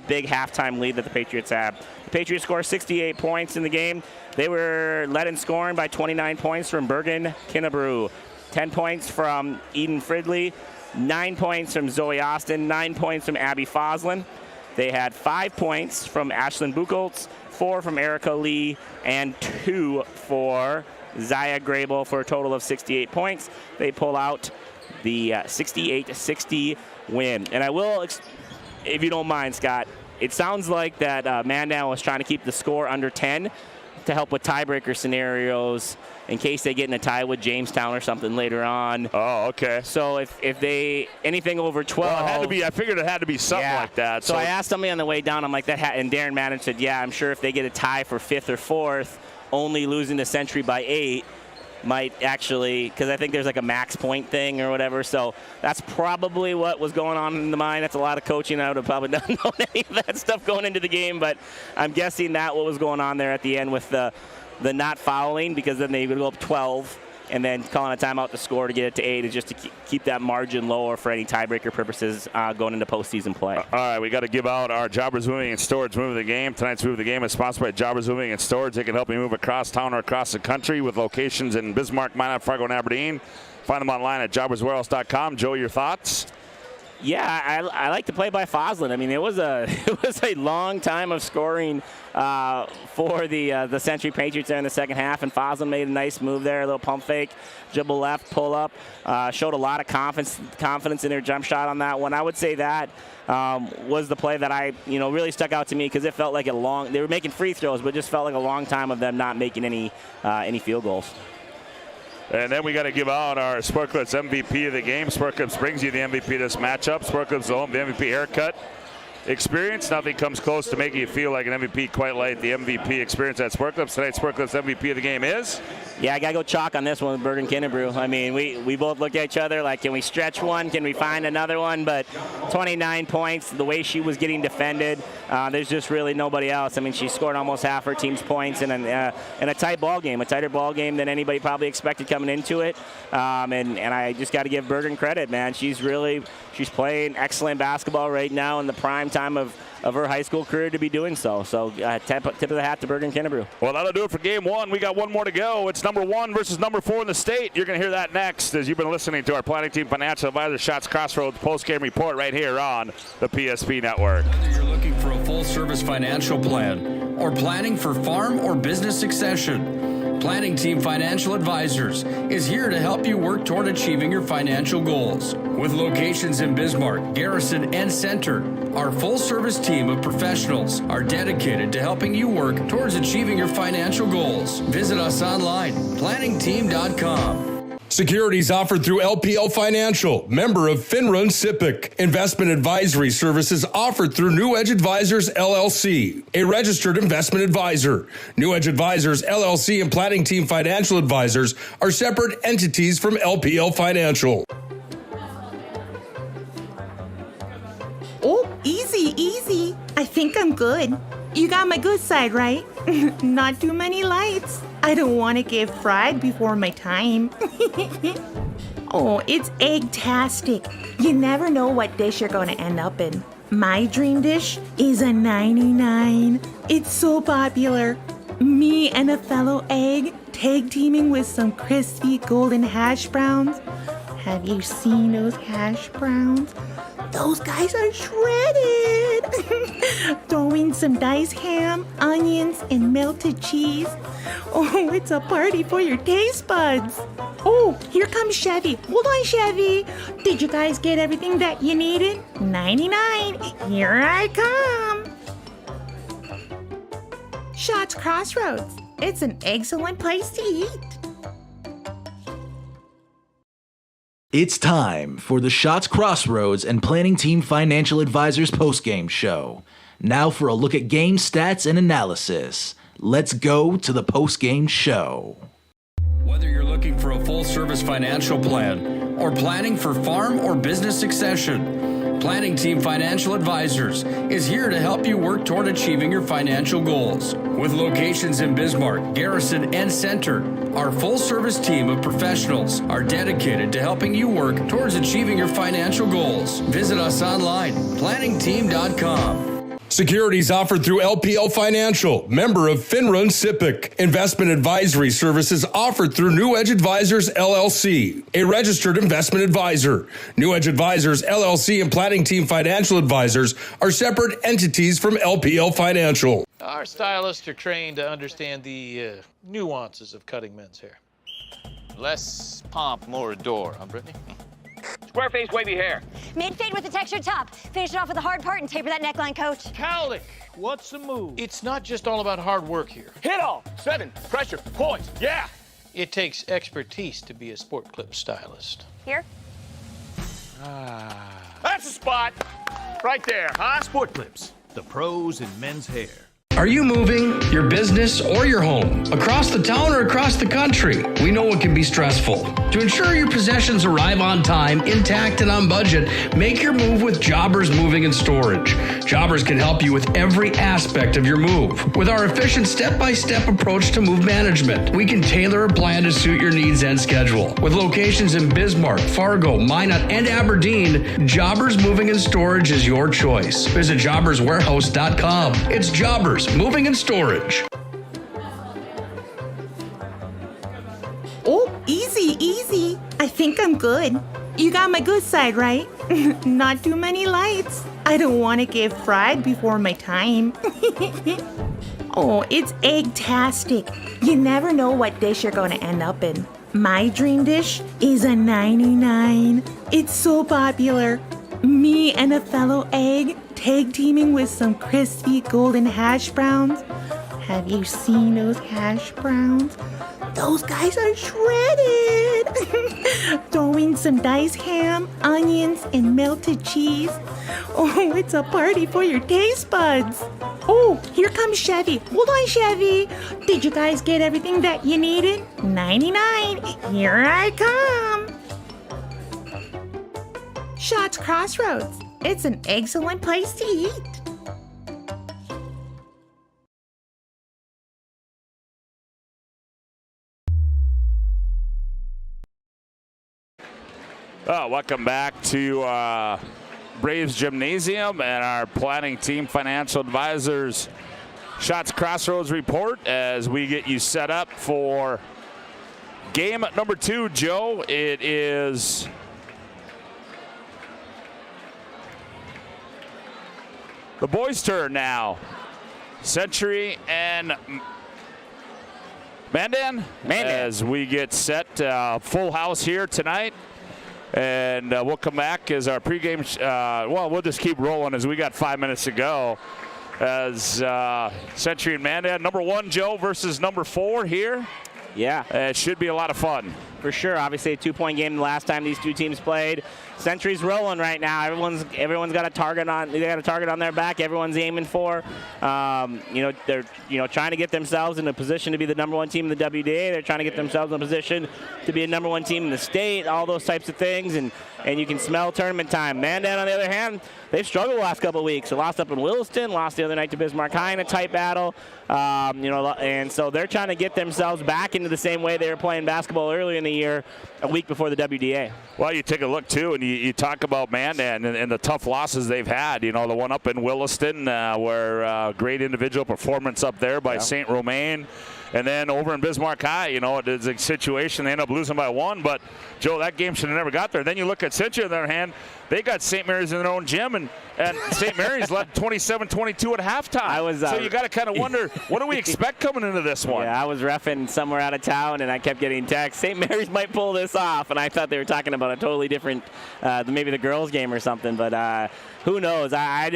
big halftime lead that the Patriots had. The Patriots scored 68 points in the game. They were led in scoring by 29 points from Bergen Kinnebrew, 10 points from Eden Fridley, 9 points from Zoe Austin, 9 points from Abby Foslin. They had 5 points from Ashlyn Buchholz, 4 from Erica Lee, and 2 for Zaya Grable for a total of 68 points. They pull out the 68-60 win. And I will, if you don't mind, Scott, it sounds like that Mandan was trying to keep the score under 10 to help with tiebreaker scenarios in case they get in a tie with Jamestown or something later on. Oh, okay. So if they, anything over 12. Well, it had to be, I figured it had to be something like that. So I asked somebody on the way down, I'm like, and Darren Madden said, yeah, I'm sure if they get a tie for 5th or 4th, only losing to Century by 8 might actually, because I think there's like a max point thing or whatever. So that's probably what was going on in the mind. That's a lot of coaching. I would have probably not known any of that stuff going into the game, but I'm guessing that what was going on there at the end with the not fouling, because then they would go up 12 and then calling a timeout to score to get it to 8 is just to keep that margin lower for any tiebreaker purposes going into postseason play. All right, we got to give out our Jobbers Moving and Storage move of the game. Tonight's move of the game is sponsored by Jobbers Moving and Storage. They can help you move across town or across the country with locations in Bismarck, Minot, Fargo, and Aberdeen. Find them online at jobberswarehouse.com. Joe, your thoughts? Yeah, I like to play by Foslin. I mean, it was a long time of scoring for the Century Patriots there in the second half, and Foslin made a nice move there, a little pump fake, dribble left, pull up, showed a lot of confidence in their jump shot on that one. I would say that was the play that really stuck out to me, because it felt like they were making free throws, but it just felt like a long time of them not making any field goals. And then we got to give out our Sport Clips MVP of the game. Sport Clips brings you the MVP of this matchup. Sport Clips home, the MVP haircut experience. Nothing comes close to making you feel like an MVP quite like the MVP experience at Sport Clips. Tonight's Sport Clips MVP of the game is? Yeah, I got to go chalk on this one with Bergen Kinnebrew. I mean, we both looked at each other like, can we stretch one? Can we find another one? But 29 points, the way she was getting defended, there's just really nobody else. I mean, she scored almost half her team's points in a tight ball game, a tighter ball game than anybody probably expected coming into it. And I just got to give Bergen credit, man. She's playing excellent basketball right now in the prime time of her high school career to be doing so. So tip of the hat to Bergen Kinnebrew. Well, that'll do it for game one. We got one more to go. It's number 1 versus number 4 in the state. You're going to hear that next as you've been listening to our Planning Team Financial Advisor Shots Crossroads post-game report right here on the PSP Network. Whether you're looking for a full-service financial plan or planning for farm or business succession, Planning Team Financial Advisors is here to help you work toward achieving your financial goals. With locations in Bismarck, Garrison, and Center, our full-service team of professionals are dedicated to helping you work towards achieving your financial goals. Visit us online, planningteam.com. Securities offered through LPL Financial, member of FINRA and SIPC. Investment advisory services offered through New Edge Advisors, LLC, a registered investment advisor. New Edge Advisors, LLC and Planning Team Financial Advisors are separate entities from LPL Financial. Oh, easy, easy. I think I'm good. You got my good side, right? Not too many lights. I don't want to get fried before my time. Oh, it's egg-tastic. You never know what dish you're going to end up in. My dream dish is a 99. It's so popular. Me and a fellow egg tag teaming with some crispy golden hash browns. Have you seen those hash browns? Those guys are shredded. Throw in some diced ham, onions, and melted cheese. Oh, it's a party for your taste buds. Oh, here comes Chevy. Hold on, Chevy. Did you guys get everything that you needed? 99. Here I come. Shots Crossroads. It's an excellent place to eat. It's time for the Shots Crossroads and Planning Team Financial Advisors postgame show. Now for a look at game stats and analysis. Let's go to the postgame show. Whether you're looking for a full-service financial plan or planning for farm or business succession, Planning Team Financial Advisors is here to help you work toward achieving your financial goals. With locations in Bismarck, Garrison, and Center, our full-service team of professionals are dedicated to helping you work towards achieving your financial goals. Visit us online, planningteam.com. Securities offered through LPL Financial, member of FINRA and SIPC. Investment advisory services offered through New Edge Advisors, LLC, a registered investment advisor. New Edge Advisors, LLC and Planning Team Financial Advisors are separate entities from LPL Financial. Our stylists are trained to understand the nuances of cutting men's hair. Less pomp, more adore, huh, Brittany? Square face, wavy hair. Mid-fade with a textured top. Finish it off with the hard part and taper that neckline, coach. Cowlick, what's the move? It's not just all about hard work here. Hit all. 7. Pressure. Points. Yeah. It takes expertise to be a sport clip stylist. Here. That's a spot. Right there, huh? Sport Clips, the pros in men's hair. Are you moving your business or your home across the town or across the country? We know it can be stressful. To ensure your possessions arrive on time, intact, and on budget, make your move with Jobbers Moving and Storage. Jobbers can help you with every aspect of your move. With our efficient step-by-step approach to move management, we can tailor a plan to suit your needs and schedule. With locations in Bismarck, Fargo, Minot, and Aberdeen, Jobbers Moving and Storage is your choice. Visit jobberswarehouse.com. It's Jobbers Moving and Storage. Oh, easy, easy. I think I'm good. You got my good side, right? Not too many lights. I don't want to get fried before my time. Oh, it's egg-tastic. You never know what dish you're going to end up in. My dream dish is a 99. It's so popular. Me and a fellow egg tag teaming with some crispy golden hash browns. Have you seen those hash browns? Those guys are shredded. Throw in some diced ham, onions, and melted cheese. Oh, it's a party for your taste buds. Oh, here comes Chevy. Hold on, Chevy. Did you guys get everything that you needed? 99. Here I come. Shots Crossroads. It's an excellent place to eat. Welcome back to Braves Gymnasium and our Planning Team Financial Advisors Shots Crossroads report as we get you set up for game number 2, Joe. It is the boys' turn now. Century and Mandan. As we get set, full house here tonight. And we'll come back as our pregame, we'll just keep rolling as we got 5 minutes to go. As Century and Mandan, number 1, Joe, versus number 4 here. Yeah. It should be a lot of fun. for sure. Obviously, a 2-point game the last time these two teams played. Century's rolling right now. Everyone's got a target on. They got a target on their back. Everyone's aiming for. They're trying to get themselves in a position to be the #1 team in the WDA. They're trying to get themselves in a position to be a #1 team in the state. All those types of things, and you can smell tournament time. Mandan, on the other hand, they've struggled the last couple of weeks. They lost up in Williston, lost the other night to Bismarck High in a tight battle. And so they're trying to get themselves back into the same way they were playing basketball earlier in the year, a week before the WDA. Well, you take a look, too, and you talk about Mandan and the tough losses they've had. The one up in Williston, where great individual performance up there by St. Romain. And then over in Bismarck High, it's a situation they end up losing by 1. But, Joe, that game should have never got there. Then you look at Century, on the other hand, they got St. Mary's in their own gym, and St. Mary's led 27-22 at halftime. So you got to kind of wonder, what do we expect coming into this one? Yeah, I was reffing somewhere out of town, and I kept getting texts, St. Mary's might pull this off, and I thought they were talking about a totally different, maybe the girls' game or something, but who knows? I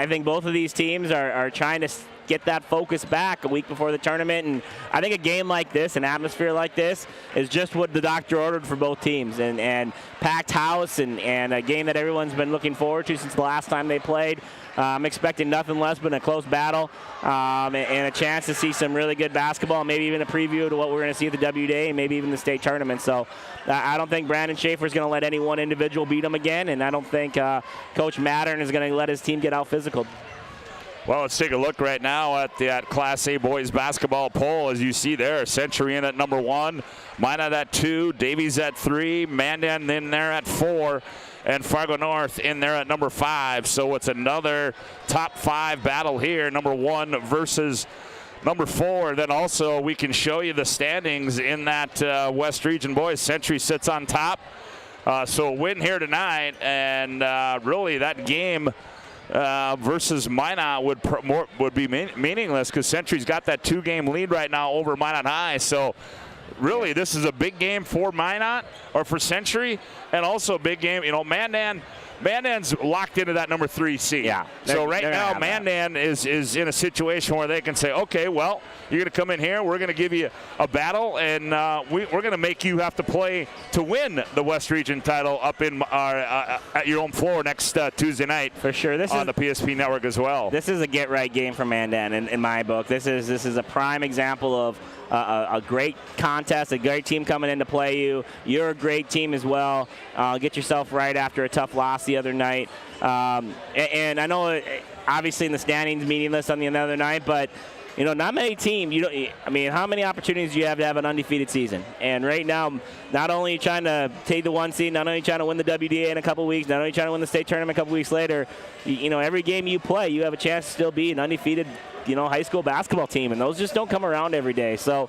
think both of these teams are trying to get that focus back a week before the tournament, and I think a game like this, an atmosphere like this, is just what the doctor ordered for both teams, and packed house, and a game that everyone's been looking forward to since the last time they played. I'm expecting nothing less but a close battle and a chance to see some really good basketball, maybe even a preview to what we're going to see at the WDA and maybe even the state tournament. So I don't think Brandon Schaefer's going to let any one individual beat him again, and I don't think Coach Mattern is going to let his team get out physical. Well, let's take a look right now at that Class A boys basketball poll. As you see there, Century in at #1, Minot at 2, Davies at 3, Mandan in there at 4, and Fargo North in there at #5. So it's another top 5 battle here, #1 versus #4. Then also we can show you the standings in that West Region boys. Century sits on top. So a win here tonight, and really that game versus Minot would be meaningless, because Century's got that 2-game lead right now over Minot High. So really this is a big game for Minot, or for Century, and also a big game. Mandan's locked into that #3 seed. Yeah. So right now Mandan is in a situation where they can say, okay, well, you're going to come in here, we're going to give you a battle, and we're going to make you have to play to win the West Region title up in at your own floor next Tuesday night. For sure. This on the PSP network as well. This is a get-right game for Mandan in my book. This is a prime example of a great contest, a great team coming in to play you. You're a great team as well. Get yourself right after a tough loss the other night. And I know, obviously, in the standings, meaningless on the other night, but not many teams. How many opportunities do you have to have an undefeated season? And right now, not only trying to take the 1 seed, not only trying to win the WDA in a couple weeks, not only trying to win the state tournament a couple weeks later, every game you play, you have a chance to still be an undefeated high school basketball team, and those just don't come around every day. So,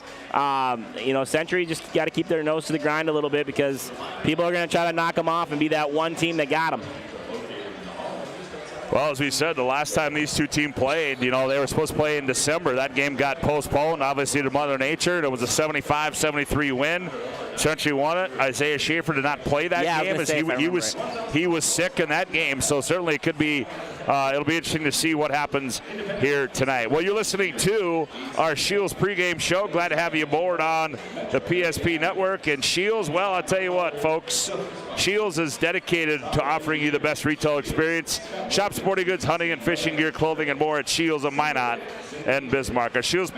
Century just got to keep their nose to the grind a little bit, because people are going to try to knock them off and be that one team that got them. Well, as we said, the last time these two teams played, they were supposed to play in December. That game got postponed, obviously, to Mother Nature. It was a 75-73 win. Century won it. Isaiah Schaefer did not play that game, as he was sick in that game. So certainly it could be it'll be interesting to see what happens here tonight. Well, you're listening to our Shields pregame show. Glad to have you aboard on the PSP network. And Shields, well, I'll tell you what, folks, Shields is dedicated to offering you the best retail experience. Shop sporting goods, hunting and fishing gear, clothing, and more at Shields of Minot and Bismarck. Our Shields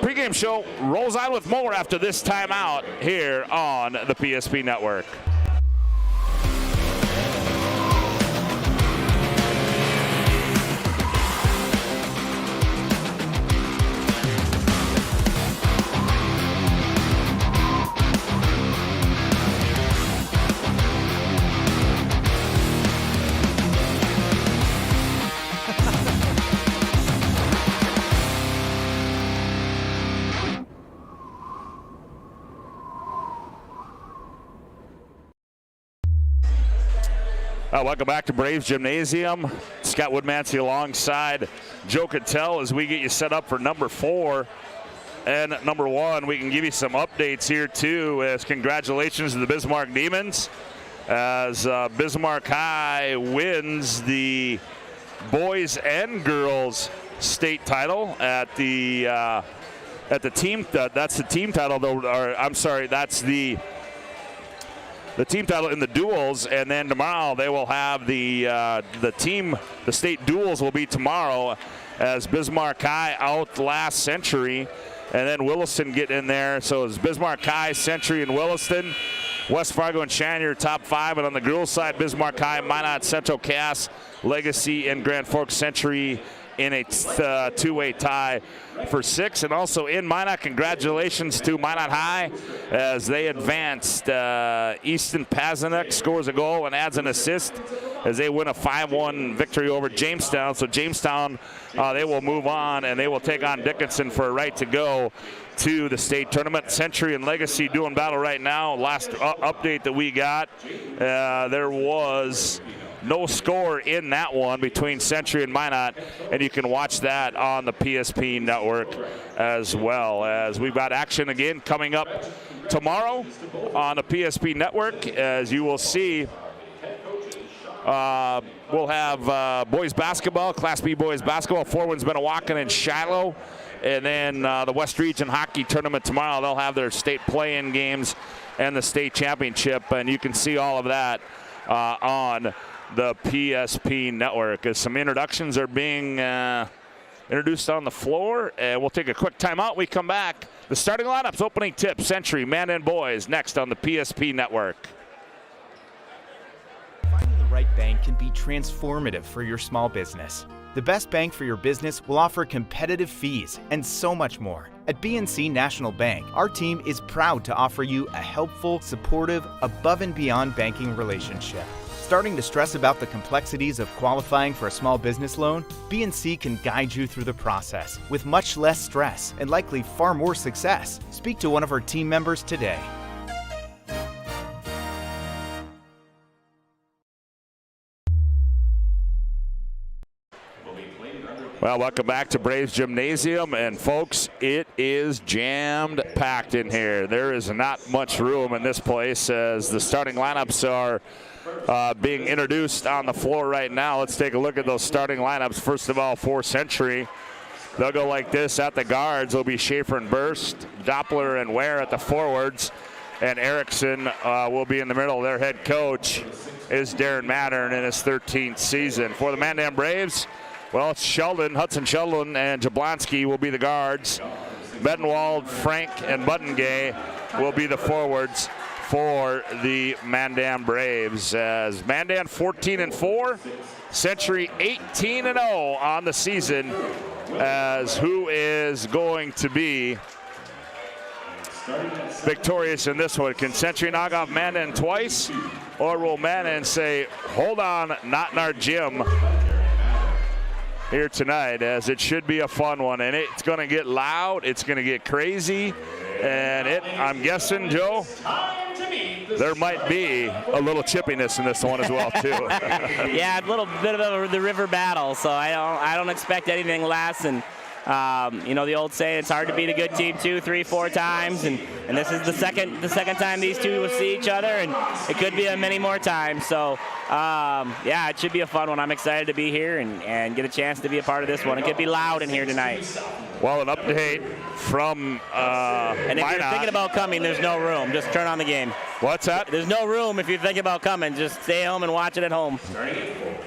pregame show rolls on with more after this timeout here on the PSP network. Welcome back to Braves Gymnasium. Scott Woodmansey alongside Joe Cattell as we get you set up for #4 and #1. We can give you some updates here too, as congratulations to the Bismarck Demons, as Bismarck High wins the boys and girls state title at the at the team. That's the team title, though. Or, I'm sorry, that's the team title in the duels, and then tomorrow they will have the state duels will be tomorrow as Bismarck High outlast Century, and then Williston get in there. So it's Bismarck High, Century, and Williston. West Fargo and Chanier top 5, and on the girls' side, Bismarck High, Minot, Central Cass, Legacy, and Grand Forks Century in a two-way tie for 6. And also in Minot, congratulations to Minot High as they advanced. Easton Pazanek scores a goal and adds an assist as they win a 5-1 victory over Jamestown. So Jamestown, they will move on, and they will take on Dickinson for a right to go to the state tournament. Century and Legacy doing battle right now. Last update that we got, there was no score in that one between Century and Minot, and you can watch that on the PSP network as well. As we've got action again coming up tomorrow on the PSP network. As you will see, we'll have boys basketball, Class B boys basketball. Forward's Benawakan and Shiloh. And then the West Region Hockey Tournament tomorrow. They'll have their state play-in games and the state championship. And you can see all of that on the PSP network. As some introductions are being introduced on the floor. And we'll take a quick timeout. We come back. The starting lineups, opening tip, Century, Mandan boys, next on the PSP network. Finding the right bank can be transformative for your small business. The best bank for your business will offer competitive fees and so much more. At BNC National Bank, our team is proud to offer you a helpful, supportive, above and beyond banking relationship. Starting to stress about the complexities of qualifying for a small business loan? BNC can guide you through the process with much less stress and likely far more success. Speak to one of our team members today. Well, welcome back to Braves Gymnasium, and folks, it is jammed packed in here. There is not much room in this place as the starting lineups are being introduced on the floor right now. Let's take a look at those starting lineups. First of all, for Century, they'll go like this at the guards. It'll be Schaefer and Burst, Doppler and Ware at the forwards, and Erickson will be in the middle. Their head coach is Darren Mattern in his 13th season. For the Mandan Braves, well, it's Hudson Sheldon and Jablonski will be the guards. Bedenwald, Frank, and Buttengay will be the forwards for the Mandan Braves. As Mandan 14-4, Century 18-0 on the season. As who is going to be victorious in this one? Can Century knock off Mandan twice? Or will Mandan say, hold on, not in our gym here tonight, as it should be a fun one, and it's going to get loud, it's going to get crazy, and I'm guessing, Joe, there might be a little chippiness in this one as well, too. Yeah, a little bit of the river battle, so I don't expect anything less. And you know the old saying, it's hard to beat a good team 2, 3, 4 times, and this is the second time these two will see each other, and it could be many more times. So yeah, it should be a fun one. I'm excited to be here and get a chance to be a part of this one. It could be loud in here tonight. Well, an update from and if you're thinking about coming, there's no room. Just turn on the game. What's that? There's no room if you're thinking about coming. Just stay home and watch it at home.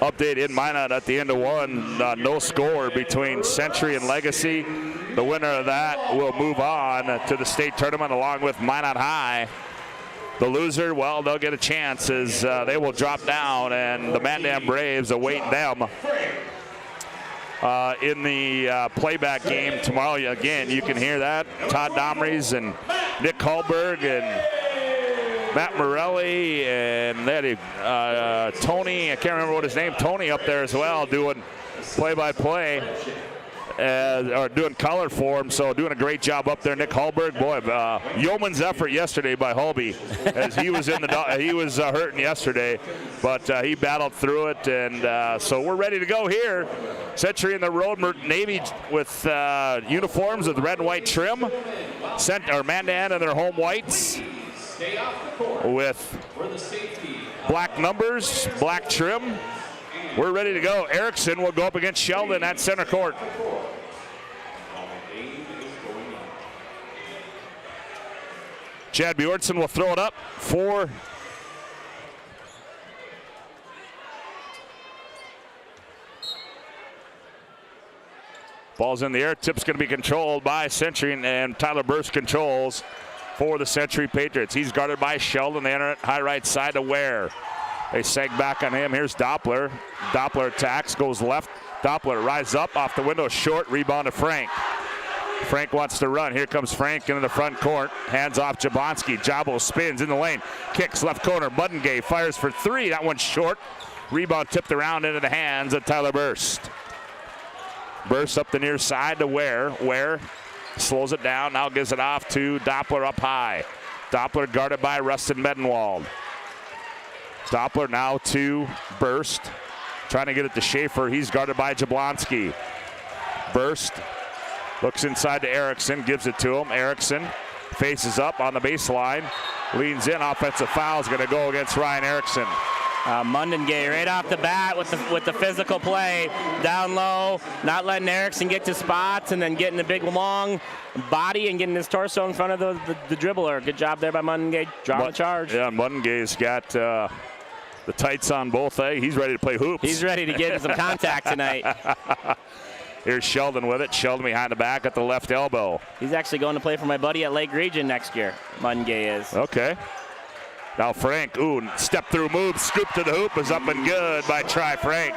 Update in Minot at the end of one. No score between Century and Legacy. The winner of that will move on to the state tournament along with Minot High. The loser, well, they'll get a chance as they will drop down, and the Mandan Braves await them in the playback game tomorrow. Again, you can hear that. Todd Domries and Nick Hallberg and Matt Morelli, and they had Tony, I can't remember what his name, Tony up there as well, doing play-by-play. Or doing color for him, so doing a great job up there. Nick Hallberg, boy, yeoman's effort yesterday by Holby, as he was he was hurting yesterday, but he battled through it, and so we're ready to go here. Century in the road, Navy with uniforms with red and white trim. Mandan in their home whites with black numbers, black trim. We're ready to go. Erickson will go up against Sheldon at center court. Chad Bjornsson will throw it up for ball's in the air. Tip's going to be controlled by Century, and Tyler Burst controls for the Century Patriots. He's guarded by Sheldon. They enter it high right side to Ware. They sag back on him. Here's Doppler. Doppler attacks, goes left. Doppler rises up off the window, short, rebound to Frank. Frank wants to run. Here comes Frank into the front court. Hands off Jablonski. Jabo spins in the lane. Kicks left corner. Buttengay fires for three. That one's short. Rebound tipped around into the hands of Tyler Burst. Burst up the near side to Ware. Ware slows it down. Now gives it off to Doppler up high. Doppler guarded by Rustin Medenwald. Doppler now to Burst. Trying to get it to Schaefer. He's guarded by Jablonski. Burst looks inside to Erickson. Gives it to him. Erickson faces up on the baseline. Leans in. Offensive foul is going to go against Ryan Erickson. Mundengay right off the bat with the physical play. Down low, not letting Erickson get to spots, and then getting a big long body and getting his torso in front of the dribbler. Good job there by Mundengay, drawing the charge. Yeah, Mundengay's got the tights on both. He's ready to play hoops. He's ready to get in some contact tonight. Here's Sheldon with it. Sheldon behind the back at the left elbow. He's actually going to play for my buddy at Lake Region next year. Mundengay is. Okay. Now Frank, step through move, scoop to the hoop is up and good by Tri Frank.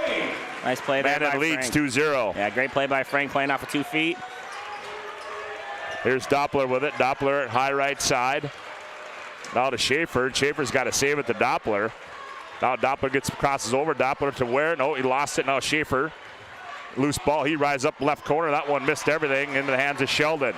Nice play there by Mandan leads Frank. 2-0. Yeah, great play by Frank playing off of 2 feet. Here's Doppler with it. Doppler at high right side. Now to Schaefer. Schaefer's got to save it to Doppler. Now Doppler crosses over. Doppler to Ware. No, he lost it. Now Schaefer. Loose ball. He rises up left corner. That one missed everything into the hands of Sheldon.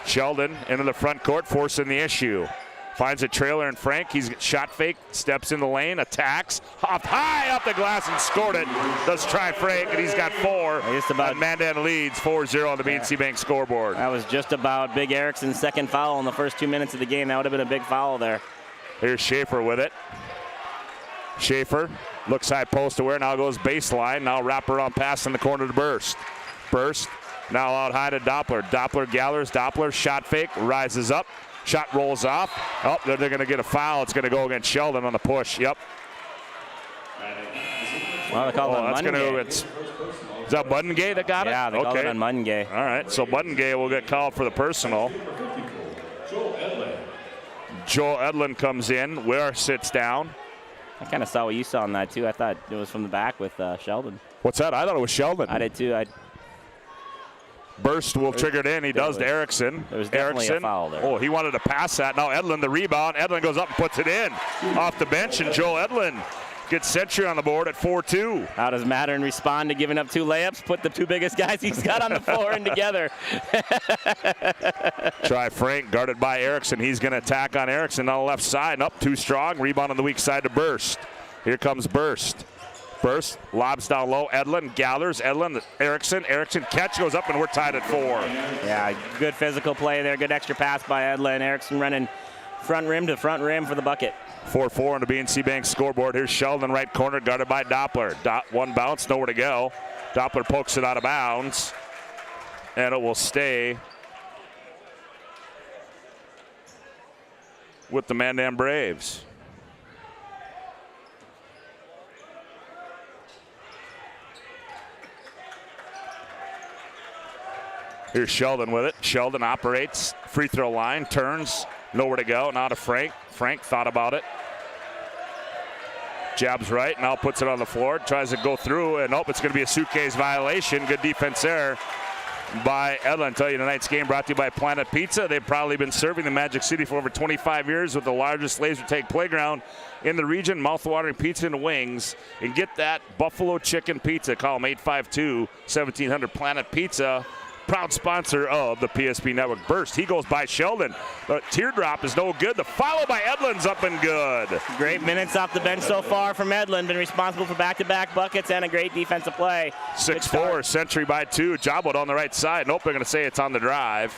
Sheldon into the front court, forcing the issue. Finds a trailer in Frank. He's shot fake, steps in the lane, attacks, hopped high up the glass and scored it. Does Tri Frank, and he's got 4. And Mandan leads 4-0 on the BNC Bank scoreboard. That was just about Big Erickson's second foul in the first 2 minutes of the game. That would have been a big foul there. Here's Schaefer with it. Schaefer looks high post aware, now goes baseline. Now wrap around pass in the corner to Burst. Burst now out high to Doppler. Doppler gathers. Doppler shot fake, rises up. Shot rolls off. Oh, they're going to get a foul. It's going to go against Sheldon on the push. Yep. Well, they called on Mundengay. Is that Buttengay that got it? Yeah, they called it on Mundengay. All right, so Buttengay will get called for the personal. Joel Edlin comes in. Ware sits down. I kind of saw what you saw on that, too. I thought it was from the back with Sheldon. What's that? I thought it was Sheldon. I did, too. Burst will trigger it in. He does to Erickson. There was definitely a foul there. Oh, he wanted to pass that. Now Edlin the rebound. Edlin goes up and puts it in off the bench, and Joel Edlin gets Century on the board at 4-2. How does Mattern respond to giving up 2 layups? Put the 2 biggest guys he's got on the floor in together. Try Frank guarded by Erickson. He's going to attack on Erickson on the left side. Up too strong. Rebound on the weak side to Burst. Here comes Burst. Burst lobs down low. Edlin gathers. Edlin, Erickson catch goes up, and we're tied at 4. Yeah, good physical play there. Good extra pass by Edlin. Erickson running front rim to front rim for the bucket. 4-4 on the BNC Bank scoreboard. Here's Sheldon right corner guarded by Doppler. One bounce, nowhere to go. Doppler pokes it out of bounds, and it will stay with the Mandan Braves. Here's Sheldon with it. Sheldon operates, free throw line, turns, nowhere to go. Now to Frank. Frank thought about it. Jabs right, now puts it on the floor, tries to go through, and nope, it's going to be a suitcase violation. Good defense there by Edlin. Tell you tonight's game brought to you by Planet Pizza. They've probably been serving the Magic City for over 25 years with the largest laser tag playground in the region. Mouth-watering pizza and wings. And get that Buffalo Chicken Pizza. Call them 852-1700 Planet Pizza. Proud sponsor of the PSP Network. Burst, he goes by Sheldon. The teardrop is no good. The follow by Edlin's up and good. Great minutes off the bench so far from Edlin. Been responsible for back-to-back buckets and a great defensive play. 6-4, Century by 2. Jobwood on the right side. Nope, they're going to say it's on the drive.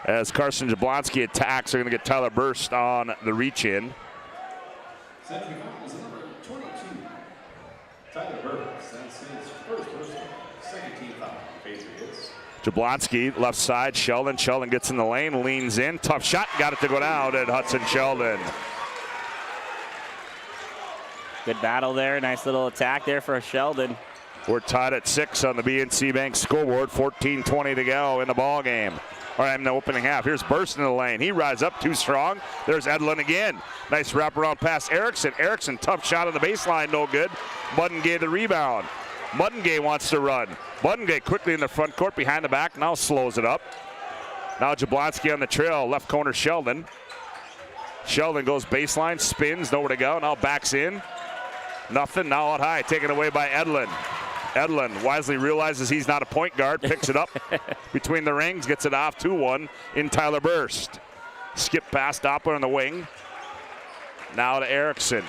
As Carson Jablonski attacks, they're going to get Tyler Burst on the reach-in. Century is number 22. Tyler Burst. That's his first personal, second team foul. Patriots. Jablonski, left side, Sheldon. Sheldon gets in the lane, leans in. Tough shot, got it to go down, and Hudson Sheldon. Good battle there. Nice little attack there for Sheldon. We're tied at 6 on the BNC Bank scoreboard. 14:20 to go in the ball game. All right, in the opening half. Here's Burst in the lane. He rides up too strong. There's Edlin again. Nice wraparound pass. Erickson. Erickson, tough shot on the baseline, no good. Muddengay the rebound. Muddengay wants to run. Muddengay quickly in the front court, behind the back, now slows it up. Now Jablonski on the trail, left corner Sheldon. Sheldon goes baseline, spins, nowhere to go, now backs in. Nothing, now out high, taken away by Edlin. Edlin wisely realizes he's not a point guard, picks it up between the rings, gets it off 2-1 in Tyler Burst. Skip past Doppler on the wing. Now to Erickson.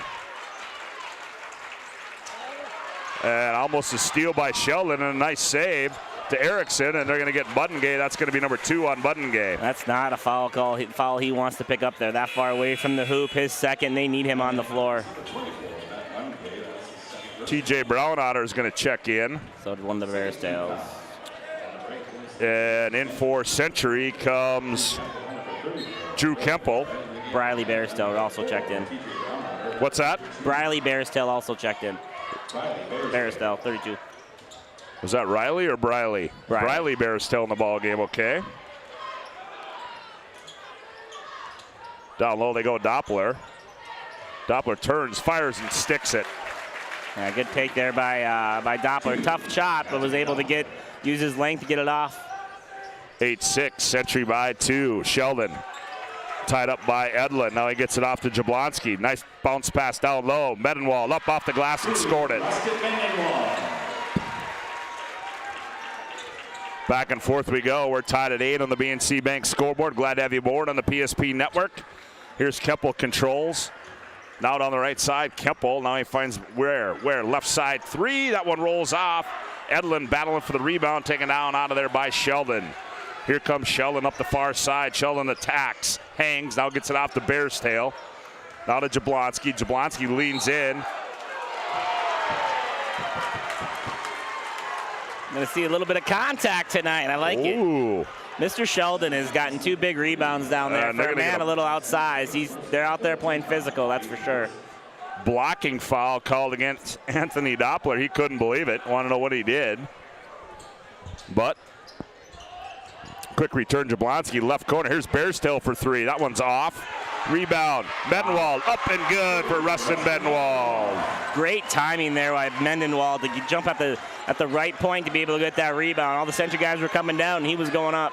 And almost a steal by Sheldon and a nice save to Erickson, and they're going to get Muddengay. That's going to be number 2 on Muddengay. That's not a foul call. Foul he wants to pick up there. That far away from the hoop. His second. They need him on the floor. TJ Brownotter is going to check in. So did one of the Bearstails. And in for Century comes Drew Kemple. Briley Bearstail also checked in. What's that? Briley Bearstail also checked in. Bearstail, 32. Was that Riley or Briley? Briley Bearstail in the ball game, okay. Down low they go Doppler. Doppler turns, fires, and sticks it. Yeah, good take there by Doppler. Tough shot, but was able to use his length to get it off. 8-6, Century by 2. Sheldon tied up by Edlin. Now he gets it off to Jablonski. Nice bounce pass down low. Medenwald up off the glass and scored it. Back and forth we go. We're tied at 8 on the BNC Bank scoreboard. Glad to have you aboard on the PSP network. Here's Kemple controls. Now down the right side, Kemple. Now he finds where left side 3. That one rolls off. Edlin battling for the rebound, taken down out of there by Sheldon. Here comes Sheldon up the far side. Sheldon attacks, hangs, now gets it off to Bearstail. Now to Jablonski. Jablonski leans in. I'm going to see a little bit of contact tonight. I like it. Mr. Sheldon has gotten 2 big rebounds down there. For a man a little outsized, they're out there playing physical, that's for sure. Blocking foul called against Anthony Doppler. He couldn't believe it. Want to know what he did. But quick return, Jablonski, left corner. Here's Bearstail for 3. That one's off. Rebound, Mendenwald up and good for Rustin Mendenwald. Great timing there by Mendenwald to jump at the right point to be able to get that rebound. All the Century guys were coming down and he was going up.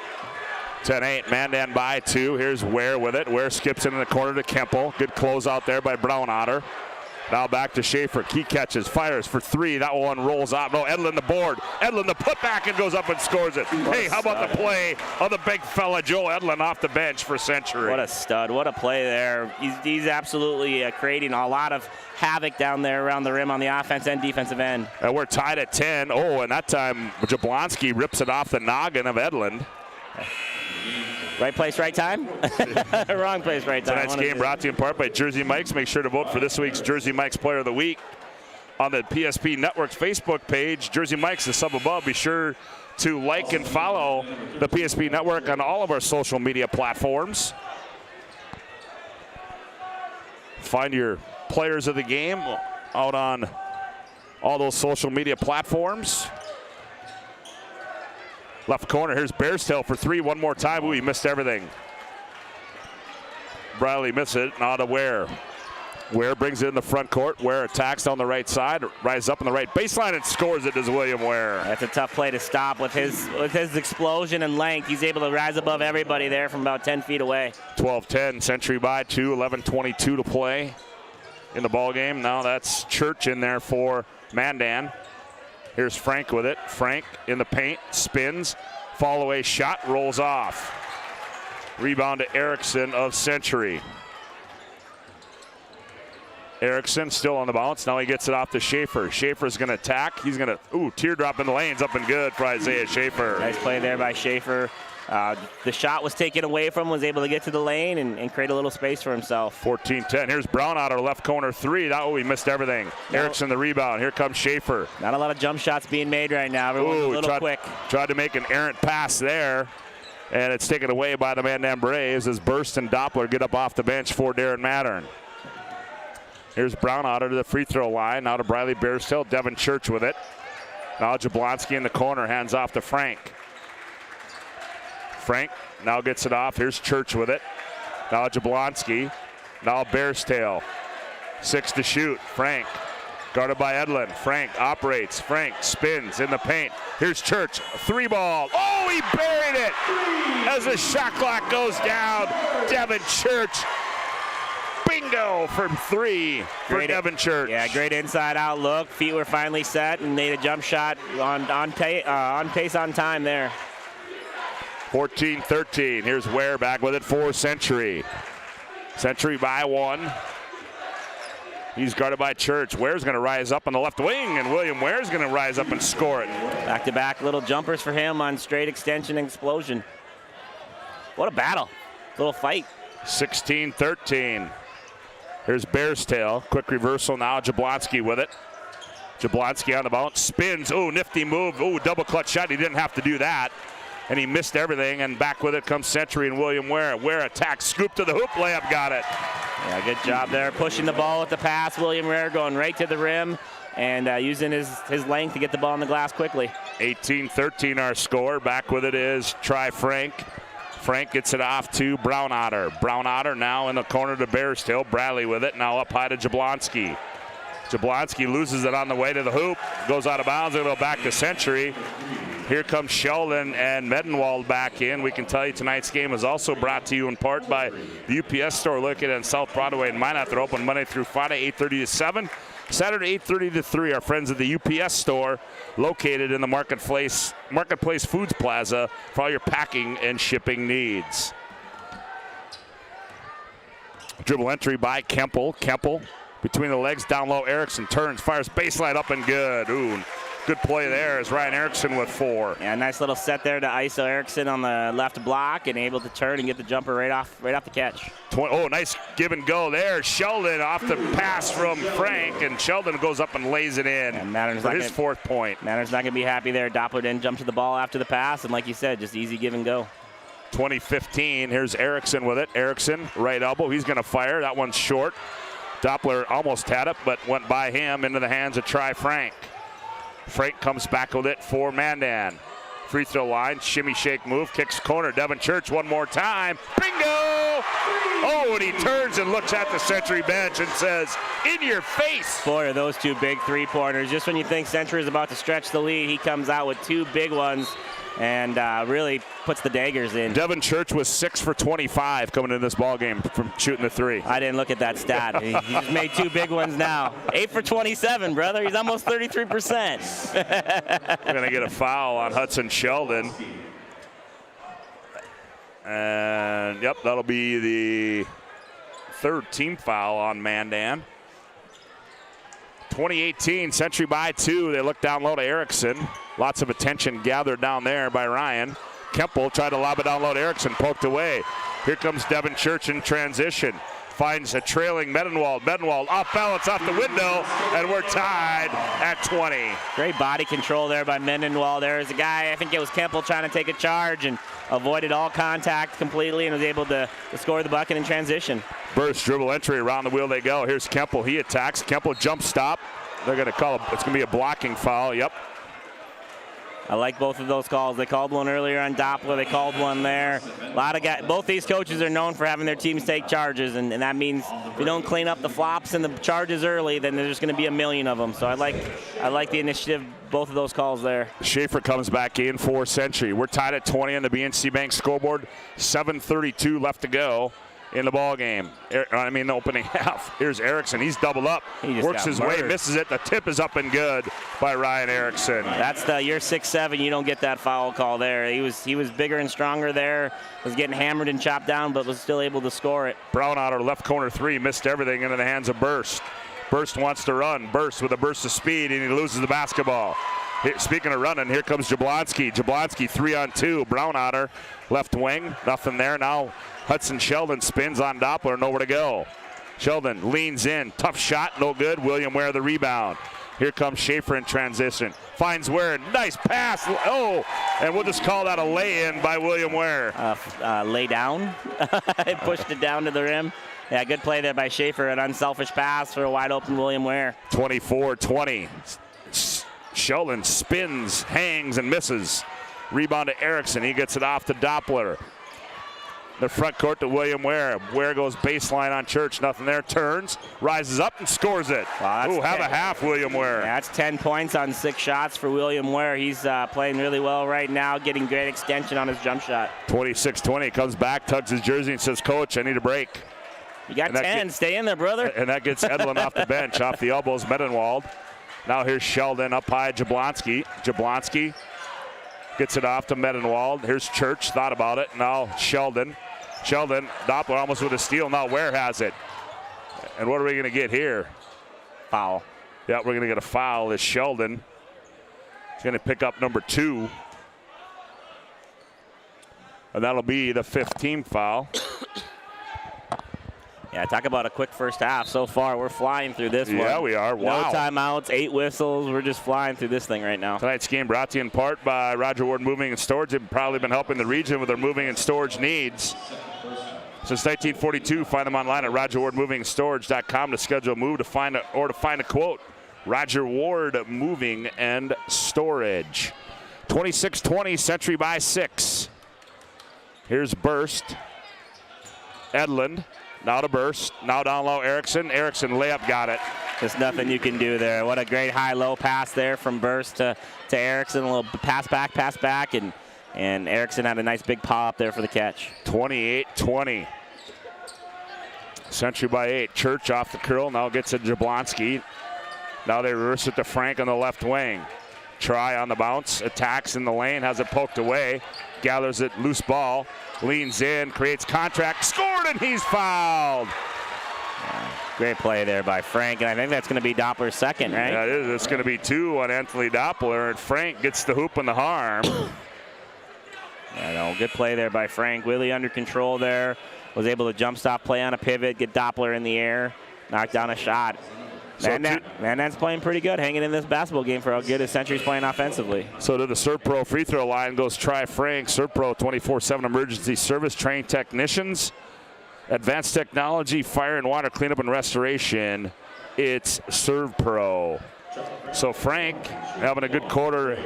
10-8, Mandan by 2. Here's Ware with it. Ware skips into the corner to Kemple. Good close out there by Brownotter. Now back to Schaefer. Key catches, fires for 3. That one rolls out. No, Edlin the board. Edlin the putback and goes up and scores it. Hey, how about the play of the big fella Joe Edlin off the bench for Century? What a stud. What a play there. He's absolutely creating a lot of havoc down there around the rim on the offense and defensive end. And we're tied at 10. Oh, and that time Jablonski rips it off the noggin of Edlin. Right place, right time? Wrong place, right time. Tonight's game brought to you in part by Jersey Mike's. Make sure to vote for this week's Jersey Mike's Player of the Week on the PSP Network's Facebook page. Jersey Mike's is sub above. Be sure to like and follow the PSP Network on all of our social media platforms. Find your players of the game out on all those social media platforms. Left corner, here's Bearstail for 3 one more time. Ooh, he missed everything. Briley missed it, now to Ware. Ware brings it in the front court. Ware attacks on the right side, rises up on the right baseline and scores it as William Ware. That's a tough play to stop with his explosion and length. He's able to rise above everybody there from about 10 feet away. 12-10, Century by 2, 11:22 to play in the ball game. Now that's Church in there for Mandan. Here's Frank with it. Frank in the paint, spins, fall away shot, rolls off. Rebound to Erickson of Century. Erickson still on the bounce. Now he gets it off to Schaefer. Schaefer's going to attack. He's going to, teardrop in the lanes, up and good for Isaiah Schaefer. Nice play there by Schaefer. The shot was taken away from him, was able to get to the lane and create a little space for himself. 14-10. Here's Brown out of left corner 3. He missed everything. Erickson the rebound. Here comes Schaefer. Not a lot of jump shots being made right now. Everyone's a little quick. Tried to make an errant pass there, and it's taken away by the Mandan Braves as Burst and Doppler get up off the bench for Darren Mattern. Here's Brown out to the free throw line. Now to Briley Bearshill. Devin Church with it. Now Jablonski in the corner. Hands off to Frank. Frank now gets it off. Here's Church with it. Now Jablonski. Now Bearstail. 6 to shoot. Frank guarded by Edlin. Frank operates. Frank spins in the paint. Here's Church. 3-ball. Oh, he buried it as the shot clock goes down. Devin Church. Bingo from 3 for Devin Church. Yeah, great inside-out look. Feet were finally set and made a jump shot on pace on time there. 14-13. Here's Ware back with it for Century. Century by 1. He's guarded by Church. Ware's going to rise up on the left wing, and William Ware's going to rise up and score it. Back-to-back little jumpers for him on straight extension and explosion. What a battle. Little fight. 16-13. Here's Bearstail. Quick reversal now. Jablonski with it. Jablonski on the bounce. Spins. Oh, nifty move. Oh, double clutch shot. He didn't have to do that. And he missed everything. And back with it comes Century and William Ware. Ware attacks. Scoop to the hoop. Layup. Got it. Yeah, good job there. Pushing the ball with the pass. William Ware going right to the rim and using his length to get the ball in the glass quickly. 18-13 our score. Back with it is Frank. Frank gets it off to Brownotter. Brownotter now in the corner to Bearstill. Bradley with it. Now up high to Jablonski. Jablonski loses it on the way to the hoop. Goes out of bounds. It'll go back to Century. Here comes Sheldon and Medenwald back in. We can tell you tonight's game is also brought to you in part by the UPS store located on South Broadway in Minot. They're open Monday through Friday, 8:30 to 7. Saturday, 8:30 to 3. Our friends at the UPS store located in the Marketplace Foods Plaza for all your packing and shipping needs. Dribble entry by Kemple. Kemple between the legs, down low. Erickson turns, fires baseline up and good. Ooh. Good play there as Ryan Erickson with 4. Yeah, nice little set there to ISO Erickson on the left block and able to turn and get the jumper right off the catch. Oh, nice give and go there. Sheldon off the pass from Frank, and Sheldon goes up and lays it in for his 4th point. Mattern's not going to be happy there. Doppler didn't jump to the ball after the pass, and like you said, just easy give and go. 20-15. Here's Erickson with it. Erickson, right elbow. He's going to fire. That one's short. Doppler almost had it, but went by him into the hands of Frank. Frank comes back with it for Mandan. Free throw line, shimmy shake move, kicks corner. Devin Church one more time. Bingo! Oh, and he turns and looks at the Century bench and says, in your face. Boy, are those 2 big 3-pointers. Just when you think Century is about to stretch the lead, he comes out with 2 big ones and really puts the daggers in. Devin Church was 6 for 25 coming into this ball game from shooting the 3. I didn't look at that stat. He just made 2 big ones now. 8 for 27, brother. He's almost 33%. We're going to get a foul on Hudson Sheldon. And, yep, that'll be the 3rd team foul on Mandan. 2018, Century by 2. They look down low to Erickson. Lots of attention gathered down there by Ryan. Kemple tried to lob it down low to Erickson, poked away. Here comes Devin Church in transition. Finds a trailing Medenwald. Medenwald off balance off the window, and we're tied at 20. Great body control there by Medenwald. There's a guy, I think it was Kemple, trying to take a charge and avoided all contact completely and was able to score the bucket in transition. Burst dribble entry, around the wheel they go. Here's Kemple, he attacks. Kemple jump stop. They're going to call it, it's going to be a blocking foul, yep. I like both of those calls. They called one earlier on Doppler. They called one there. A lot of guys. Both these coaches are known for having their teams take charges, and that means if you don't clean up the flops and the charges early, then there's going to be a million of them. So I like the initiative. Both of those calls there. Schaefer comes back in for Century. We're tied at 20 on the BNC Bank scoreboard. 7:32 left to go in the ball game. The opening half. Here's Erickson. He's doubled up. Works his way, misses it. The tip is up and good by Ryan Erickson. That's you're 6'7". You don't get that foul call there. He was bigger and stronger there. Was getting hammered and chopped down, but was still able to score it. Brown out of left corner 3, missed everything into the hands of Burst. Burst wants to run. Burst with a burst of speed, and he loses the basketball. Here, speaking of running, here comes Jablonski. Jablonski 3-on-2. Brown on her. Left wing. Nothing there. Now Hudson Sheldon spins on Doppler. Nowhere to go. Sheldon leans in. Tough shot. No good. William Ware the rebound. Here comes Schaefer in transition. Finds Ware. Nice pass. Oh, and we'll just call that a lay-in by William Ware. Lay down. Pushed it down to the rim. Yeah, good play there by Schaefer. An unselfish pass for a wide-open William Ware. 24-20. Sheldon spins, hangs, and misses. Rebound to Erickson. He gets it off to Doppler. The front court to William Ware. Ware goes baseline on Church. Nothing there. Turns, rises up, and scores it. Ooh, have a half, William Ware. Yeah, that's 10 points on 6 shots for William Ware. He's playing really well right now, getting great extension on his jump shot. 26-20. Comes back, tugs his jersey, and says, Coach, I need a break. You got 10. Stay in there, brother. And that gets Edlin off the bench. Off the elbows, Medenwald. Now here's Sheldon up high, Jablonski. Jablonski gets it off to Medenwald. Here's Church, thought about it. Now Sheldon. Doppler almost with a steal. Now Ware has it. And what are we going to get here? Foul. Yeah, we're going to get a foul as Sheldon is going to pick up number 2. And that'll be the 5th team foul. Yeah, talk about a quick first half. So far, we're flying through this one. Yeah, we are. Wow. No timeouts, 8 whistles. We're just flying through this thing right now. Tonight's game brought to you in part by Roger Ward Moving and Storage. They've probably been helping the region with their moving and storage needs. Since 1942, find them online at RogerWardMovingandStorage.com to schedule a move to find a quote. Roger Ward Moving and Storage. 26-20, Century by 6. Here's Burst. Edlund. Now to Burst. Now down low, Erickson. Erickson layup, got it. There's nothing you can do there. What a great high-low pass there from Burst to Erickson. A little pass back, and Erickson had a nice big pop there for the catch. 28-20. Century by 8. Church off the curl. Now gets it to Jablonski. Now they reverse it to Frank on the left wing. Try on the bounce. Attacks in the lane. Has it poked away. Gathers it. Loose ball. Leans in. Creates contact. Scored, and he's fouled. Yeah, great play there by Frank. And I think that's going to be Doppler's second, right? Yeah, it is. It's going to be 2 on Anthony Doppler. And Frank gets the hoop and the harm. Yeah, no, good play there by Frank. Really under control there. Was able to jump stop, play on a pivot, get Doppler in the air, knock down a shot. Mandan's playing pretty good, hanging in this basketball game for how good his Century's playing offensively. So to the ServPro free throw line goes Tri Frank. ServPro 24/7 emergency service, trained technicians, advanced technology, fire and water cleanup and restoration. It's ServPro. So Frank having a good quarter,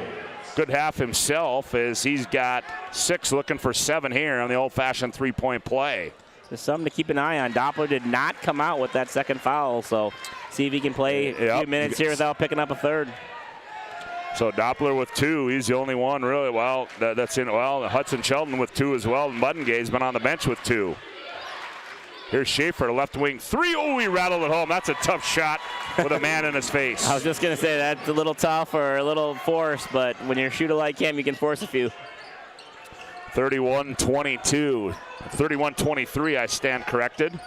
good half himself, as he's got 6, looking for 7 here on the old-fashioned three-point play. There's something to keep an eye on. Doppler did not come out with that second foul, so see if he can play a few minutes here without picking up a third. So Doppler with 2. He's the only one really. Well, that's in. Well, Hudson Sheldon with 2 as well. And Muddengay's been on the bench with 2. Here's Schaefer, left wing 3. Oh, he rattled it home. That's a tough shot with a man in his face. I was just going to say that's a little tough or a little forced, but when you're a shooter like him, you can force a few. 31-22. 31-23, I stand corrected.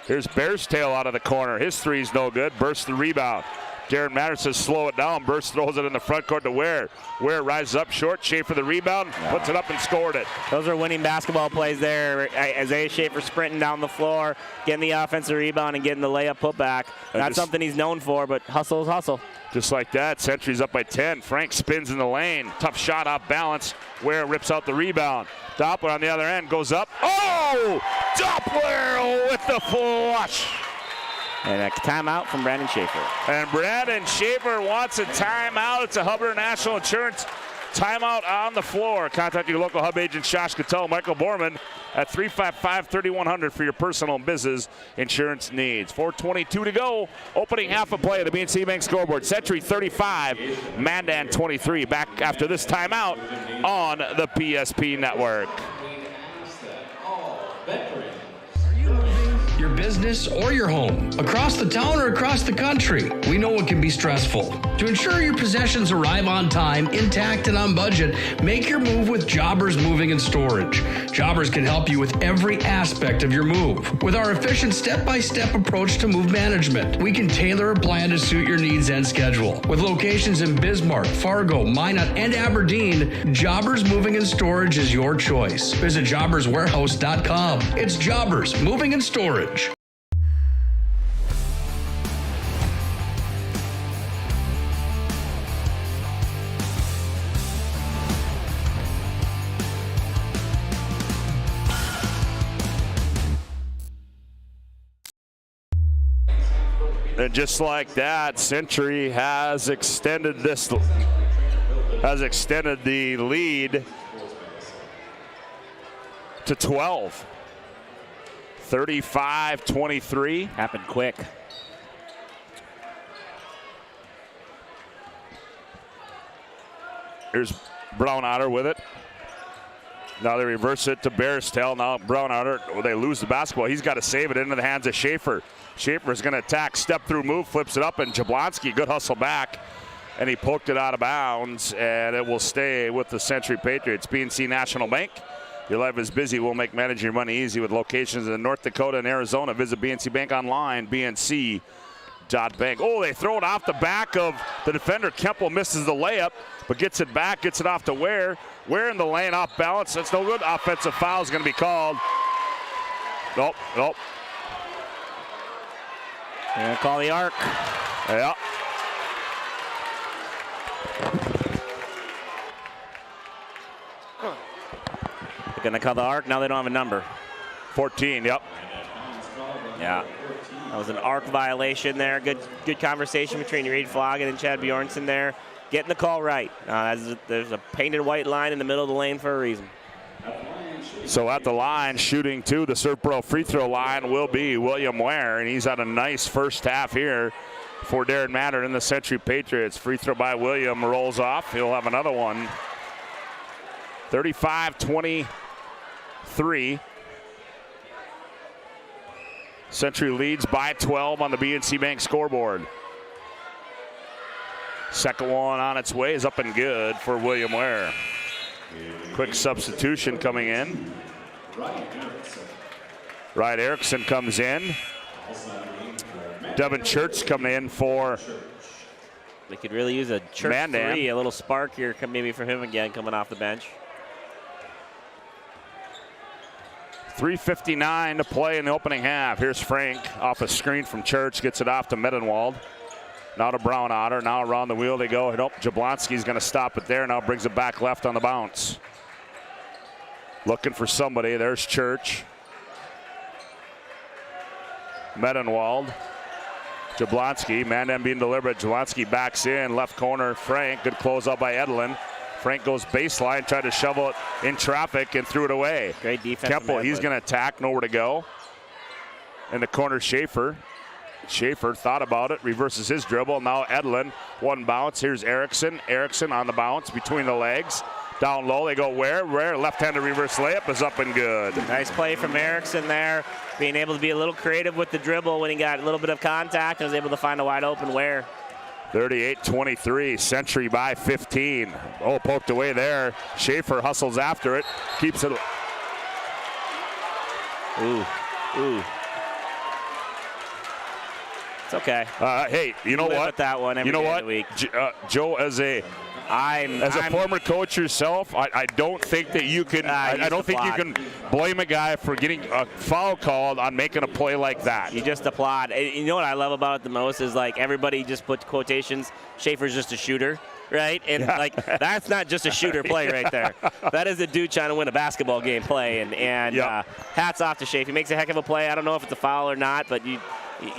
Here's Bearstail out of the corner. His 3's no good. Burst the rebound. Darren Matter says slow it down. Burst throws it in the front court to Ware. Ware rises up short. Schaefer the rebound. Puts it up and scored it. Those are winning basketball plays there. Isaiah Schaefer sprinting down the floor, getting the offensive rebound and getting the layup putback. Not something he's known for, but hustle is hustle. Just like that, Century's up by 10. Frank spins in the lane. Tough shot off balance. Ware rips out the rebound. Doppler on the other end goes up. Oh! Doppler with the flush. And a timeout from Brandon Schaefer. And Brandon Schaefer wants a timeout. It's a Hubbard National Insurance timeout on the floor. Contact your local Hub agent, Shosh Cattell, Michael Borman at 355-3100 for your personal and business insurance needs. 4:22 to go. Opening half of play of the BNC Bank scoreboard. Century 35, Mandan 23. Back after this timeout on the PSP Network. your business or your home, across the town or across the country. We know it can be stressful. To ensure your possessions arrive on time, intact, and on budget, make your move with Jobbers Moving and Storage. Jobbers can help you with every aspect of your move. With our efficient step-by-step approach to move management, we can tailor a plan to suit your needs and schedule. With locations in Bismarck, Fargo, Minot, and Aberdeen, Jobbers Moving and Storage is your choice. Visit jobberswarehouse.com. It's Jobbers Moving and Storage. And just like that, Century has extended the lead to 12. 35-23. Happened quick. Here's Brownotter with it. Now they reverse it to Bearstel. Now Brownotter, they lose the basketball. He's got to save it into the hands of Schaefer. Schaefer's going to attack, step through move, flips it up, and Jablonski, good hustle back. And he poked it out of bounds, and it will stay with the Century Patriots. BNC National Bank. Your life is busy. We'll make managing your money easy with locations in North Dakota and Arizona. Visit BNC Bank online, bnc.bank. Oh, they throw it off the back of the defender. Kemple misses the layup, but gets it back, gets it off to Ware. Ware in the lane off balance. That's no good. Offensive foul is going to be called. Nope. They're going to call the arc. Yeah. They're going to call the arc. Now they don't have a number. 14, yep. Yeah. That was an arc violation there. Good conversation between Reed Floggen and Chad Bjornson there. Getting the call right. There's a painted white line in the middle of the lane for a reason. So at the line, shooting to the Serpro free throw line will be William Ware, and he's had a nice first half here for Darren Matter and the Century Patriots. Free throw by William rolls off. He'll have another one. 35-23. Century leads by 12 on the BNC Bank scoreboard. Second one on its way is up and good for William Ware. Quick substitution coming in. Wright Erickson comes in. Devin Church coming in for They could really use a Church Mandan. 3, a little spark here maybe for him again coming off the bench. 3:59 to play in the opening half. Here's Frank off a screen from Church, gets it off to Medenwald. Now to Brownotter. Now around the wheel they go. Nope, Jablonski's going to stop it there. Now brings it back left on the bounce. Looking for somebody. There's Church. Medenwald. Jablonski. Mandan being deliberate. Jablonski backs in. Left corner. Frank. Good close up by Edelin. Frank goes baseline. Tried to shovel it in traffic and threw it away. Great defense. Kemple, he's going to attack. Nowhere to go. In the corner, Schaefer. Schaefer thought about it, reverses his dribble. Now Edelin, one bounce. Here's Erickson. Erickson on the bounce between the legs. Down low, they go Ware. Left-handed reverse layup is up and good. Nice play from Erickson there, being able to be a little creative with the dribble when he got a little bit of contact and was able to find a wide open Ware. 38-23, Century by 15. Oh, poked away there. Schaefer hustles after it, keeps it. Ooh. It's okay. Hey, you know what? With that one every you know day what? of the week. Joe, as a former coach yourself, I don't think that you can. I don't think you can blame a guy for getting a foul called on making a play like that. You just applaud. You know what I love about it the most is like everybody just put quotations. Schaefer's just a shooter, right? And like that's not just a shooter play right there. That is a dude trying to win a basketball game play. And hats off to Schaefer. He makes a heck of a play. I don't know if it's a foul or not, but you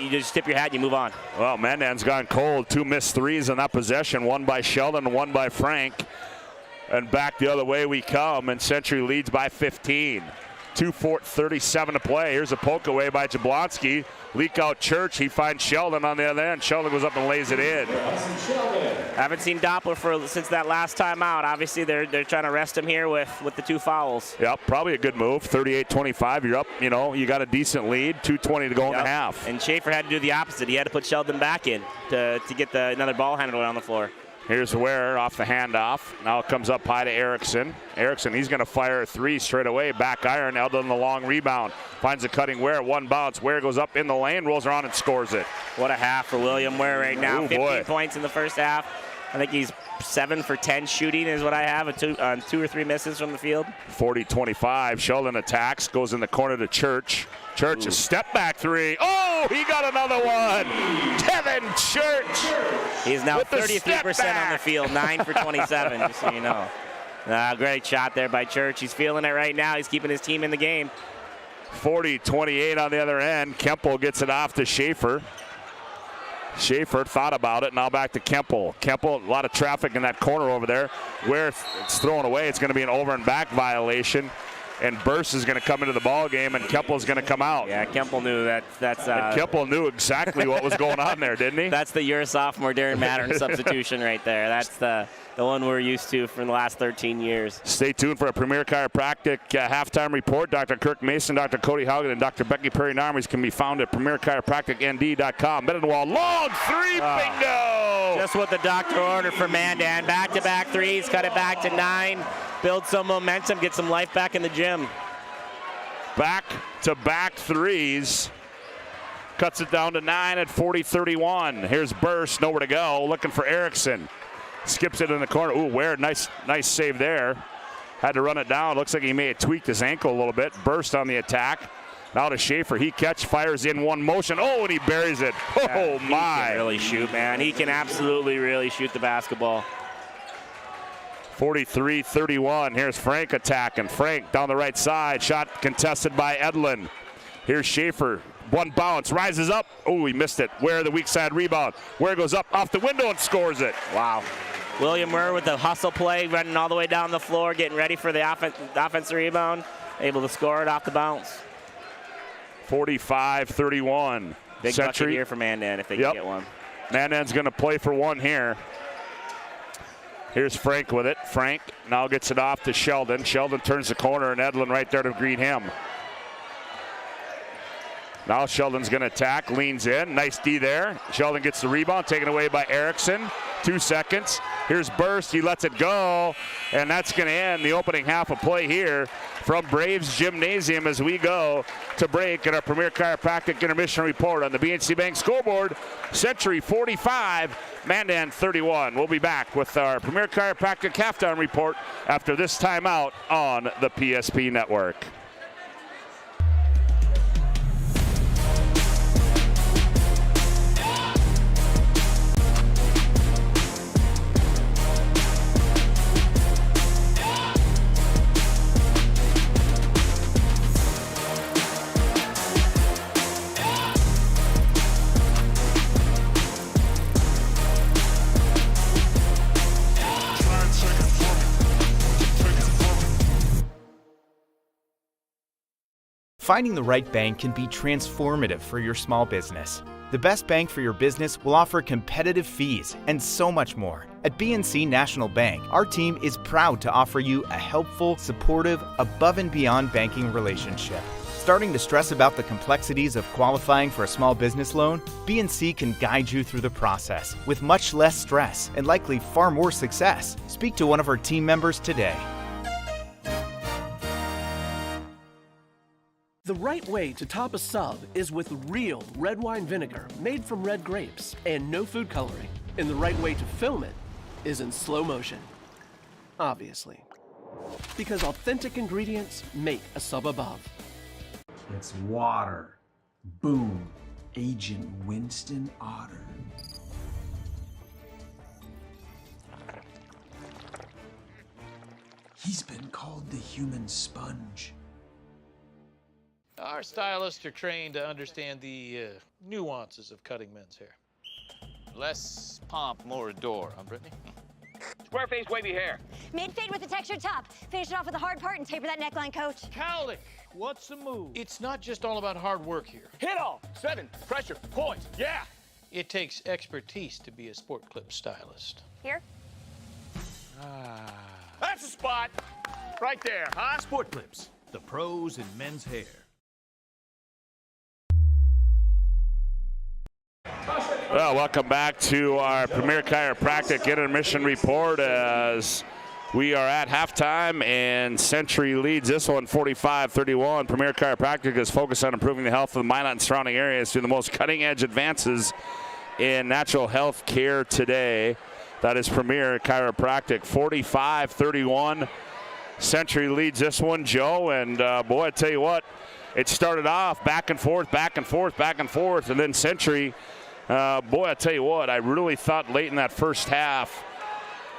just tip your hat and you move on. Well, Mandan's gone cold. 2 missed threes in that possession. One by Sheldon, one by Frank. And back the other way we come, and Century leads by 15. 2:37 to play. Here's a poke away by Jablonski. Leak out Church. He finds Sheldon on the other end. Sheldon goes up and lays it in. Haven't seen Doppler since that last time out. Obviously, they're trying to rest him here with the 2 fouls. Yep, probably a good move. 38-25. You're up. You got a decent lead. 2:20 to go in the half. And Schaefer had to do the opposite. He had to put Sheldon back in to get another ball handler on the floor. Here's Ware off the handoff. Now it comes up high to Erickson. Erickson, he's going to fire a 3 straight away. Back iron. Eldon the long rebound. Finds a cutting Ware. 1 bounce. Ware goes up in the lane, rolls around and scores it. What a half for William Ware right now. Ooh, 15 points in the first half. I think he's 7 for 10 shooting is what I have. On 2 or 3 misses from the field. 40-25. Sheldon attacks. Goes in the corner to Church. Church, a step back 3. Oh, he got another one. Kevin Church. He's now 33% on the field, 9 for 27, just so you know. Great shot there by Church. He's feeling it right now. He's keeping his team in the game. 40-28 on the other end. Kemple gets it off to Schaefer. Schaefer thought about it. Now back to Kemple. Kemple, a lot of traffic in that corner over there. Where it's thrown away, it's going to be an over and back violation. And Burst is going to come into the ball game, and Kemple is going to come out. Yeah, Kemple knew that's. Kemple knew exactly what was going on there, didn't he? That's the year sophomore Darren Mattern substitution right there. That's the one we're used to for the last 13 years. Stay tuned for a Premier Chiropractic halftime report. Dr. Kirk Mason, Dr. Cody Haugen, and Dr. Becky Perry-Narmes can be found at premierchiropracticnd.com. Mendenwall, long 3, bingo! Just what the doctor ordered for Mandan. Back-to-back 3s, cut it back to 9. Build some momentum, get some life back in the gym. Back-to-back 3s. Cuts it down to 9 at 40-31. Here's Burst, nowhere to go, looking for Erickson. Skips it in the corner. Ooh, Ware, nice save there. Had to run it down. Looks like he may have tweaked his ankle a little bit. Burst on the attack. Now to Schaefer. He fires in one motion. Oh, and he buries it. Oh, my. He can really shoot, man. He can absolutely really shoot the basketball. 43-31. Here's Frank attacking. Frank down the right side. Shot contested by Edlin. Here's Schaefer. 1 bounce. Rises up. Oh, he missed it. Ware the weak side rebound. Ware goes up off the window and scores it. Wow. William Ware with the hustle play, running all the way down the floor, getting ready for the offensive rebound. Able to score it off the bounce. 45-31. Big bucket here for Mandan if they can get one. Mandan's going to play for 1 here. Here's Frank with it. Frank now gets it off to Sheldon. Sheldon turns the corner, and Edlin right there to greet him. Now Sheldon's going to attack, leans in. Nice D there. Sheldon gets the rebound, taken away by Erickson. 2 seconds. Here's Burst. He lets it go, and that's going to end the opening half of play here from Braves Gymnasium as we go to break in our Premier Chiropractic Intermission Report on the BNC Bank scoreboard. Century 45, Mandan 31. We'll be back with our Premier Chiropractic halftime report after this timeout on the PSP Network. Finding the right bank can be transformative for your small business. The best bank for your business will offer competitive fees and so much more. At BNC National Bank, our team is proud to offer you a helpful, supportive, above and beyond banking relationship. Starting to stress about the complexities of qualifying for a small business loan? BNC can guide you through the process with much less stress and likely far more success. Speak to one of our team members today. The right way to top a sub is with real red wine vinegar made from red grapes and no food coloring. And the right way to film it is in slow motion. Obviously. Because authentic ingredients make a sub above. It's water. Boom. Agent Winston Otter. He's been called the human sponge. Our stylists are trained to understand the nuances of cutting men's hair. Less pomp, more adore, huh, Brittany? Square face, wavy hair. Mid-fade with a textured top. Finish it off with a hard part and taper that neckline, coach. Cowlick, what's the move? It's not just all about hard work here. Hit all. 7. Pressure. Points. Yeah. It takes expertise to be a sport clip stylist. Here? That's the spot. Right there, huh? Sport Clips, the pros in men's hair. Well, welcome back to our Premier Chiropractic Intermission Report as we are at halftime and Century leads this one 45-31. Premier Chiropractic is focused on improving the health of the Minot and surrounding areas through the most cutting-edge advances in natural health care today. That is Premier Chiropractic. 45-31. Century leads this one, Joe, and boy, I tell you what, it started off back and forth, and then Century, boy, I tell you what, I really thought late in that first half,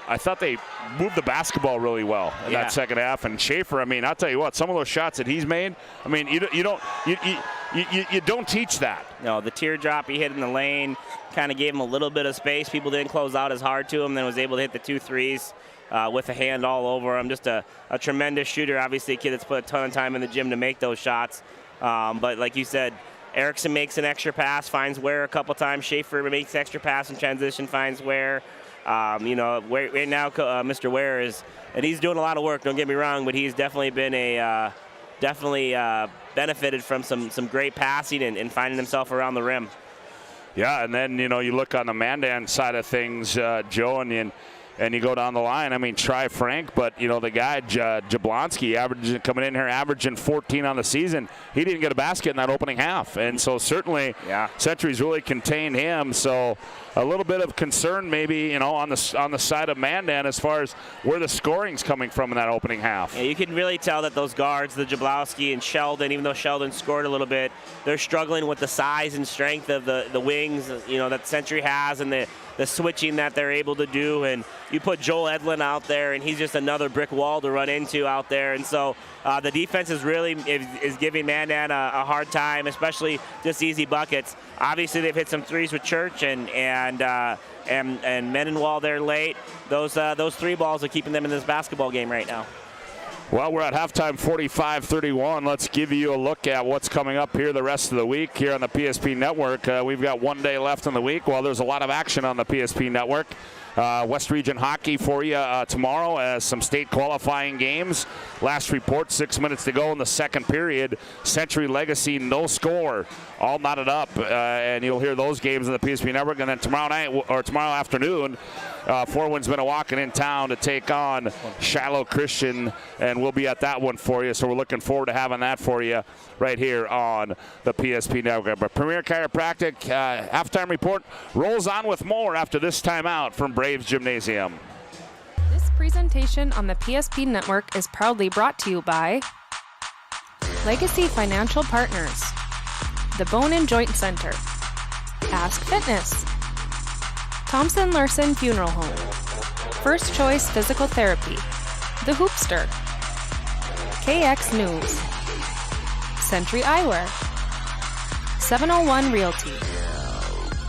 I thought they moved the basketball really well in that second half. And Schaefer, I mean, I'll tell you what, some of those shots that he's made, I mean, you don't teach that. No, the teardrop he hit in the lane kind of gave him a little bit of space. People didn't close out as hard to him, then was able to hit the 2 threes with a hand all over him. Just a tremendous shooter. Obviously a kid that's put a ton of time in the gym to make those shots. But like you said, Erickson makes an extra pass, finds Ware a couple times. Schaefer makes extra pass in transition, finds Ware. Right now, Mr. Ware is, and he's doing a lot of work, don't get me wrong, but he's definitely been benefited from some great passing and finding himself around the rim. Yeah, and then, you look on the Mandan side of things, Joe, and you go down the line. I mean, try Frank, but, the guy, Jablonski, coming in here averaging 14 on the season. He didn't get a basket in that opening half. And so certainly Century's really contained him. So a little bit of concern maybe, on the side of Mandan as far as where the scoring's coming from in that opening half. Yeah, you can really tell that those guards, the Jablonski and Sheldon, even though Sheldon scored a little bit, they're struggling with the size and strength of the wings, that Century has, and the switching that they're able to do. And you put Joel Edlin out there, and he's just another brick wall to run into out there. And so the defense is really is giving Mandan a hard time, especially just easy buckets. Obviously, they've hit some threes with Church and Mendenwall there late. Those 3 balls are keeping them in this basketball game right now. Well, we're at halftime 45-31. Let's give you a look at what's coming up here the rest of the week here on the PSP Network. We've got 1 day left in the week. Well, there's a lot of action on the PSP Network. West Region Hockey for you tomorrow as some state qualifying games. Last report, 6 minutes to go in the second period. Century Legacy, no score, all knotted up. And you'll hear those games on the PSP Network. And then tomorrow afternoon, Four Winds Minnewacan in town to take on Shiloh Christian, and we'll be at that one for you. So we're looking forward to having that for you right here on the PSP Network. But Premier Chiropractic halftime report rolls on with more after this timeout from Braves Gymnasium. This presentation on the PSP Network is proudly brought to you by Legacy Financial Partners, the Bone and Joint Center, Ask Fitness, Thompson Larson Funeral Home, First Choice Physical Therapy, The Hoopster, KX News, Century Eyewear, 701 Realty,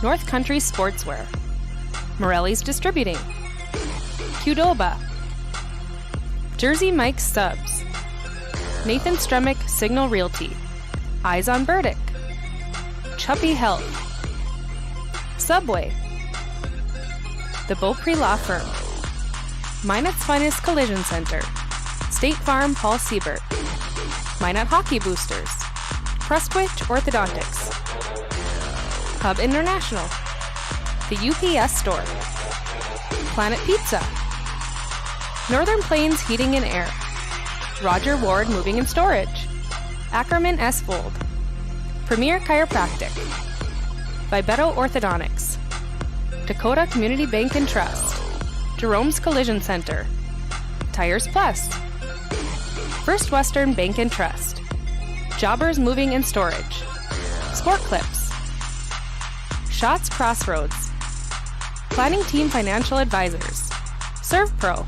North Country Sportswear, Morelli's Distributing, Qdoba, Jersey Mike's Subs, Nathan Stremick Signal Realty, Eyes on Burdick, Chuppy Health, Subway, The Beaupre Law Firm, Minot's Finest Collision Center, State Farm Paul Siebert, Minot Hockey Boosters, Prestwich Orthodontics, Hub International, The UPS Store, Planet Pizza, Northern Plains Heating and Air, Roger Ward Moving and Storage, Ackerman S. Fold, Premier Chiropractic, Vibetto Orthodontics, Dakota Community Bank and Trust, Jerome's Collision Center, Tires Plus, First Western Bank and Trust, Jobbers Moving and Storage, Sport Clips, Shots Crossroads, Planning Team Financial Advisors, ServPro,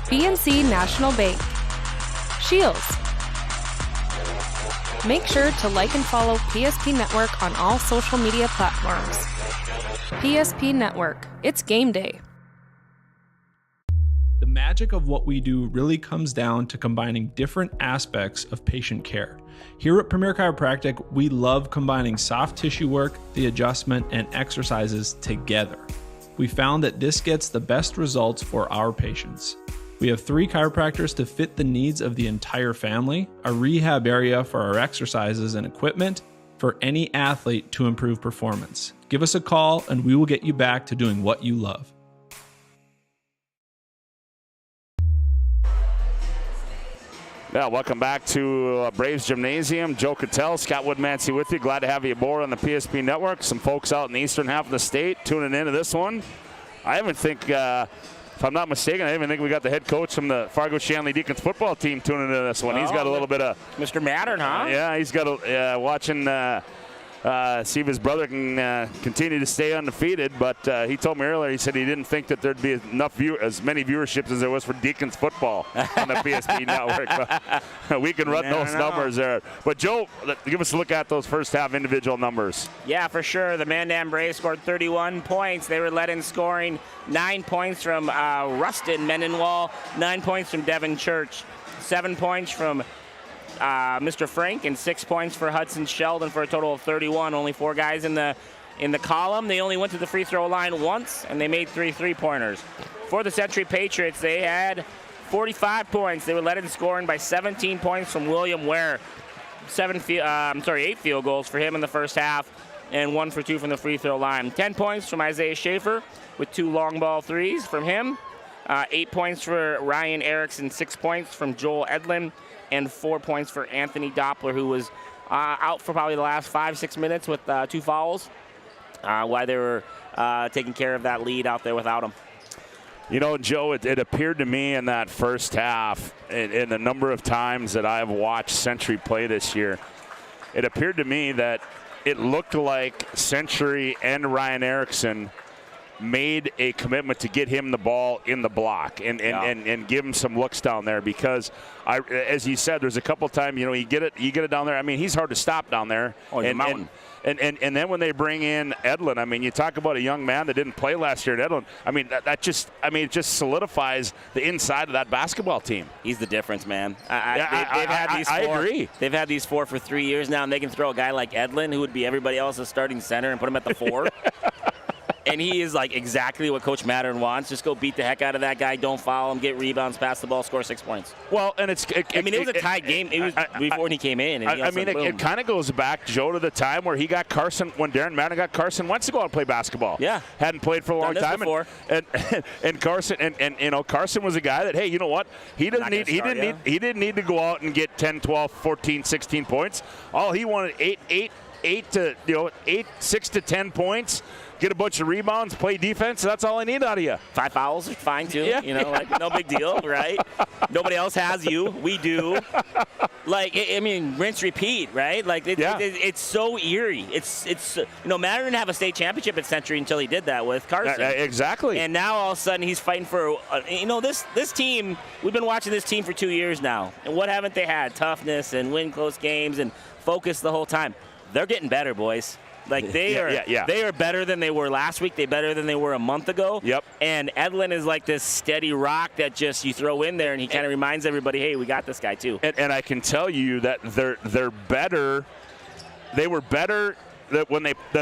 BNC National Bank, Shields. Make sure to like and follow PSP Network on all social media platforms. PSP Network, it's game day. The magic of what we do really comes down to combining different aspects of patient care. Here at Premier Chiropractic, we love combining soft tissue work, the adjustment, and exercises together. We found that this gets the best results for our patients. We have 3 chiropractors to fit the needs of the entire family, a rehab area for our exercises and equipment, for any athlete to improve performance. Give us a call and we will get you back to doing what you love. Yeah, welcome back to Braves Gymnasium. Joe Cattell, Scott Woodmansey with you. Glad to have you aboard on the PSP Network. Some folks out in the eastern half of the state tuning into this one. I even think, if I'm not mistaken, I even think we got the head coach from the Fargo Shanley Deacons football team tuning into this one. He's got a little bit of Mr. Mattern, huh? Yeah, he's got watching. See if his brother can continue to stay undefeated, but he told me earlier, he said he didn't think that there'd be as many viewerships as there was for Deacons football on the PSP Network. But we can run those numbers there. But Joe, give us a look at those first half individual numbers. Yeah, for sure. The Mandan Braves scored 31 points. They were led in scoring 9 points from Rustin Mendenwall, 9 points from Devin Church, 7 points from Mr. Frank, and 6 points for Hudson Sheldon for a total of 31. Only 4 guys in the column. They only went to the free throw line once, and they made 3 3-pointers. For the Century Patriots, they had 45 points. They were led in scoring by 17 points from William Ware. 8 field goals for him in the first half, and 1 for 2 from the free throw line. 10 points from Isaiah Schaefer with 2 long ball threes from him. 8 points for Ryan Erickson, 6 points from Joel Edlin, and 4 points for Anthony Doppler, who was out for probably the last 5-6 minutes with 2 fouls while they were taking care of that lead out there without him. You know, Joe, it appeared to me in that first half, in the number of times that I've watched Century play this year, it appeared to me that it looked like Century and Ryan Erickson made a commitment to get him the ball in the block and give him some looks down there, because as you said, there's a couple times, you get it down there. I mean, he's hard to stop down there. Oh, he's a mountain. And then when they bring in Edlin, I mean, you talk about a young man that didn't play last year at Edlin. I mean, it just solidifies the inside of that basketball team. He's the difference, man. I agree. They've had these 4 for 3 years now, and they can throw a guy like Edlin, who would be everybody else's starting center, and put him at the 4. And he is like exactly what Coach Mattern wants. Just go beat the heck out of that guy. Don't foul him. Get rebounds, pass the ball, score 6 points. Well, and it was a tied game. It was before he came in. And it kind of goes back, Joe, to the time where he got Carson, when Darren Mattern got Carson Wentz to go out and play basketball. Yeah. Hadn't played for a long time. And Carson, and Carson was a guy that, hey, you know what? He didn't need to go out and get 10, 12, 14, 16 points. All he wanted 6 to 10 points. Get a bunch of rebounds, play defense. That's all I need out of you. 5 fouls is fine too. Yeah. No big deal, right? Nobody else has you. We do. Rinse, repeat, right? It's so eerie. Matter didn't have a state championship at Century until he did that with Carson. Exactly. And now all of a sudden he's fighting for. This team. We've been watching this team for 2 years now, and what haven't they had? Toughness and win close games and focus the whole time. They're getting better, boys. They are better than they were last week. They're better than they were a month ago. Yep. And Edlin is like this steady rock that just you throw in there, and he kind of reminds everybody, hey, we got this guy too. And I can tell you that they're better. They were better than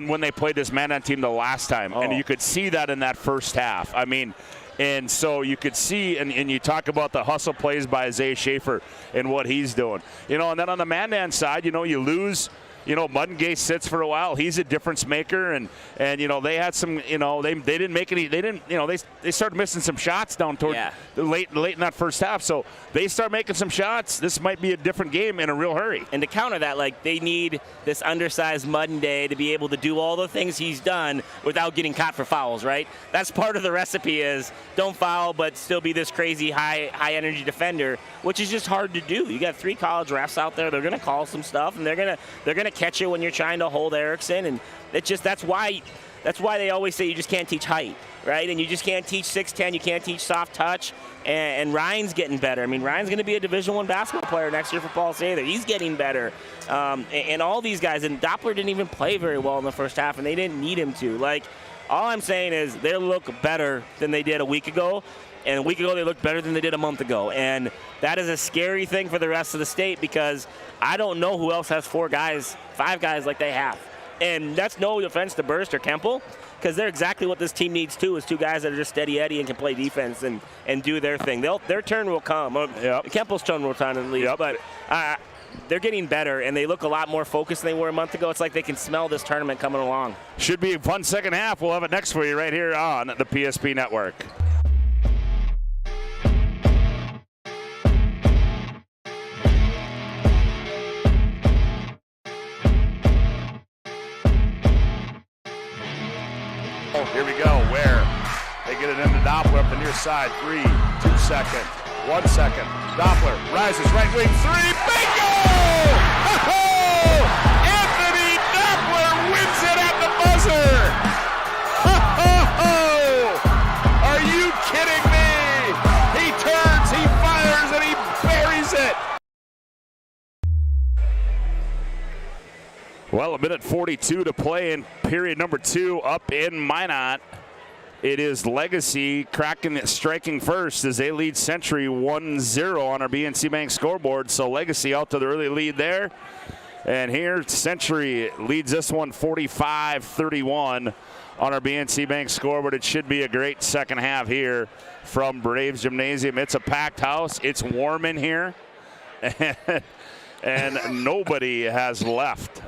when they played this Mandan team the last time, and you could see that in that first half. I mean. And so you could see, and you talk about the hustle plays by Isaiah Schaefer and what he's doing. And then on the Mandan side, you lose. Mudgate sits for a while. He's a difference maker, and they had some. They didn't make any. They didn't. They started missing some shots down toward late in that first half. So they start making some shots. This might be a different game in a real hurry. And to counter that, they need this undersized Mudgate to be able to do all the things he's done without getting caught for fouls. Right? That's part of the recipe. Is don't foul, but still be this crazy high energy defender, which is just hard to do. You got 3 college refs out there. They're going to call some stuff, and they're gonna catch you when you're trying to hold Erickson, and that's why they always say you just can't teach height, right? And you just can't teach 6'10", you can't teach soft touch, and Ryan's getting better. I mean, Ryan's going to be a Division I basketball player next year for Paul Sather. He's getting better, and all these guys, and Doppler didn't even play very well in the first half, and they didn't need him to. All I'm saying is they look better than they did a week ago. And a week ago, they looked better than they did a month ago. And that is a scary thing for the rest of the state because I don't know who else has 5 guys like they have. And that's no offense to Burst or Kemple, because they're exactly what this team needs too, is 2 guys that are just steady Eddie and can play defense and do their thing. Their turn will come. Kemple's turn will come at least. But they're getting better, and they look a lot more focused than they were a month ago. It's like they can smell this tournament coming along. Should be a fun second half. We'll have it next for you right here on the PSP Network. Here we go, where they get it into Doppler up the near side. 3, 2 seconds, 1 second. Doppler rises, right wing, 3, bingo! Oh! Anthony Doppler wins it at the buzzer! Oh! Are you kidding me? He turns, he fires, and he buries it! Well, a minute 42 to play in period number 2 up in Minot. It is Legacy striking first as they lead Century 1-0 on our BNC Bank scoreboard. So Legacy out to the early lead there. And here Century leads this one 45-31 on our BNC Bank scoreboard. It should be a great second half here from Braves Gymnasium. It's a packed house. It's warm in here. And nobody has left.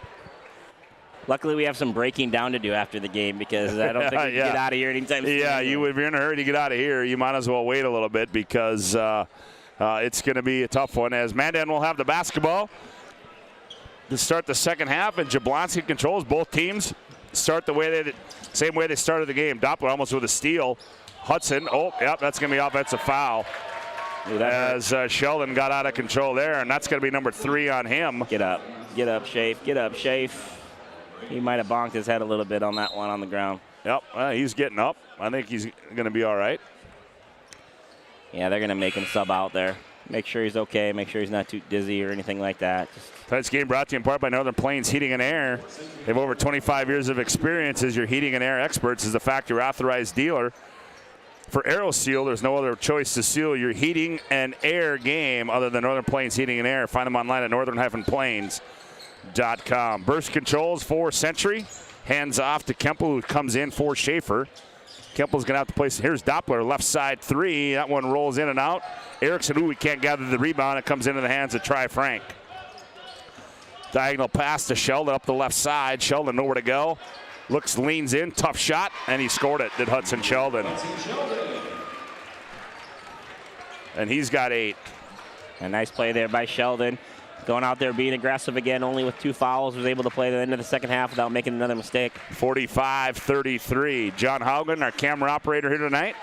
Luckily, we have some breaking down to do after the game because I don't think we can get out of here anytime soon. Yeah, if you're in a hurry to get out of here, you might as well wait a little bit because it's going to be a tough one as Mandan will have the basketball to start the second half, and Jablonski controls. Both teams start the same way they started the game. Doppler almost with a steal. Hudson, that's going to be offensive foul. As Sheldon got out of control there, and that's going to be number 3 on him. Get up, Shafe, get up, Shafe. He might have bonked his head a little bit on that one on the ground. Yep, he's getting up. I think he's going to be all right. Yeah, they're going to make him sub out there. Make sure he's okay. Make sure he's not too dizzy or anything like that. Tonight's game brought to you in part by Northern Plains Heating and Air. They have over 25 years of experience as your heating and air experts as a factory authorized dealer. For AeroSeal, there's no other choice to seal your heating and air game other than Northern Plains Heating and Air. Find them online at northern-plains.com. Burst controls for Century. Hands off to Kemple, who comes in for Schaefer. Kemple's going to have to place. Here's Doppler, left side 3. That one rolls in and out. Erickson, we can't gather the rebound. It comes into the hands of Frank. Diagonal pass to Sheldon up the left side. Sheldon nowhere to go. Leans in, tough shot, and he scored it, did Hudson Sheldon. And he's got 8. A nice play there by Sheldon. Going out there being aggressive again, only with 2 fouls, was able to play the end of the second half without making another mistake. 45-33. John Haugen, our camera operator here tonight.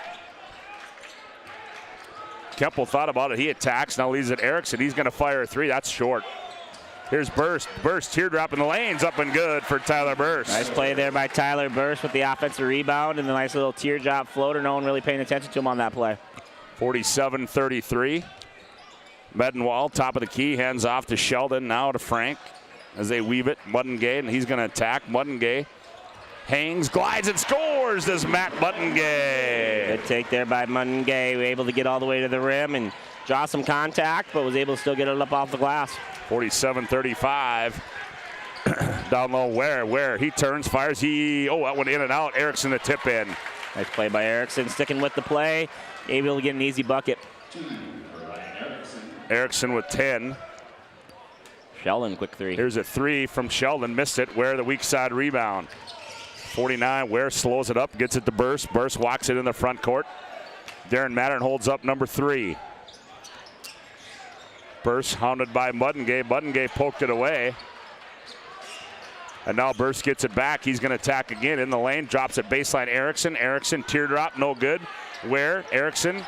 Kemple thought about it. He attacks. Now leaves it Erickson. He's going to fire a 3. That's short. Here's Burst. Burst teardrop in the lanes. Up and good for Tyler Burst. Nice play there by Tyler Burst with the offensive rebound and the nice little teardrop floater. No one really paying attention to him on that play. 47-33. Medenwall, top of the key, hands off to Sheldon, now to Frank as they weave it. Muddengay, and he's going to attack. Muddengay hangs, glides, and scores this Matt Muddengay. Good take there by Muddengay, able to get all the way to the rim and draw some contact, but was able to still get it up off the glass. 47-35. Down low, where he turns, fires, that went in and out. Erickson the tip in. Nice play by Erickson, sticking with the play, able to get an easy bucket. Erickson with 10. Sheldon, quick 3. Here's a 3 from Sheldon, missed it. Ware the weak side rebound. 49, Ware slows it up, gets it to Burst. Burst walks it in the front court. Darren Mattern holds up number 3. Burst hounded by Muddengay. Muddengay poked it away. And now Burst gets it back. He's going to attack again in the lane. Drops it baseline Erickson. Erickson, teardrop, no good. Ware, Erickson,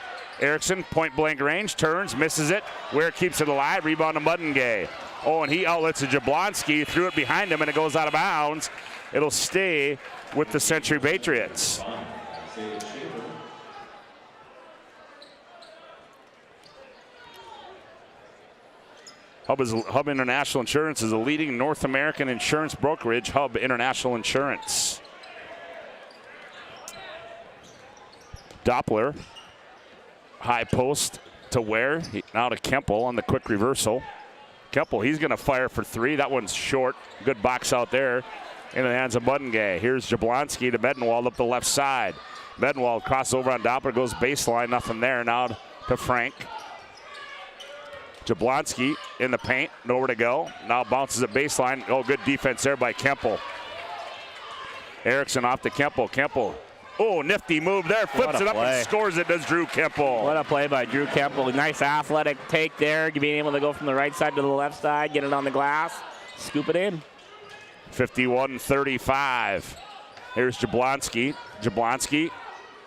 point blank range, turns, misses it. Ware keeps it alive, rebound to Muddengay. And he outlets to Jablonski, threw it behind him, and it goes out of bounds. It'll stay with the Century Patriots. Hub International Insurance is a leading North American insurance brokerage. Hub International Insurance. Doppler High post to Ware. Now to Kemple on the quick reversal. Kemple, he's going to fire for 3. That one's short. Good box out there in the hands of Buddengay. Here's Jablonski to Medenwald up the left side. Medenwald crosses over on Doppler, goes baseline, nothing there. Now to Frank. Jablonski in the paint, nowhere to go. Now bounces at baseline. Oh, good defense there by Kemple. Erickson off to Kemple. Kemple. Oh, nifty move there. Flips it up and scores it, does Drew Kemple. What a play by Drew Kemple. Nice athletic take there, being able to go from the right side to the left side, get it on the glass, scoop it in. 51-35. Here's Jablonski. Jablonski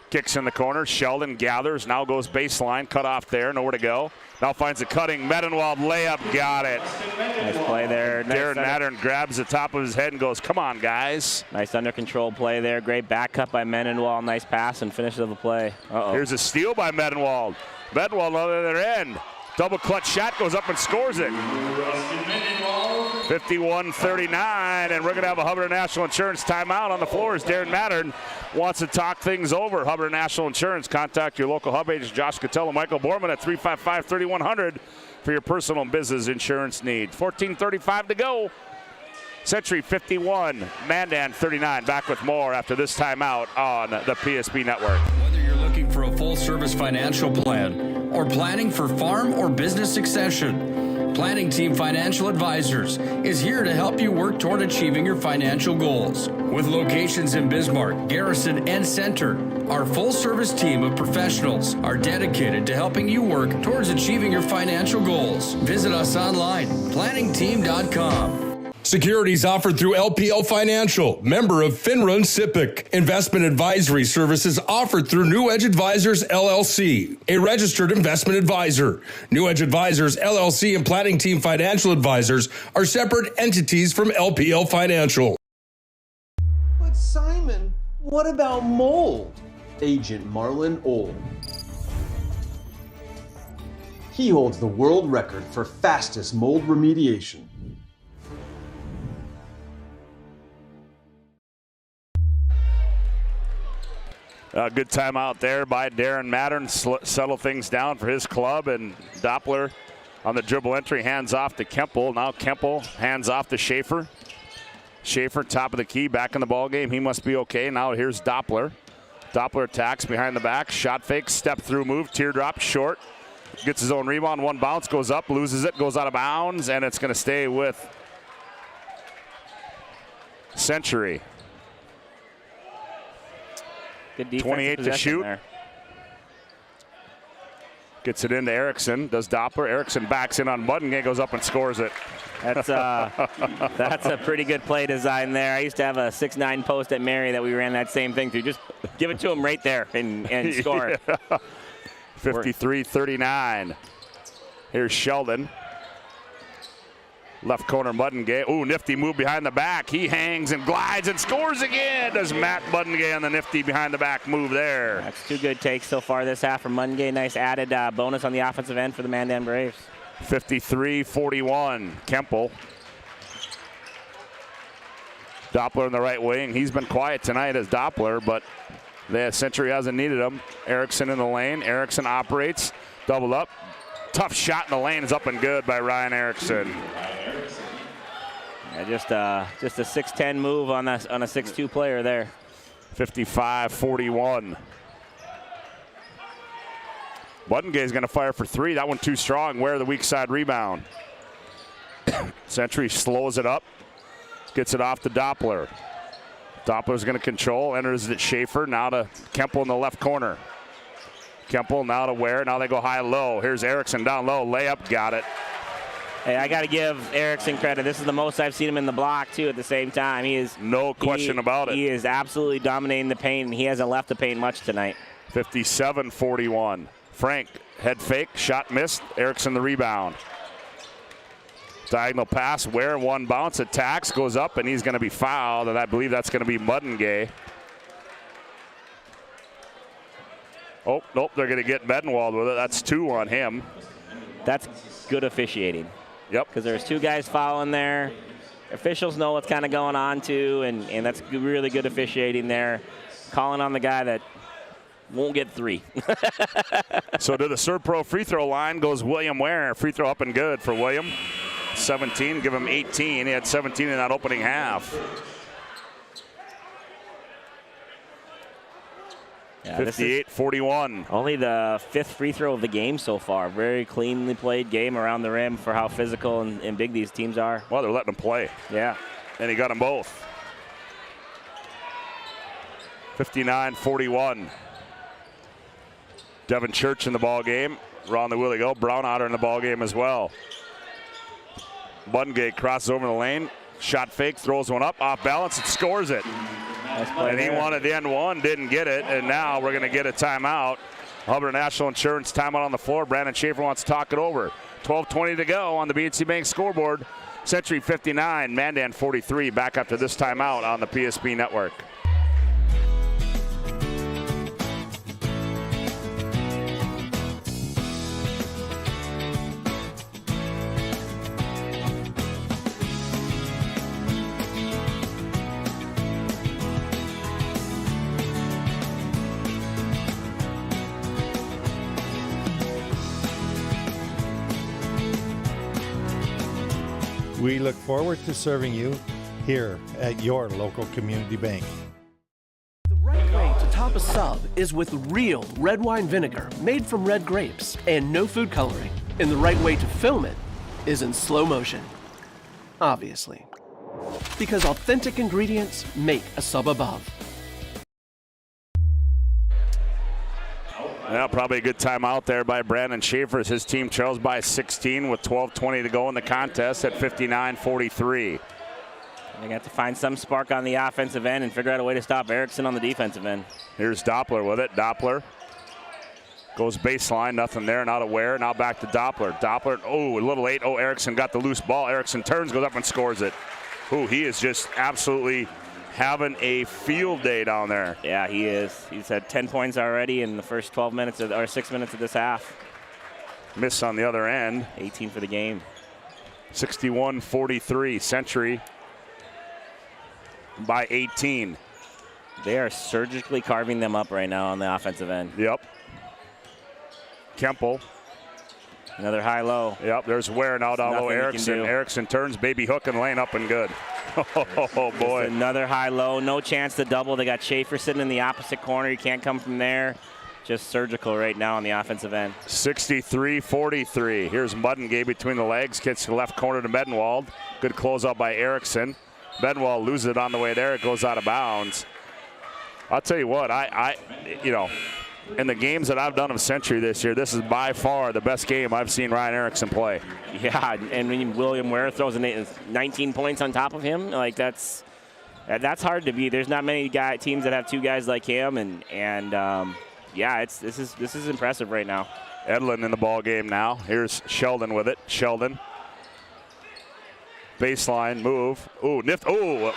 kicks in the corner. Sheldon gathers, now goes baseline, cut off there, nowhere to go. Now finds a cutting Medenwald layup, got it. Nice play there. Darren Mattern grabs the top of his head and goes, come on, guys. Nice under control play there. Great back cut by Medenwald. Nice pass and finish of the play. Here's a steal by Medenwald. Medenwald on the other end. Double clutch shot, goes up and scores it. 51-39, and we're going to have a Hubbard National Insurance timeout on the floor as Darren Mattern wants to talk things over. Hubbard National Insurance. Contact your local Hub agents, Josh Cotello, Michael Borman at 355-3100 for your personal and business insurance need. 14:35 to go. Century 51, Mandan 39. Back with more after this timeout on the PSP Network. Whether you're looking for a full-service financial plan or planning for farm or business succession, Planning Team Financial Advisors is here to help you work toward achieving your financial goals. With locations in Bismarck, Garrison, and Center, our full-service team of professionals are dedicated to helping you work towards achieving your financial goals. Visit us online, planningteam.com. Securities offered through LPL Financial, member of FINRA and SIPC. Investment advisory services offered through New Edge Advisors, LLC, a registered investment advisor. New Edge Advisors, LLC, and Planning Team Financial Advisors are separate entities from LPL Financial. But Simon, what about mold? Agent Marlon Old. He holds the world record for fastest mold remediation. Good time out there by Darren Mattern, settle things down for his club, and Doppler on the dribble entry, hands off to Kemple. Now Kemple hands off to Schaefer. Schaefer, top of the key, back in the ball game. He must be okay. Now here's Doppler. Doppler attacks behind the back, shot fake, step through move, teardrop, short. Gets his own rebound, one bounce, goes up, loses it, goes out of bounds, and it's going to stay with Century. Good 28 to shoot. There. Gets it into Erickson. Does Doppler. Erickson backs in on Buddengay, goes up and scores it. That's a pretty good play design there. I used to have a 6'9" post at Mary that we ran that same thing through. Just give it to him right there and score it. 53-39. Here's Sheldon. Left corner, Buddengay. Ooh, nifty move behind the back. He hangs and glides and scores again. Does Matt Buddengay on the nifty behind the back move there. That's two good takes so far this half from Buddengay. Nice added bonus on the offensive end for the Mandan Braves. 53-41. Kemple. Doppler in the right wing. He's been quiet tonight as Doppler, but the Century hasn't needed him. Erickson in the lane. Erickson operates. Double up. Tough shot in the lane is up and good by Ryan Erickson. Yeah, just a 6'10" move on a 6'2" player there. 55-41. Buddengay is going to fire for 3. That one too strong. Where the weak side rebound. Century slows it up. Gets it off to Doppler. Doppler's going to control. Enters it Schaefer. Now to Kemple in the left corner. Kemple now to Ware. Now they go high-low. Here's Erickson down low. Layup, got it. Hey, I got to give Erickson credit. This is the most I've seen him in the block, too, at the same time. He is no question about it. He is absolutely dominating the paint, and he hasn't left the paint much tonight. 57-41. Frank, head fake, shot missed. Erickson the rebound. Diagonal pass, Ware, one bounce, attacks, goes up, and he's going to be fouled, and I believe that's going to be Buddengay. Oh, nope, they're going to get Medenwald with it. That's 2 on him. That's good officiating. Yep. Because there's 2 guys fouling there. Officials know what's kind of going on, too, and that's really good officiating there. Calling on the guy that won't get 3. So to the Serve Pro free throw line goes William Ware. Free throw up and good for William. 17, give him 18. He had 17 in that opening half. Yeah, 58-41. Only the 5th free throw of the game so far. Very cleanly played game around the rim for how physical and big these teams are. Well, they're letting them play. Yeah. And he got them both. 59-41. Devin Church in the ball game. Ron the Willie go. Brown Otter in the ball game as well. Bungate crosses over the lane. Shot fake, throws one up, off balance, and scores it. And he wanted the end one, didn't get it, and now we're going to get a timeout. Hubbard National Insurance timeout on the floor. Brandon Schaefer wants to talk it over. 12:20 to go on the BNC Bank scoreboard. Century 59, Mandan 43. Back after this timeout on the PSP Network. We look forward to serving you here at your local community bank. The right way to top a sub is with real red wine vinegar made from red grapes and no food coloring. And the right way to film it is in slow motion. Obviously. Because authentic ingredients make a sub above. Yeah, probably a good time out there by Brandon Schaefer as his team trails by 16 with 12:20 to go in the contest at 59-43. They got to find some spark on the offensive end and figure out a way to stop Erickson on the defensive end. Here's Doppler with it. Doppler goes baseline, nothing there, not aware. Now back to Doppler. Doppler, oh, a little late. Oh, Erickson got the loose ball. Erickson turns, goes up and scores it. Oh, he is just absolutely having a field day down there. Yeah, he is. He's had 10 points already in the first 12 minutes or 6 minutes of this half. Miss on the other end. 18 for the game. 61-43, Century by 18. They are surgically carving them up right now on the offensive end. Yep. Kemple. Another high-low. Yep, there's Ware now down low. Erickson. Erickson turns, baby hook and lane up and good. Oh, boy. Just another high-low. No chance to double. They got Schaefer sitting in the opposite corner. You can't come from there. Just surgical right now on the offensive end. 63-43. Here's Muddengate between the legs. Gets to the left corner to Medenwald. Good closeout by Erickson. Medenwald loses it on the way there. It goes out of bounds. I'll tell you what, you know, in the games that I've done of Century this year, this is by far the best game I've seen Ryan Erickson play. Yeah, and when William Ware throws 19 points on top of him, like that's hard to beat. There's not many teams that have two guys like him, and yeah, this is impressive right now. Edlin in the ball game now. Here's Sheldon with it. Sheldon. Baseline move. Ooh,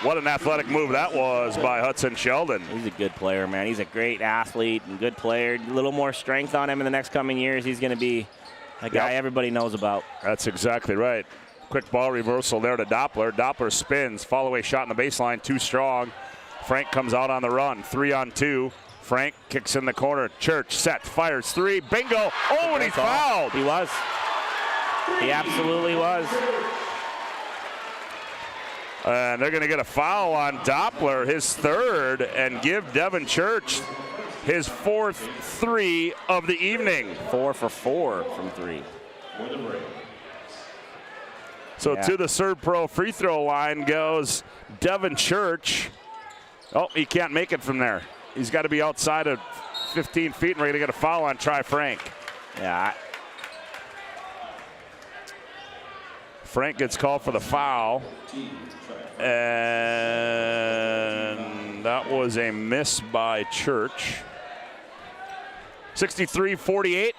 what an athletic move that was by Hudson Sheldon. He's a good player, man. He's a great athlete and good player. A little more strength on him in the next coming years. He's going to be a guy everybody knows about. That's exactly right. Quick ball reversal there to Doppler. Doppler spins. Fall away shot in the baseline. Too strong. Frank comes out on the run. 3-on-2. Frank kicks in the corner. Church set. Fires three. Bingo. Oh, and he's fouled. He was. He absolutely was. And they're going to get a foul on Doppler, his third, and give Devin Church his fourth three of the evening. 4 for 4 from 3. So to the Serve Pro free throw line goes Devin Church. Oh, he can't make it from there. He's got to be outside of 15 feet, and we're going to get a foul on Tri Frank. Yeah. Frank gets called for the foul. And that was a miss by Church. 63-48.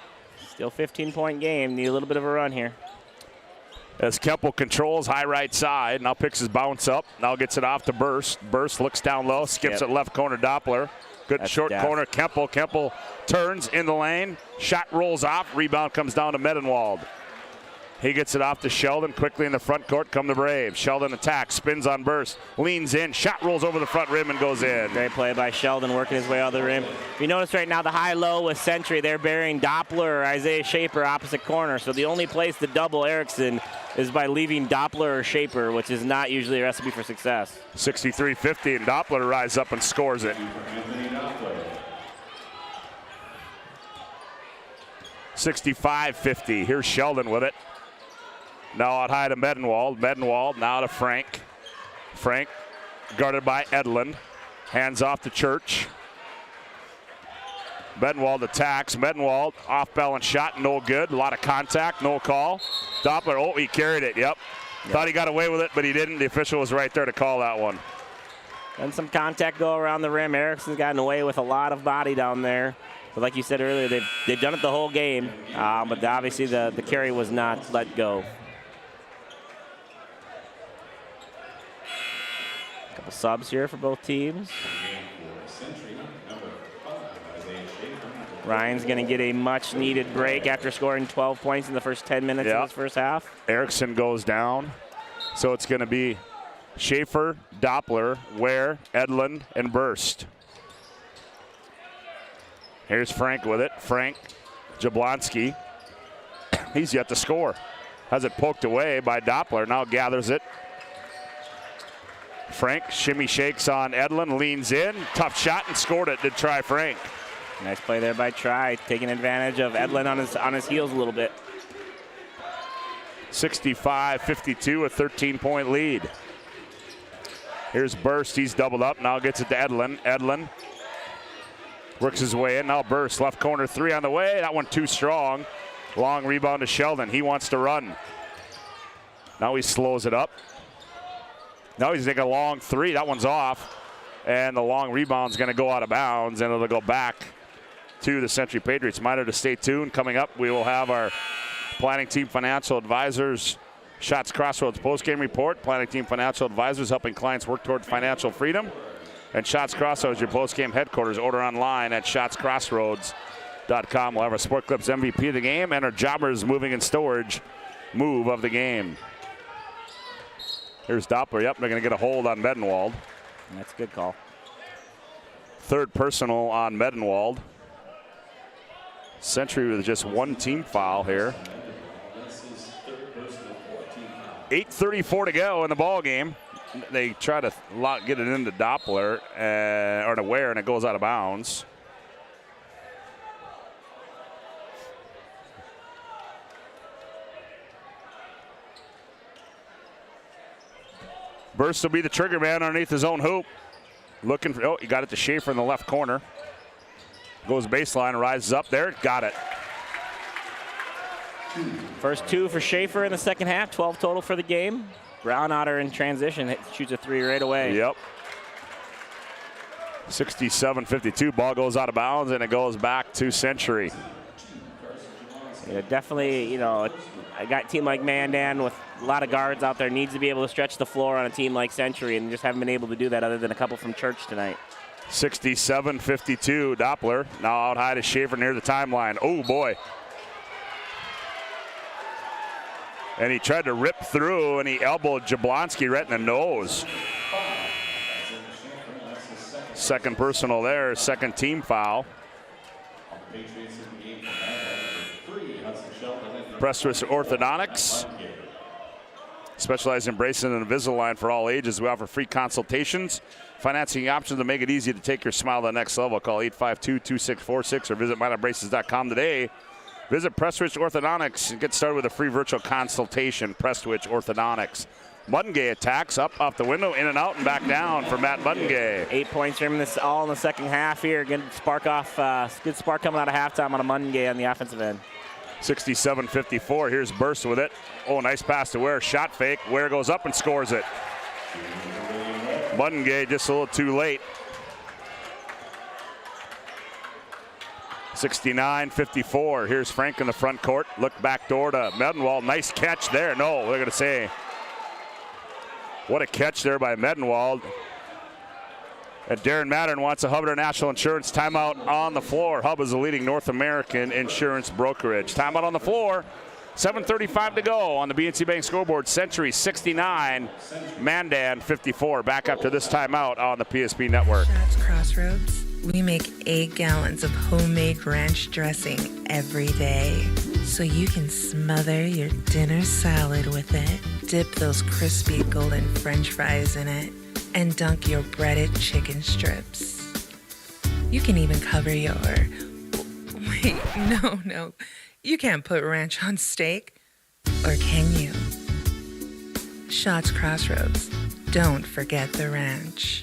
Still 15-point game. Need a little bit of a run here. As Kemple controls high right side. Now picks his bounce up. Now gets it off to Burst. Burst looks down low. Skips it left corner. Doppler. Good short corner. Kemple. Kemple turns in the lane. Shot rolls off. Rebound comes down to Medenwald. He gets it off to Sheldon. Quickly in the front court come the Braves. Sheldon attacks, spins on burst, leans in, shot rolls over the front rim and goes in. Great play by Sheldon, working his way out of the rim. If you notice right now the high-low with Century, they're burying Doppler or Isaiah Shaper opposite corner. So the only place to double Erickson is by leaving Doppler or Shaper, which is not usually a recipe for success. 63-50, and Doppler rises up and scores it. 65-50. Here's Sheldon with it. Now out high to Medenwald. Medenwald now to Frank. Frank guarded by Edlin. Hands off to Church. Medenwald attacks. Medenwald off balance shot, no good. A lot of contact, no call. Doppler, oh, he carried it, yep. Thought he got away with it, but he didn't. The official was right there to call that one. And some contact go around the rim. Erickson's gotten away with a lot of body down there. But like you said earlier, they've done it the whole game. But obviously the carry was not let go. Couple subs here for both teams. Ryan's going to get a much-needed break after scoring 12 points in the first 10 minutes of this first half. Erickson goes down. So it's going to be Schaefer, Doppler, Ware, Edlin, and Burst. Here's Frank with it. Frank, Jablonski. He's yet to score. Has it poked away by Doppler. Now gathers it. Frank shimmy shakes on Edlin, leans in. Tough shot and scored it. Did try Frank. Nice play there by Tri, taking advantage of Edlin on his heels a little bit. 65-52, a 13-point lead. Here's Burst. He's doubled up. Now gets it to Edlin. Edlin works his way in. Now Burst, left corner three on the way. That one too strong. Long rebound to Sheldon. He wants to run. Now he slows it up. Now he's taking a long three. That one's off. And the long rebound's going to go out of bounds, and it'll go back to the Century Patriots. Reminder to stay tuned. Coming up, we will have our Planning Team Financial Advisors Shots Crossroads postgame report. Planning Team Financial Advisors helping clients work toward financial freedom. And Shots Crossroads, your postgame headquarters. Order online at shotscrossroads.com. We'll have our Sport Clips MVP of the game and our Jobbers Moving and Storage move of the game. Here's Doppler. Yep, they're going to get a hold on Medenwald. That's a good call. Third personal on Medenwald. Century with just one team foul here. 8:34 to go in the ball game. They try to get it into Doppler or to Ware, and it goes out of bounds. Burst will be the trigger man underneath his own hoop. Looking for, oh, he got it to Schaefer in the left corner. Goes baseline, rises up there, got it. First two for Schaefer in the second half, 12 total for the game. Brownotter in transition, shoots a three right away. Yep. 67-52, ball goes out of bounds, and it goes back to Century. Yeah, definitely, you know, I got a team like Mandan with a lot of guards out there, needs to be able to stretch the floor on a team like Century, and just haven't been able to do that other than a couple from Church tonight. 67-52, Doppler now out high to Schaefer near the timeline. Oh boy. And he tried to rip through, and he elbowed Jablonski right in the nose. Second personal there, second team foul. Prestwich Orthodontics. Specialize in braces and Invisalign for all ages. We offer free consultations, financing options to make it easy to take your smile to the next level. Call 852-2646 or visit mybraces.com today. Visit Prestwich Orthodontics and get started with a free virtual consultation. Prestwich Orthodontics. Muddengay attacks up off the window, in and out and back down for Matt Muddengay. 8 points from this all in the second half here. Good spark off, good spark coming out of halftime on a Muddengay on the offensive end. 67-54. Here's Burst with it. Oh, nice pass to Ware. Shot fake. Ware goes up and scores it. Muddengay just a little too late. 69-54. Here's Frank in the front court. Look back door to Medenwald. Nice catch there. No, they're going to say. What a catch there by Medenwald. And Darren Mattern wants a Hubbard National Insurance timeout on the floor. Hub is the leading North American insurance brokerage. Timeout on the floor. 7:35 to go on the BNC Bank scoreboard. Century 69, Mandan 54. Back after this timeout on the PSP Network. Shots Crossroads. We make 8 gallons of homemade ranch dressing every day, so you can smother your dinner salad with it, dip those crispy golden French fries in it, and dunk your breaded chicken strips. You can even cover your... Wait, no. You can't put ranch on steak. Or can you? Shots Crossroads. Don't forget the ranch.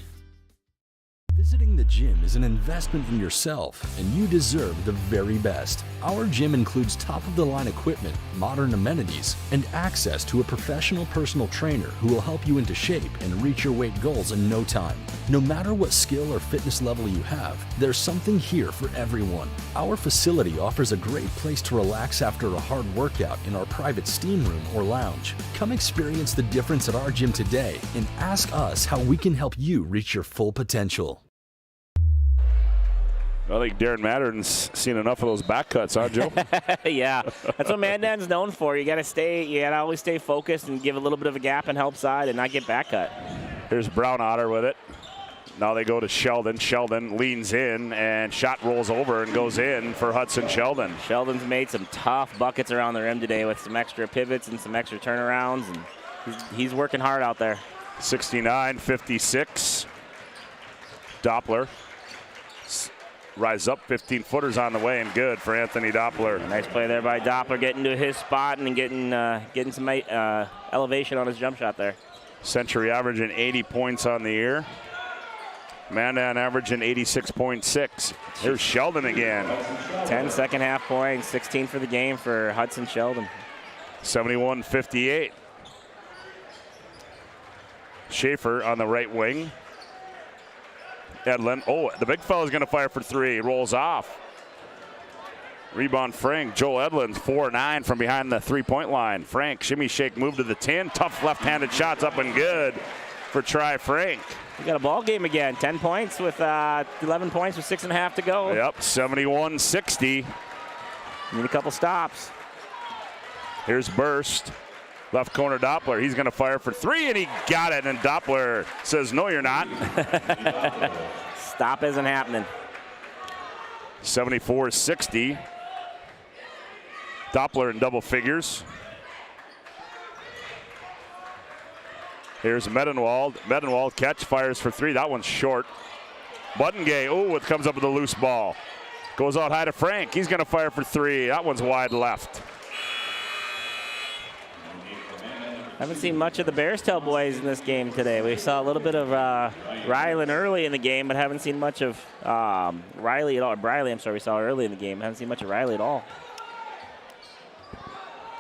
Visiting the gym is an investment in yourself, and you deserve the very best. Our gym includes top-of-the-line equipment, modern amenities, and access to a professional personal trainer who will help you into shape and reach your weight goals in no time. No matter what skill or fitness level you have, there's something here for everyone. Our facility offers a great place to relax after a hard workout in our private steam room or lounge. Come experience the difference at our gym today and ask us how we can help you reach your full potential. I think Darren Mattern's seen enough of those back cuts, huh, Joe? Yeah, that's what Mandan's known for. You gotta always stay focused and give a little bit of a gap and help side and not get back cut. Here's Brown Otter with it. Now they go to Sheldon. Sheldon leans in and shot rolls over and goes in for Hudson Sheldon. Sheldon's made some tough buckets around the rim today with some extra pivots and some extra turnarounds, and he's working hard out there. 69-56. Doppler. Rise up, 15-footers on the way, and good for Anthony Doppler. Nice play there by Doppler, getting to his spot and getting some elevation on his jump shot there. Century averaging 80 points on the year. Mandan averaging 86.6. Here's Sheldon again. 10 second half points, 16 for the game for Hudson Sheldon. 71-58. Schaefer on the right wing. Edlin, the big fella's gonna fire for 3, rolls off. Rebound Frank, Joel Edlin, 4-9 from behind the 3-point line. Frank, shimmy shake, move to the 10, tough left-handed shots up and good for Tri Frank. We got a ball game again, 10 points with 11 points with 6.5 to go. Yep, 71-60. Need a couple stops. Here's Burst. Left corner Doppler, he's gonna fire for 3 and he got it, and Doppler says, no, you're not. Stop isn't happening. 74-60. Doppler in double figures. Here's Medenwald. Medenwald catch, fires for 3. That one's short. Buttengay, it comes up with a loose ball. Goes out high to Frank. He's gonna fire for 3. That one's wide left. Haven't seen much of the Bearstail boys in this game today. We saw a little bit of Rylan early in the game, but haven't seen much of Riley at all. Briley, I'm sorry, we saw early in the game. Haven't seen much of Riley at all.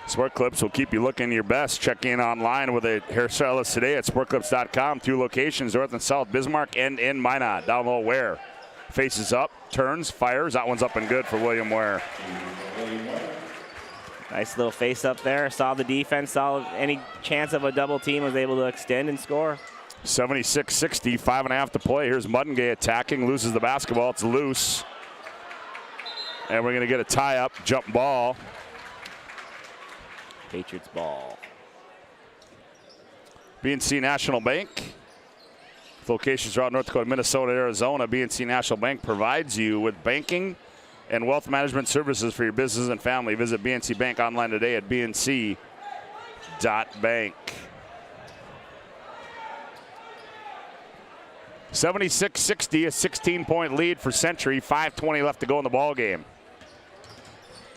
Sport Clips will keep you looking your best. Check in online with a hairstylist today at sportclips.com. 2 locations, North and South, Bismarck and in Minot. Down low, Ware. Faces up, turns, fires. That one's up and good for William Ware. Nice little face up there. Saw the defense, saw any chance of a double team, was able to extend and score. 76-60, 5.5 to play. Here's Muddengay attacking, loses the basketball. It's loose. And we're going to get a tie-up, jump ball. Patriots ball. BNC National Bank. With locations throughout North Dakota, Minnesota, Arizona, BNC National Bank provides you with banking and wealth management services for your business and family. Visit BNC Bank online today at bnc.bank. 76-60, a 16-point lead for Century. 5:20 left to go in the ball game.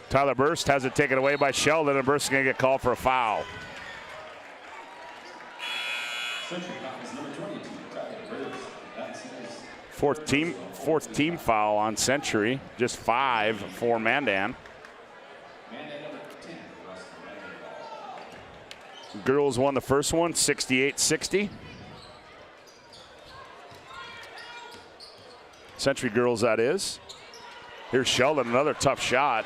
Tyler Burst has it taken away by Sheldon, and Burst is going to get called for a foul. Fourth team foul on Century, just 5 for Mandan. Girls won the first one, 68-60. Century girls, that is. Here's Sheldon, another tough shot.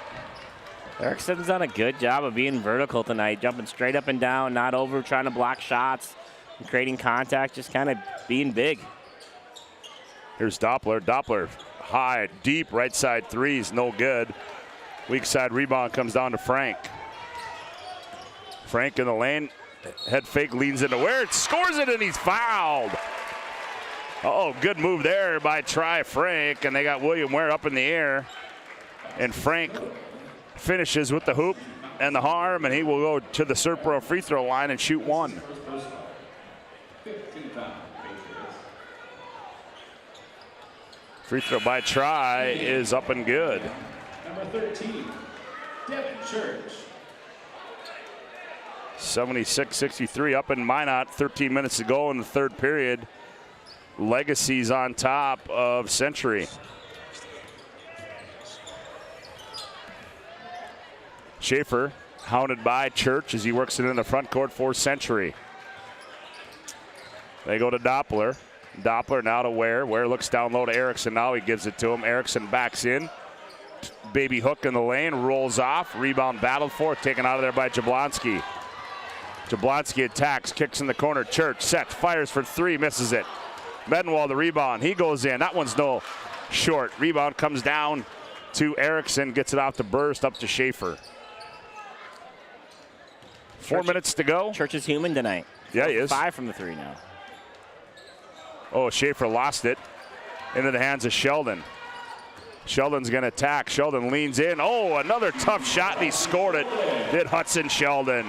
Erickson's done a good job of being vertical tonight, jumping straight up and down, not over, trying to block shots, and creating contact, just kind of being big. Here's Doppler. Doppler high, deep, right side threes, no good. Weak side rebound comes down to Frank. Frank in the lane. Head fake, leans into Ware, scores it, and he's fouled. Oh, good move there by Frank, and they got William Ware up in the air. And Frank finishes with the hoop and the harm, and he will go to the Serpro free throw line and shoot one. Free throw by is up and good. Number 13, Devin Church. 76-63 up in Minot. 13 minutes to go in the third period. Legacy's on top of Century. Schaefer hounded by Church as he works it in the front court for Century. They go to Doppler. Doppler now to Ware. Ware looks down low to Erickson. Now he gives it to him. Erickson backs in. Baby hook in the lane. Rolls off. Rebound battled for. Taken out of there by Jablonski. Jablonski attacks. Kicks in the corner. Church sets. Fires for three. Misses it. Medenwald the rebound. He goes in. That one's no short. Rebound comes down to Erickson. Gets it off to Burst. Up to Schaefer. 4 minutes to go. Church is human tonight. Yeah, he is. 5 from the 3 now. Oh, Schaefer lost it into the hands of Sheldon. Sheldon's going to attack. Sheldon leans in. Oh, another tough shot, and he scored it. Did Hudson Sheldon.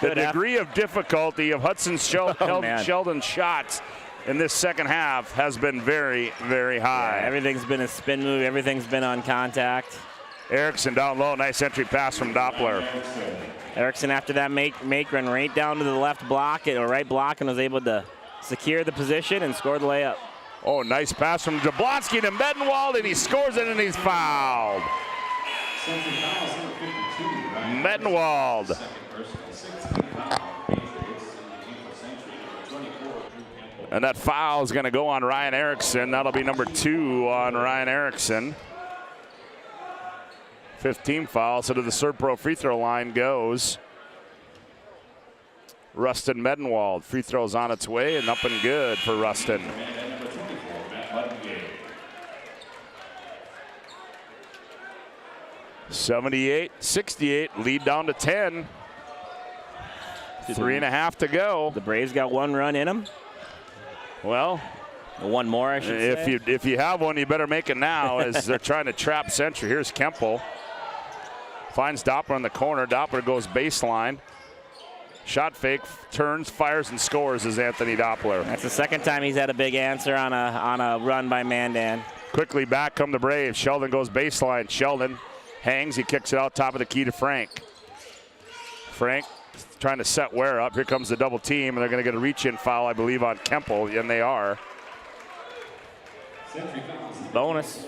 The degree of difficulty of Sheldon's shots in this second half has been very, very high. Yeah, everything's been a spin move. Everything's been on contact. Erickson down low. Nice entry pass from Doppler. Erickson after that make run right down to the left block, or right block, and was able to secure the position and score the layup. Oh, nice pass from Jablonski to Medenwald, and he scores it, and he's fouled. Medenwald. And that foul is going to go on Ryan Erickson. That'll be number 2 on Ryan Erickson. 15 foul, so to the Serpro free throw line goes Rustin Medenwald. Free throw's on its way and up and good for Rustin. (78-68), lead down to 10. 3.5 to go. The Braves got one run in them. Well, one more, I should say. If you have one, you better make it now as they're trying to trap Century. Here's Kemple. Finds Doppler in the corner. Doppler goes baseline. Shot fake, turns, fires, and scores is Anthony Doppler. That's the second time he's had a big answer on a run by Mandan. Quickly back come the Braves. Sheldon goes baseline. Sheldon hangs. He kicks it out top of the key to Frank. Frank trying to set Ware up. Here comes the double team, and they're going to get a reach-in foul, I believe, on Kemple, and they are. Bonus.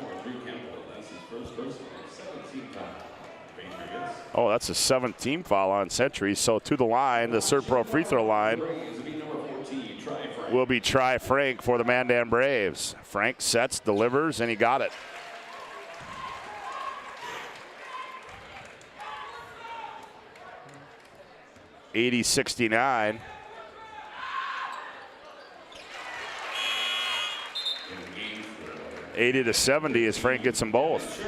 Oh, that's a 17 foul on Century. So to the line, the Serpro free throw line will be Frank for the Mandan Braves. Frank sets, delivers, and he got it. (80-69). (80-70) as Frank gets them both.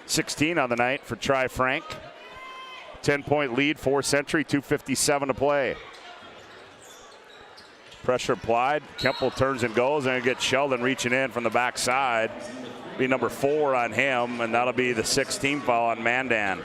16 on the night for Frank. 10-point lead for Century, 2:57 to play. Pressure applied. Kemple turns and goes, and it gets Sheldon reaching in from the backside. Be number 4 on him, and that'll be the 16th foul on Mandan.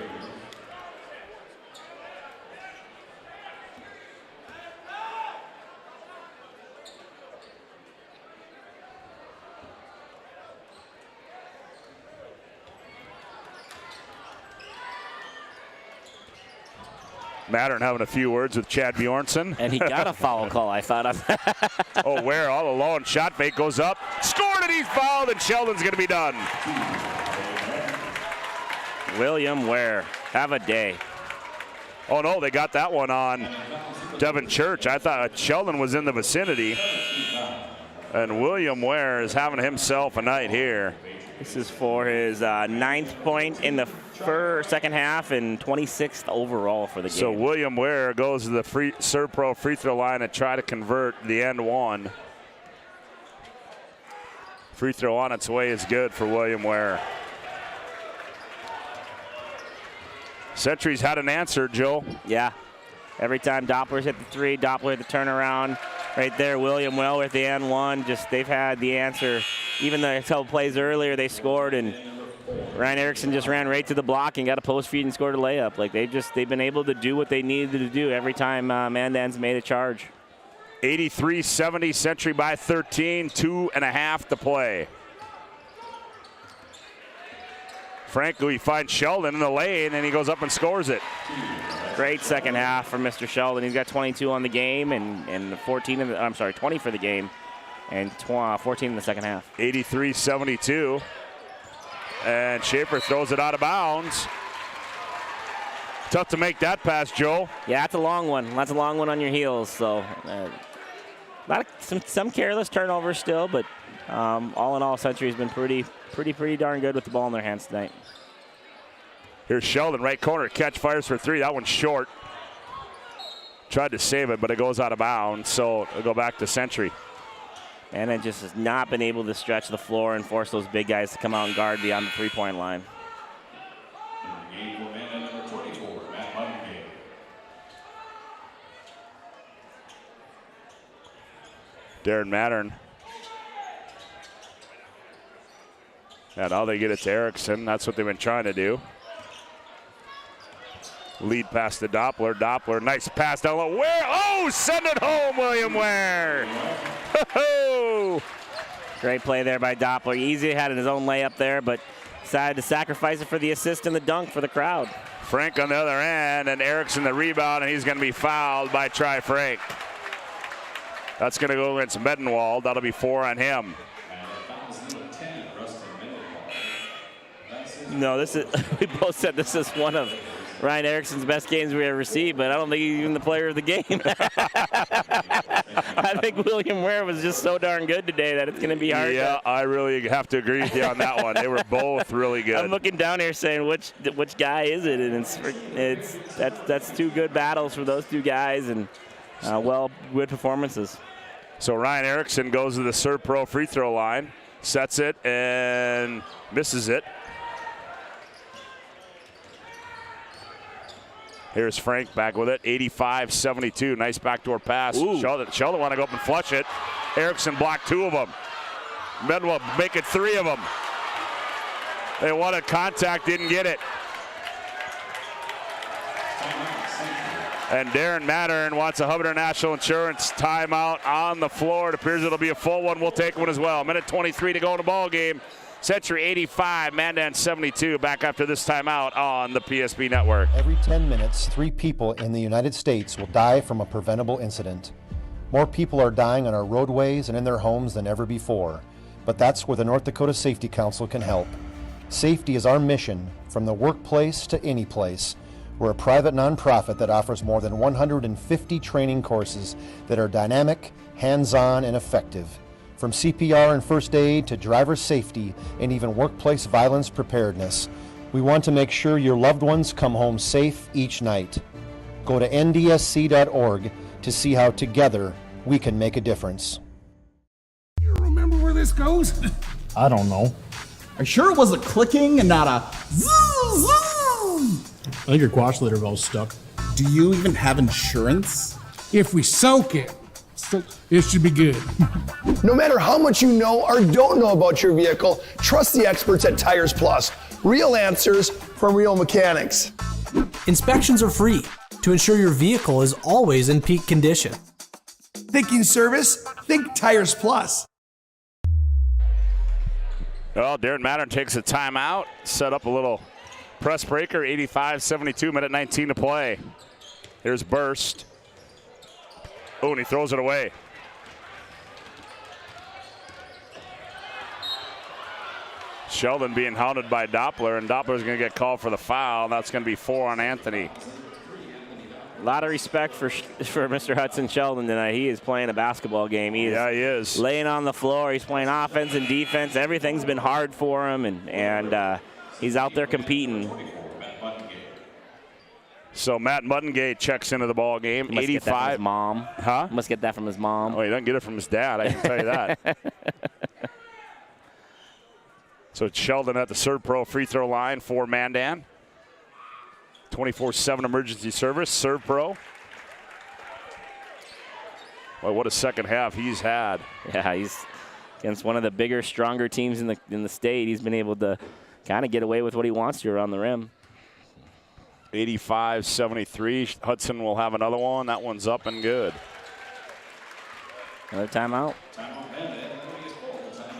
Mattern having a few words with Chad Bjornson. And he got a foul call, I thought. Oh, Ware all alone. Shot fake goes up. Scored, and he's fouled, and Sheldon's going to be done. William Ware, have a day. Oh, no, they got that one on Devin Church. I thought Sheldon was in the vicinity. And William Ware is having himself a night here. This is for his 9th point in the second half and 26th overall for the game. So William Ware goes to the Serpro free throw line and try to convert the end one. Free throw on its way is good for William Ware. Century's had an answer, Joe. Yeah. Every time Doppler's hit the 3, Doppler hit the turnaround. Right there, William Well with the N1. Just they've had the answer. Even the couple plays earlier, they scored, and Ryan Erickson just ran right to the block and got a post feed and scored a layup. Like they've been able to do what they needed to do every time Mandan's made a charge. 83-70, Century by 13, 2.5 to play. Frankly, finds Sheldon in the lane, and he goes up and scores it. Great second half from Mr. Sheldon. He's got 22 on the game and 20 for the game, and 14 in the second half. 83-72, and Schaefer throws it out of bounds. Tough to make that pass, Joe. Yeah, that's a long one. That's a long one on your heels. So, some careless turnovers still, but all in all, Century's been pretty darn good with the ball in their hands tonight. Here's Sheldon, right corner, catch, fires for 3. That one's short. Tried to save it, but it goes out of bounds, so it'll go back to Century. And it just has not been able to stretch the floor and force those big guys to come out and guard beyond the 3-point line. Darren Mattern. And now they get it to Erickson. That's what they've been trying to do. Lead pass to Doppler. Doppler, nice pass down low. Ware, oh, send it home, William Ware. Great play there by Doppler. Easy had his own layup there, but decided to sacrifice it for the assist and the dunk for the crowd. Frank on the other end, and Erickson the rebound, and he's going to be fouled by Tri Frank. That's going to go against Medenwald. That'll be 4 on him. No, this is, we both said this is one of Ryan Erickson's best games we ever see, but I don't think he's even the player of the game. I think William Ware was just so darn good today that it's going to be hard. Yeah, I really have to agree with you on that one. They were both really good. I'm looking down here saying which guy is it, and that's 2 good battles for those 2 guys, and good performances. So Ryan Erickson goes to the Serve Pro free throw line, sets it and misses it. Here's Frank back with it, 85-72. Nice backdoor pass. Sheldon want to go up and flush it. Erickson blocked 2 of them. Medwell make it 3 of them. They wanted contact, didn't get it. And Darren Mattern wants a Hub International Insurance timeout on the floor. It appears it'll be a full one. We'll take one as well. 1:23 to go in the ball game. Century 85, Mandan 72. Back after this timeout on the PSP Network. Every 10 minutes, 3 people in the United States will die from a preventable incident. More people are dying on our roadways and in their homes than ever before. But that's where the North Dakota Safety Council can help. Safety is our mission, from the workplace to any place. We're a private nonprofit that offers more than 150 training courses that are dynamic, hands-on, and effective. From CPR and first aid to driver safety and even workplace violence preparedness, we want to make sure your loved ones come home safe each night. Go to ndsc.org to see how together we can make a difference. You remember where this goes? I don't know. Are you sure it was a clicking and not a zoom, zoom? I think your quash litter valve's stuck. Do you even have insurance? If we soak it, it should be good. No matter how much you know or don't know about your vehicle, trust the experts at Tires Plus. Real answers from real mechanics. Inspections are free to ensure your vehicle is always in peak condition. Thinking service? Think Tires Plus. Well, Darren Mattern takes a timeout, set up a little press breaker, 85-72, 1:19 to play. Here's Burst. Oh, and he throws it away. Sheldon being hounded by Doppler, and Doppler's going to get called for the foul. That's going to be 4 on Anthony. A lot of respect for Mr. Hudson Sheldon tonight. He is playing a basketball game. He is laying on the floor. He's playing offense and defense. Everything's been hard for him, and he's out there competing. So Matt Muddengate checks into the ball game. 85. Get that from his mom. Huh? Must get that from his mom. Oh, he doesn't get it from his dad. I can tell you that. So it's Sheldon at the Serve Pro free throw line for Mandan. 24/7 emergency service. Serve Pro. Well, what a second half he's had. Yeah, he's against one of the bigger, stronger teams in the state. He's been able to kind of get away with what he wants to around the rim. 85-73. Hudson will have another one. That one's up and good. Another timeout.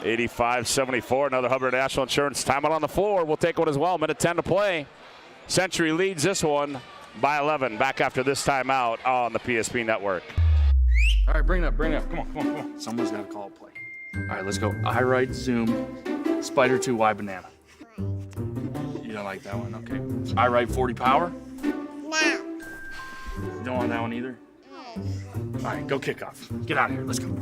85-74. Another Hubbard National Insurance timeout on the floor. We'll take one as well. Minute 10 to play. Century leads this one by 11. Back after this timeout on the PSP Network. All right, bring it up. Come on. Someone's got to call a play. All right, let's go. I right, zoom, spider 2, Y banana. You don't like that one? Okay. I right, 40 power? No. Don't want that one either? All right, go kickoff. Get out of here. Let's go.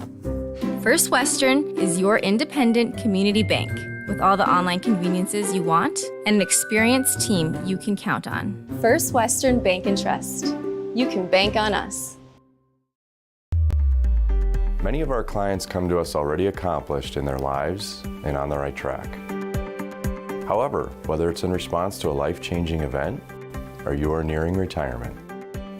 First Western is your independent community bank with all the online conveniences you want and an experienced team you can count on. First Western Bank and Trust. You can bank on us. Many of our clients come to us already accomplished in their lives and on the right track. However, whether it's in response to a life-changing event or you are nearing retirement,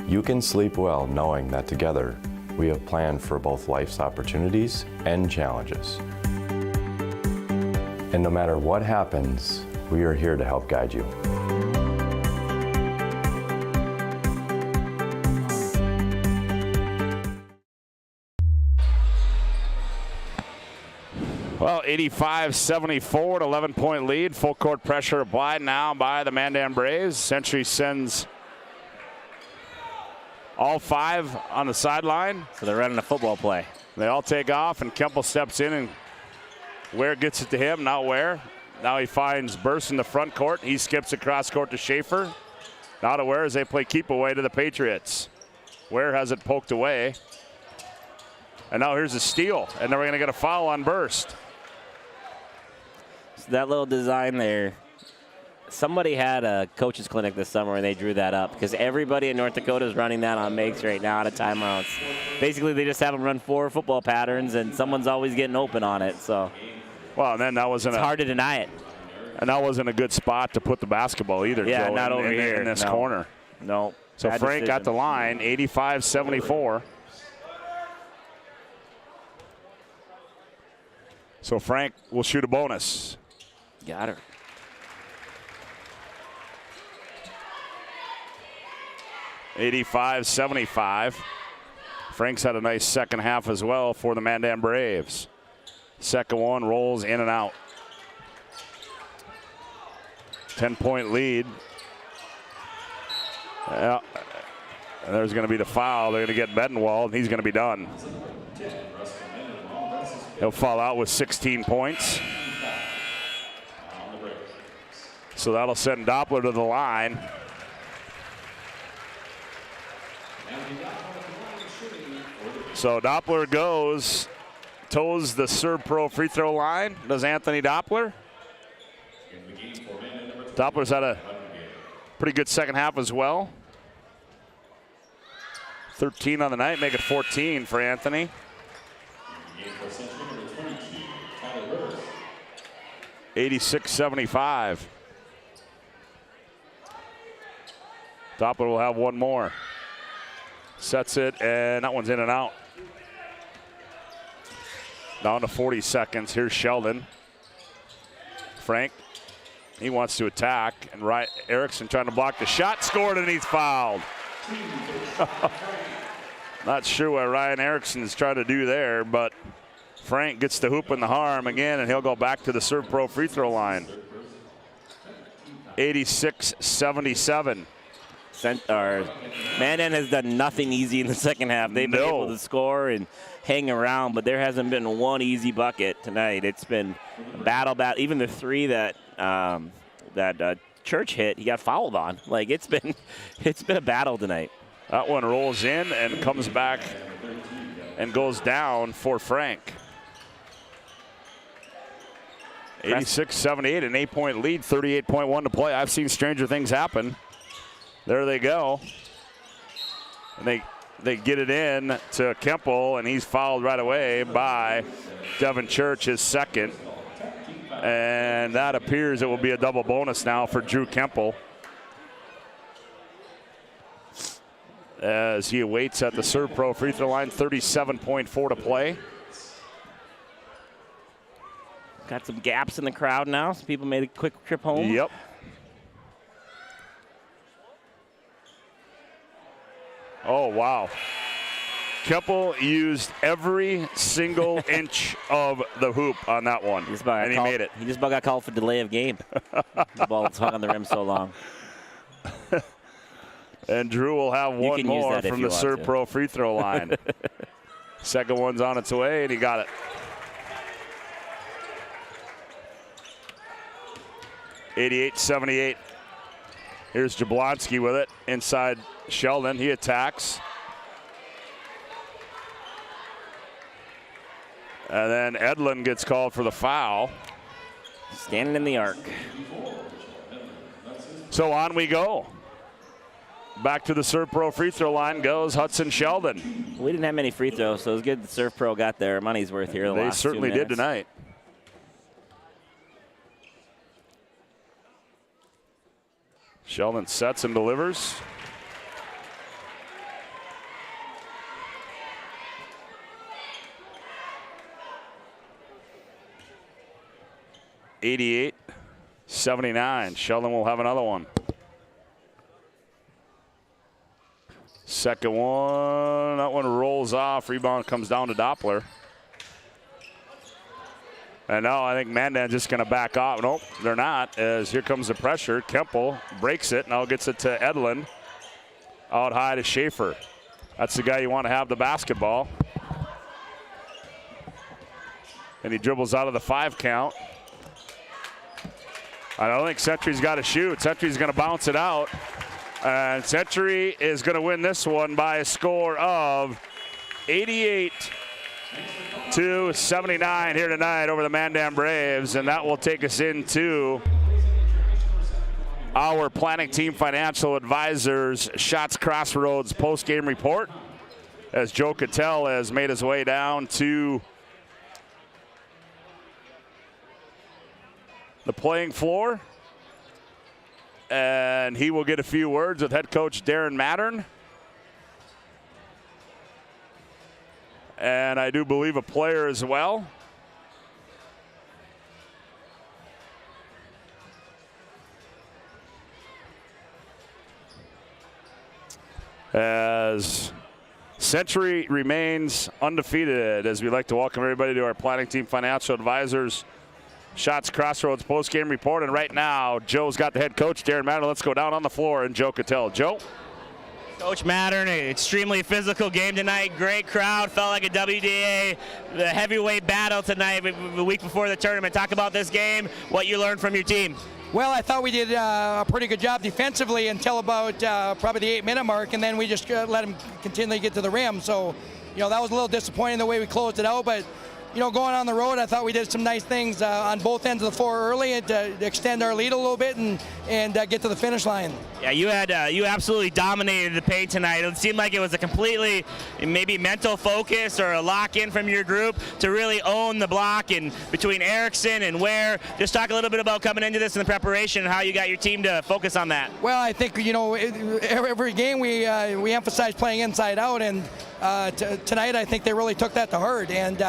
you can sleep well knowing that together we have planned for both life's opportunities and challenges. And no matter what happens, we are here to help guide you. Well, 85-74, an 11-point lead. Full court pressure applied now by the Mandan Braves. Century sends all 5 on the sideline. So they're running a football play. They all take off, and Kemple steps in, and Ware gets it to him, not Ware. Now he finds Burst in the front court. He skips across court to Schaefer. Now to Ware as they play keep away to the Patriots. Ware has it poked away. And now here's a steal, and then we're going to get a foul on Burst. So that little design there, somebody had a coach's clinic this summer and they drew that up because everybody in North Dakota is running that on makes right now out of timeouts. Basically, they just have them run 4 football patterns, and someone's always getting open on it. So, well, and then that wasn't it's hard to deny it. And that wasn't a good spot to put the basketball either, yeah, Joe, not over here. in this corner. No. So Bad Frank decision. got the line, 85-74. So Frank will shoot a bonus. Got her. $85-75. Frank's had a nice second half as well for the Mandan Braves. Second one rolls in and out. 10-point lead. Yeah. And there's going to be the foul. They're going to get Bedenwald, and he's going to be done. He'll fall out with 16 points. So that'll send Doppler to the line. So Doppler goes, toes the Serve Pro free throw line. Does Anthony Doppler? Doppler's had a pretty good second half as well. 13 on the night, make it 14 for Anthony. 86-75. Doppler will have one more. Sets it, and that one's in and out. Down to 40 seconds. Here's Sheldon. Frank, he wants to attack, and Erickson trying to block the shot, scored, and he's fouled. Not sure what Ryan Erickson is trying to do there, but Frank gets the hoop in the arm again, and he'll go back to the Serve Pro free throw line. 86-77. Mandan has done nothing easy in the second half. They've been able to score and hang around, but there hasn't been one easy bucket tonight. It's been a battle. Even the 3 that Church hit, he got fouled on. Like it's been a battle tonight. That one rolls in and comes back and goes down for Frank. 86-78, an 8-point lead, 38.1 to play. I've seen stranger things happen. There they go. And they get it in to Kemple, and he's fouled right away by Devin Church, his second. And that appears it will be a double bonus now for Drew Kemple. as he awaits at the Serve Pro free throw line. 37.4 to play. Got some gaps in the crowd now. Some people made a quick trip home. Yep. Oh, wow. Keppel used every single inch of the hoop on that one, and he made it. He just about got called for delay of game. The ball hung on the rim so long. And Drew will have one more from the Serve Pro free throw line. Second one's on its way, and he got it. 88-78. Here's Jablonski with it inside Sheldon. He attacks. And then Edlin gets called for the foul. Standing in the arc. So on we go. Back to the Serve Pro free throw line goes Hudson Sheldon. We didn't have many free throws, so it was good the Serve Pro got their money's worth here the last 2 minutes. They certainly did tonight. Sheldon sets and delivers. (88-79). Sheldon will have another one. Second one, that one rolls off. Rebound comes down to Doppler. And now I think Mandan just going to back off. Nope, they're not, as here comes the pressure. Kempel breaks it, now gets it to Edlin. Out high to Schaefer. That's the guy you want to have the basketball. And he dribbles out of the 5 count. I don't think Century's got to shoot. Century's going to bounce it out. And Century is going to win this one by a score of 88-79 here tonight over the Mandan Braves. And that will take us into our Planning Team Financial Advisors Shots Crossroads post-game report, as Joe Cattell has made his way down to the playing floor. And he will get a few words with head coach Darren Mattern. And I do believe a player as well. As Century remains undefeated, as we like to welcome everybody to our Planning Team Financial Advisors Shots Crossroads post-game report. And right now, Joe's got the head coach, Darren Mattern. Let's go down on the floor and Joe Cattell. Joe? Coach Mattern, an extremely physical game tonight. Great crowd. Felt like a WDA, the heavyweight battle tonight, the week before the tournament. Talk about this game, what you learned from your team. Well, I thought we did a pretty good job defensively until about probably the 8-minute mark, and then we just let them continually get to the rim. So, that was a little disappointing the way we closed it out, but going on the road, I thought we did some nice things on both ends of the floor early to extend our lead a little bit and get to the finish line. Yeah, you absolutely dominated the paint tonight. It seemed like it was a completely maybe mental focus or a lock-in from your group to really own the block, and between Erickson and Ware. Just talk a little bit about coming into this in the preparation and how you got your team to focus on that. Well, I think, every game we emphasize playing inside out, and tonight I think they really took that to heart. And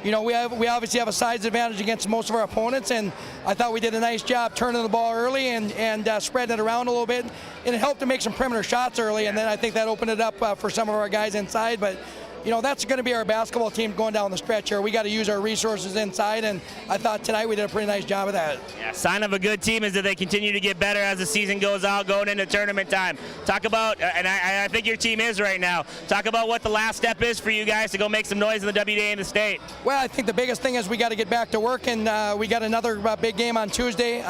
we obviously have a size advantage against most of our opponents, and I thought we did a nice job turning the ball early and spreading it around a little bit, and it helped to make some perimeter shots early, and then I think that opened it up for some of our guys inside. But that's going to be our basketball team going down the stretch here. We got to use our resources inside, and I thought tonight we did a pretty nice job of that. Yeah, sign of a good team is that they continue to get better as the season goes out, going into tournament time. Talk about, and I think your team is right now, talk about what the last step is for you guys to go make some noise in the WDA in the state. Well, I think the biggest thing is we got to get back to work, and we got another big game on Tuesday.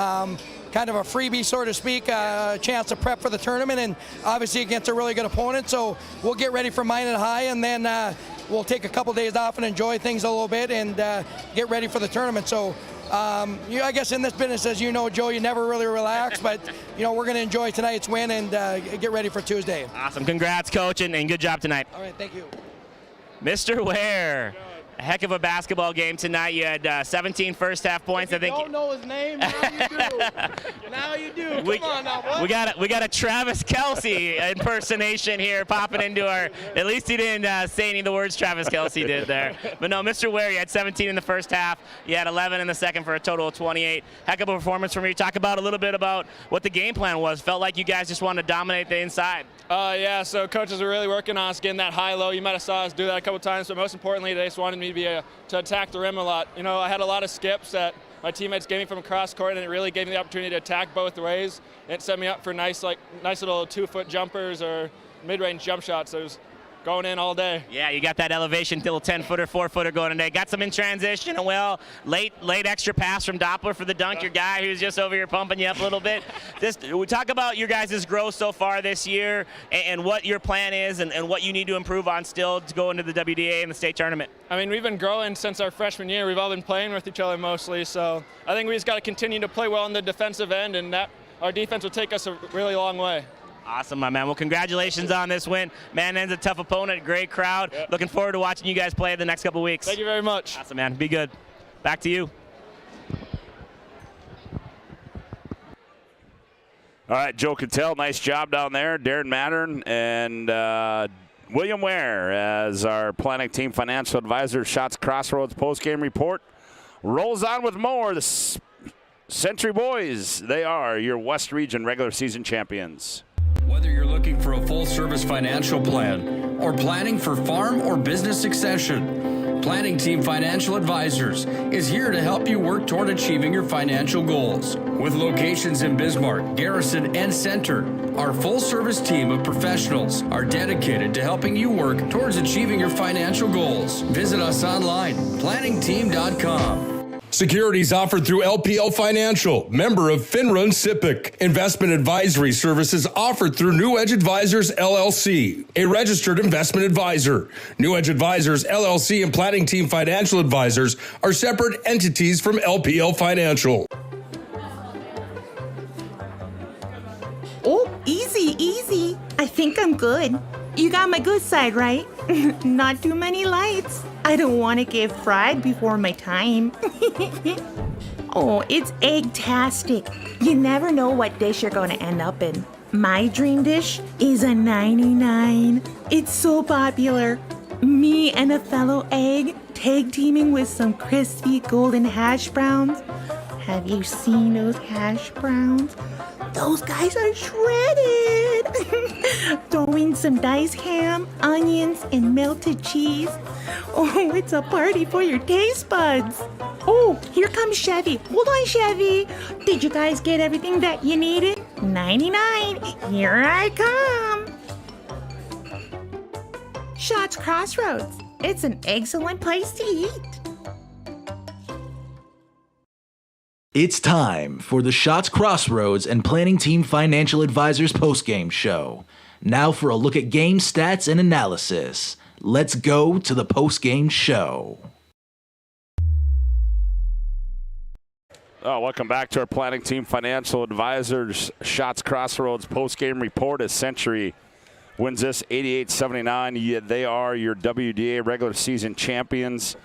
Kind of a freebie, so to speak, chance to prep for the tournament, and obviously against a really good opponent. So we'll get ready for Minot High, and then we'll take a couple days off and enjoy things a little bit and get ready for the tournament. So I guess in this business, as you know, Joe, you never really relax, but we're going to enjoy tonight's win and get ready for Tuesday. Awesome. Congrats, Coach, and good job tonight. All right, thank you. Mr. Ware. A heck of a basketball game tonight. You had 17 first-half points. If you don't know his name, now you do. Now you do. Come on now, what? We got a Travis Kelce impersonation here popping into our. At least he didn't say any of the words Travis Kelce did there. But no, Mr. Ware, you had 17 in the first half. You had 11 in the second for a total of 28. Heck of a performance from you. Talk about a little bit about what the game plan was. Felt like you guys just wanted to dominate the inside. Yeah, so coaches are really working on us getting that high-low. You might have saw us do that a couple times, but most importantly, they just wanted me to attack the rim a lot. You know, I had a lot of skips that my teammates gave me from across court, and it really gave me the opportunity to attack both ways. It set me up for nice little 2-foot jumpers or mid-range jump shots. So it was going in all day. Yeah, you got that elevation, little 10-footer, 4-footer going today. Got some in transition, and well, late extra pass from Doppler for the dunk. Your guy who's just over here pumping you up a little bit. We talk about your guys' growth so far this year and what your plan is and what you need to improve on still to go into the WDA and the state tournament. I mean, we've been growing since our freshman year. We've all been playing with each other mostly, so I think we just got to continue to play well on the defensive end, and that our defense will take us a really long way. Awesome, my man. Well, congratulations on this win. Mandan's a tough opponent, great crowd. Yep. Looking forward to watching you guys play the next couple weeks. Thank you very much. Awesome, man. Be good. Back to you. All right, Joe Cattell, nice job down there. Darren Mattern and William Ware as our planning team financial advisor. Shots Crossroads post-game report rolls on with more. The Century Boys, they are your West Region regular season champions. Whether you're looking for a full-service financial plan or planning for farm or business succession, Planning Team Financial Advisors is here to help you work toward achieving your financial goals. With locations in Bismarck, Garrison, and Center, our full-service team of professionals are dedicated to helping you work towards achieving your financial goals. Visit us online, planningteam.com. Securities offered through LPL Financial, member of FINRA and SIPC. Investment advisory services offered through New Edge Advisors, LLC, a registered investment advisor. New Edge Advisors, LLC, and Planning Team Financial Advisors are separate entities from LPL Financial. Oh, easy, easy. I think I'm good. You got my good side, right? Not too many lights. I don't want to get fried before my time. Oh, it's egg-tastic. You never know what dish you're going to end up in. My dream dish is a 99. It's so popular. Me and a fellow egg tag teaming with some crispy golden hash browns. Have you seen those hash browns? Those guys are shredded. Throw in some diced ham, onions, and melted cheese. Oh, it's a party for your taste buds. Oh, here comes Chevy. Hold on, Chevy. Did you guys get everything that you needed? 99. Here I come. Shots Crossroads. It's an excellent place to eat. It's time for the Shots Crossroads and Planning Team Financial Advisors postgame show. Now for a look at game stats and analysis. Let's go to the postgame show. Welcome back to our Planning Team Financial Advisors Shots Crossroads postgame report as Century wins this 88-79. They are your WDA regular season champions.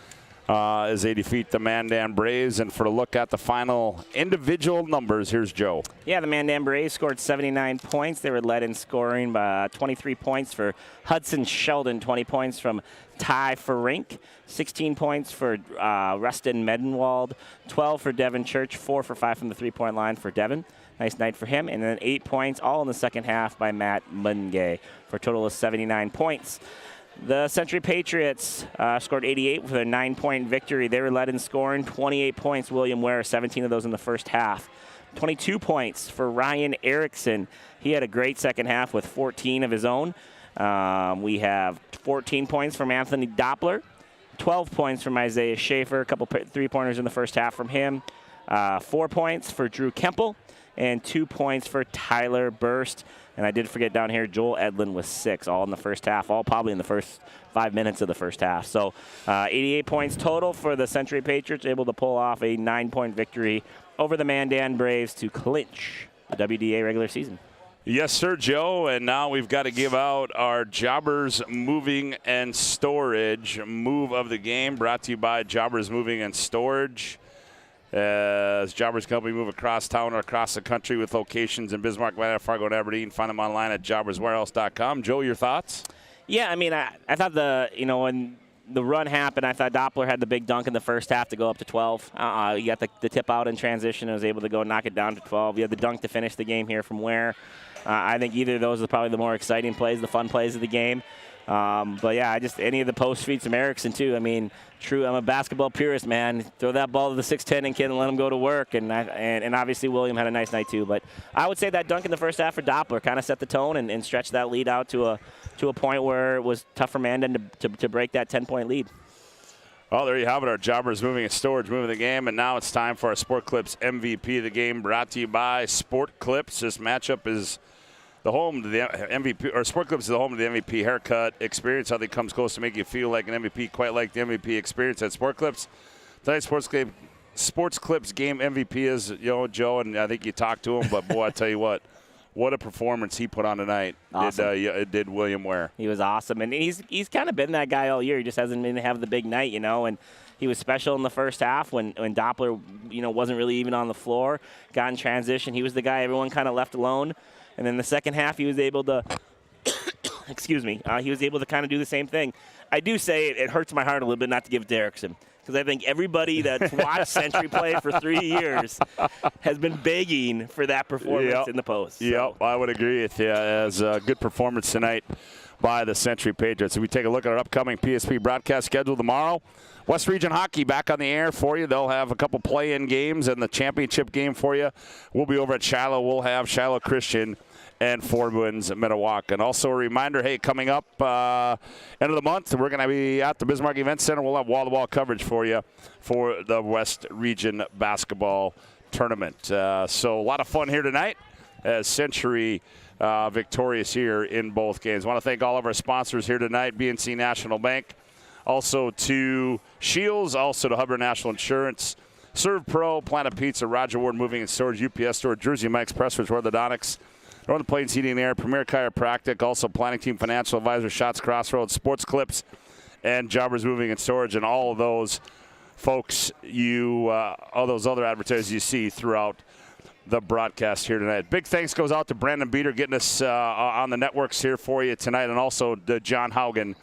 As they defeat the Mandan Braves. And for a look at the final individual numbers, here's Joe. Yeah, the Mandan Braves scored 79 points. They were led in scoring by 23 points for Hudson Sheldon, 20 points from Ty Ferink, 16 points for Rustin Medenwald, 12 for Devin Church, 4 for 5 from the three-point line for Devin. Nice night for him. And then 8 points, all in the second half by Matt Mungay for a total of 79 points. The Century Patriots scored 88 for a 9-point victory. They were led in scoring, 28 points. William Ware, 17 of those in the first half. 22 points for Ryan Erickson. He had a great second half with 14 of his own. We have 14 points from Anthony Doppler, 12 points from Isaiah Schaefer, a couple three-pointers in the first half from him, 4 points for Drew Kemple, and 2 points for Tyler Burst. And I did forget down here, Joel Edlin with 6, all in the first half, all probably in the first 5 minutes of the first half. So 88 points total for the Century Patriots, able to pull off a 9-point victory over the Mandan Braves to clinch the WDA regular season. Yes, sir, Joe. And now we've got to give out our Jobbers Moving and Storage move of the game, brought to you by Jobbers Moving and Storage. As Jobbers Company move across town or across the country with locations in Bismarck, Atlanta, Fargo, and Aberdeen. Find them online at jobberswarehouse.com. Joe, your thoughts? Yeah, I mean, I thought when the run happened, I thought Doppler had the big dunk in the first half to go up to 12. You got the tip out in transition and was able to go knock it down to 12. You had the dunk to finish the game here from Ware. I think either of those are probably the more exciting plays, the fun plays of the game. But yeah, any of the post feeds from Erickson too. I mean, I'm a basketball purist, man. Throw that ball to the 6'10" kid and let him go to work. And obviously William had a nice night too. But I would say that dunk in the first half for Doppler kind of set the tone and stretched that lead out to a point where it was tough for Mandan to break that 10-point lead. Well, there you have it, our Jobbers Moving and Storage moving the game. And now it's time for our Sport Clips MVP of the game, brought to you by Sport Clips. This matchup is the home to the MVP, or Sport Clips is the home of the MVP haircut experience. How they comes close to make you feel like an MVP, quite like the MVP experience at Sport Clips. Tonight's Sports Clips game MVP is, Joe, and I think you talked to him, but boy, I tell you what a performance he put on tonight. Awesome. It did William Ware. He was awesome, and he's kind of been that guy all year. He just hasn't been to have the big night, and he was special in the first half when Doppler, wasn't really even on the floor. Got in transition. He was the guy everyone kind of left alone. And then the second half, he was able to, he was able to kind of do the same thing. I do say it hurts my heart a little bit not to give it to Erickson, because I think everybody that's watched Century play for 3 years has been begging for that performance in the post. So. Yep, I would agree with you. As a good performance tonight by the Century Patriots. If we take a look at our upcoming PSP broadcast schedule tomorrow, West Region Hockey back on the air for you. They'll have a couple play-in games and the championship game for you. We'll be over at Shiloh. We'll have Shiloh Christian and Fort Winds Metawauk. And also a reminder, hey, coming up end of the month, we're going to be at the Bismarck Event Center. We'll have wall-to-wall coverage for you for the West Region Basketball Tournament. So a lot of fun here tonight as Century victorious here in both games. I want to thank all of our sponsors here tonight, BNC National Bank, also to Shields, also to Hubbard National Insurance, Serve Pro, Planet Pizza, Roger Ward Moving and Storage, UPS Store, Jersey Mike's, Pressridge Orthodontics, Northern Plains Heating and Air, Premier Chiropractic, also Planning Team Financial Advisor, Shots Crossroads, Sports Clips, and Jobbers Moving and Storage, and all of those folks all those other advertisers you see throughout the broadcast here tonight. Big thanks goes out to Brandon Beater getting us on the networks here for you tonight, and also to John Haugen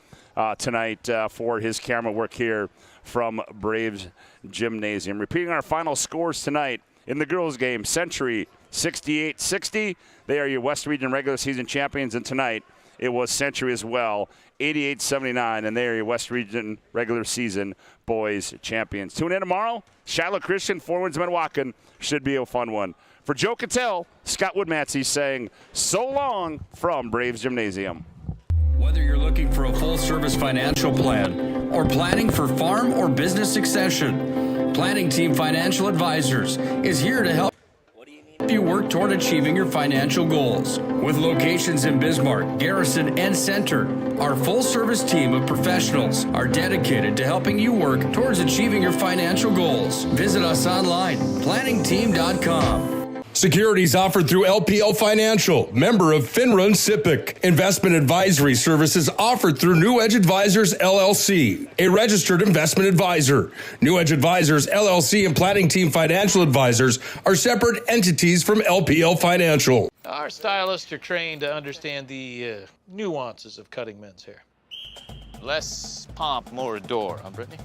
tonight for his camera work here from Braves Gymnasium. Repeating our final scores tonight in the girls' game, Century 68-60. They are your West Region regular season champions, and tonight it was Century as well, 88-79, and they are your West Region regular season boys champions. Tune in tomorrow. Shiloh Christian, Fort Winds Metawauk, should be a fun one. For Joe Cattell, Scott Woodmansey saying so long from Braves Gymnasium. Whether you're looking for a full-service financial plan or planning for farm or business succession, Planning Team Financial Advisors is here to help you work toward achieving your financial goals. With locations in Bismarck, Garrison, and Center, our full-service team of professionals are dedicated to helping you work towards achieving your financial goals. Visit us online, planningteam.com. Securities offered through LPL Financial, member of FINRA and SIPC. Investment advisory services offered through New Edge Advisors, LLC, a registered investment advisor. New Edge Advisors, LLC, and Planning Team Financial Advisors are separate entities from LPL Financial. Our stylists are trained to understand the nuances of cutting men's hair. Less pomp, more adore, huh, Brittany?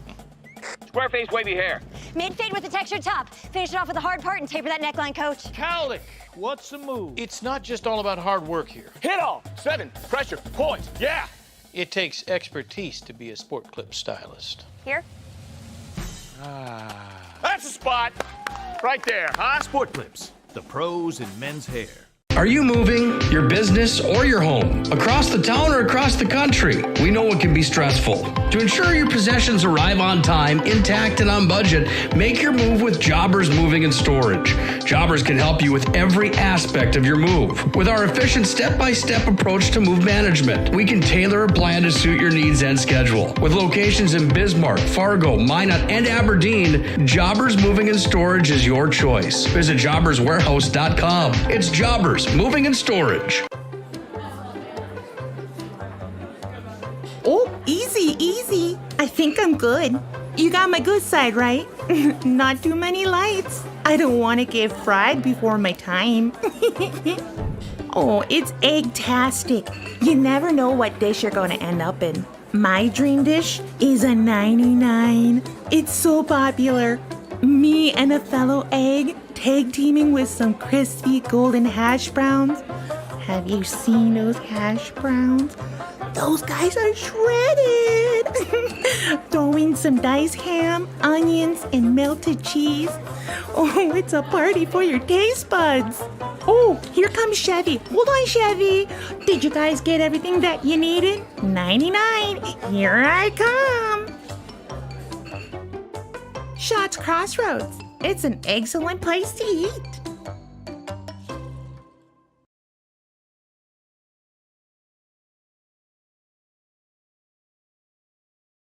Square face wavy hair. Mid-fade with a textured top. Finish it off with a hard part and taper that neckline, coach. Cowlick, what's the move? It's not just all about hard work here. Hit all. 7. Pressure. Points. Yeah. It takes expertise to be a Sport Clip stylist. Here? That's the spot. Right there, huh? Sport Clips, the pros in men's hair. Are you moving your business or your home across the town or across the country? We know it can be stressful. To ensure your possessions arrive on time, intact, and on budget, make your move with Jobbers Moving and Storage. Jobbers can help you with every aspect of your move. With our efficient step-by-step approach to move management, we can tailor a plan to suit your needs and schedule. With locations in Bismarck, Fargo, Minot, and Aberdeen, Jobbers Moving and Storage is your choice. Visit jobberswarehouse.com. It's Jobbers Moving and Storage. Oh, easy, easy. I think I'm good. You got my good side, right? Not too many lights. I don't want to get fried before my time. Oh, it's egg-tastic. You never know what dish you're going to end up in. My dream dish is a 99. It's so popular. Me and a fellow egg tag teaming with some crispy golden hash browns. Have you seen those hash browns? Those guys are shredded. Throw in some diced ham, onions, and melted cheese. Oh, it's a party for your taste buds. Oh, here comes Chevy. Hold on, Chevy. Did you guys get everything that you needed? 99. Here I come. Shots Crossroads. It's an excellent place to eat.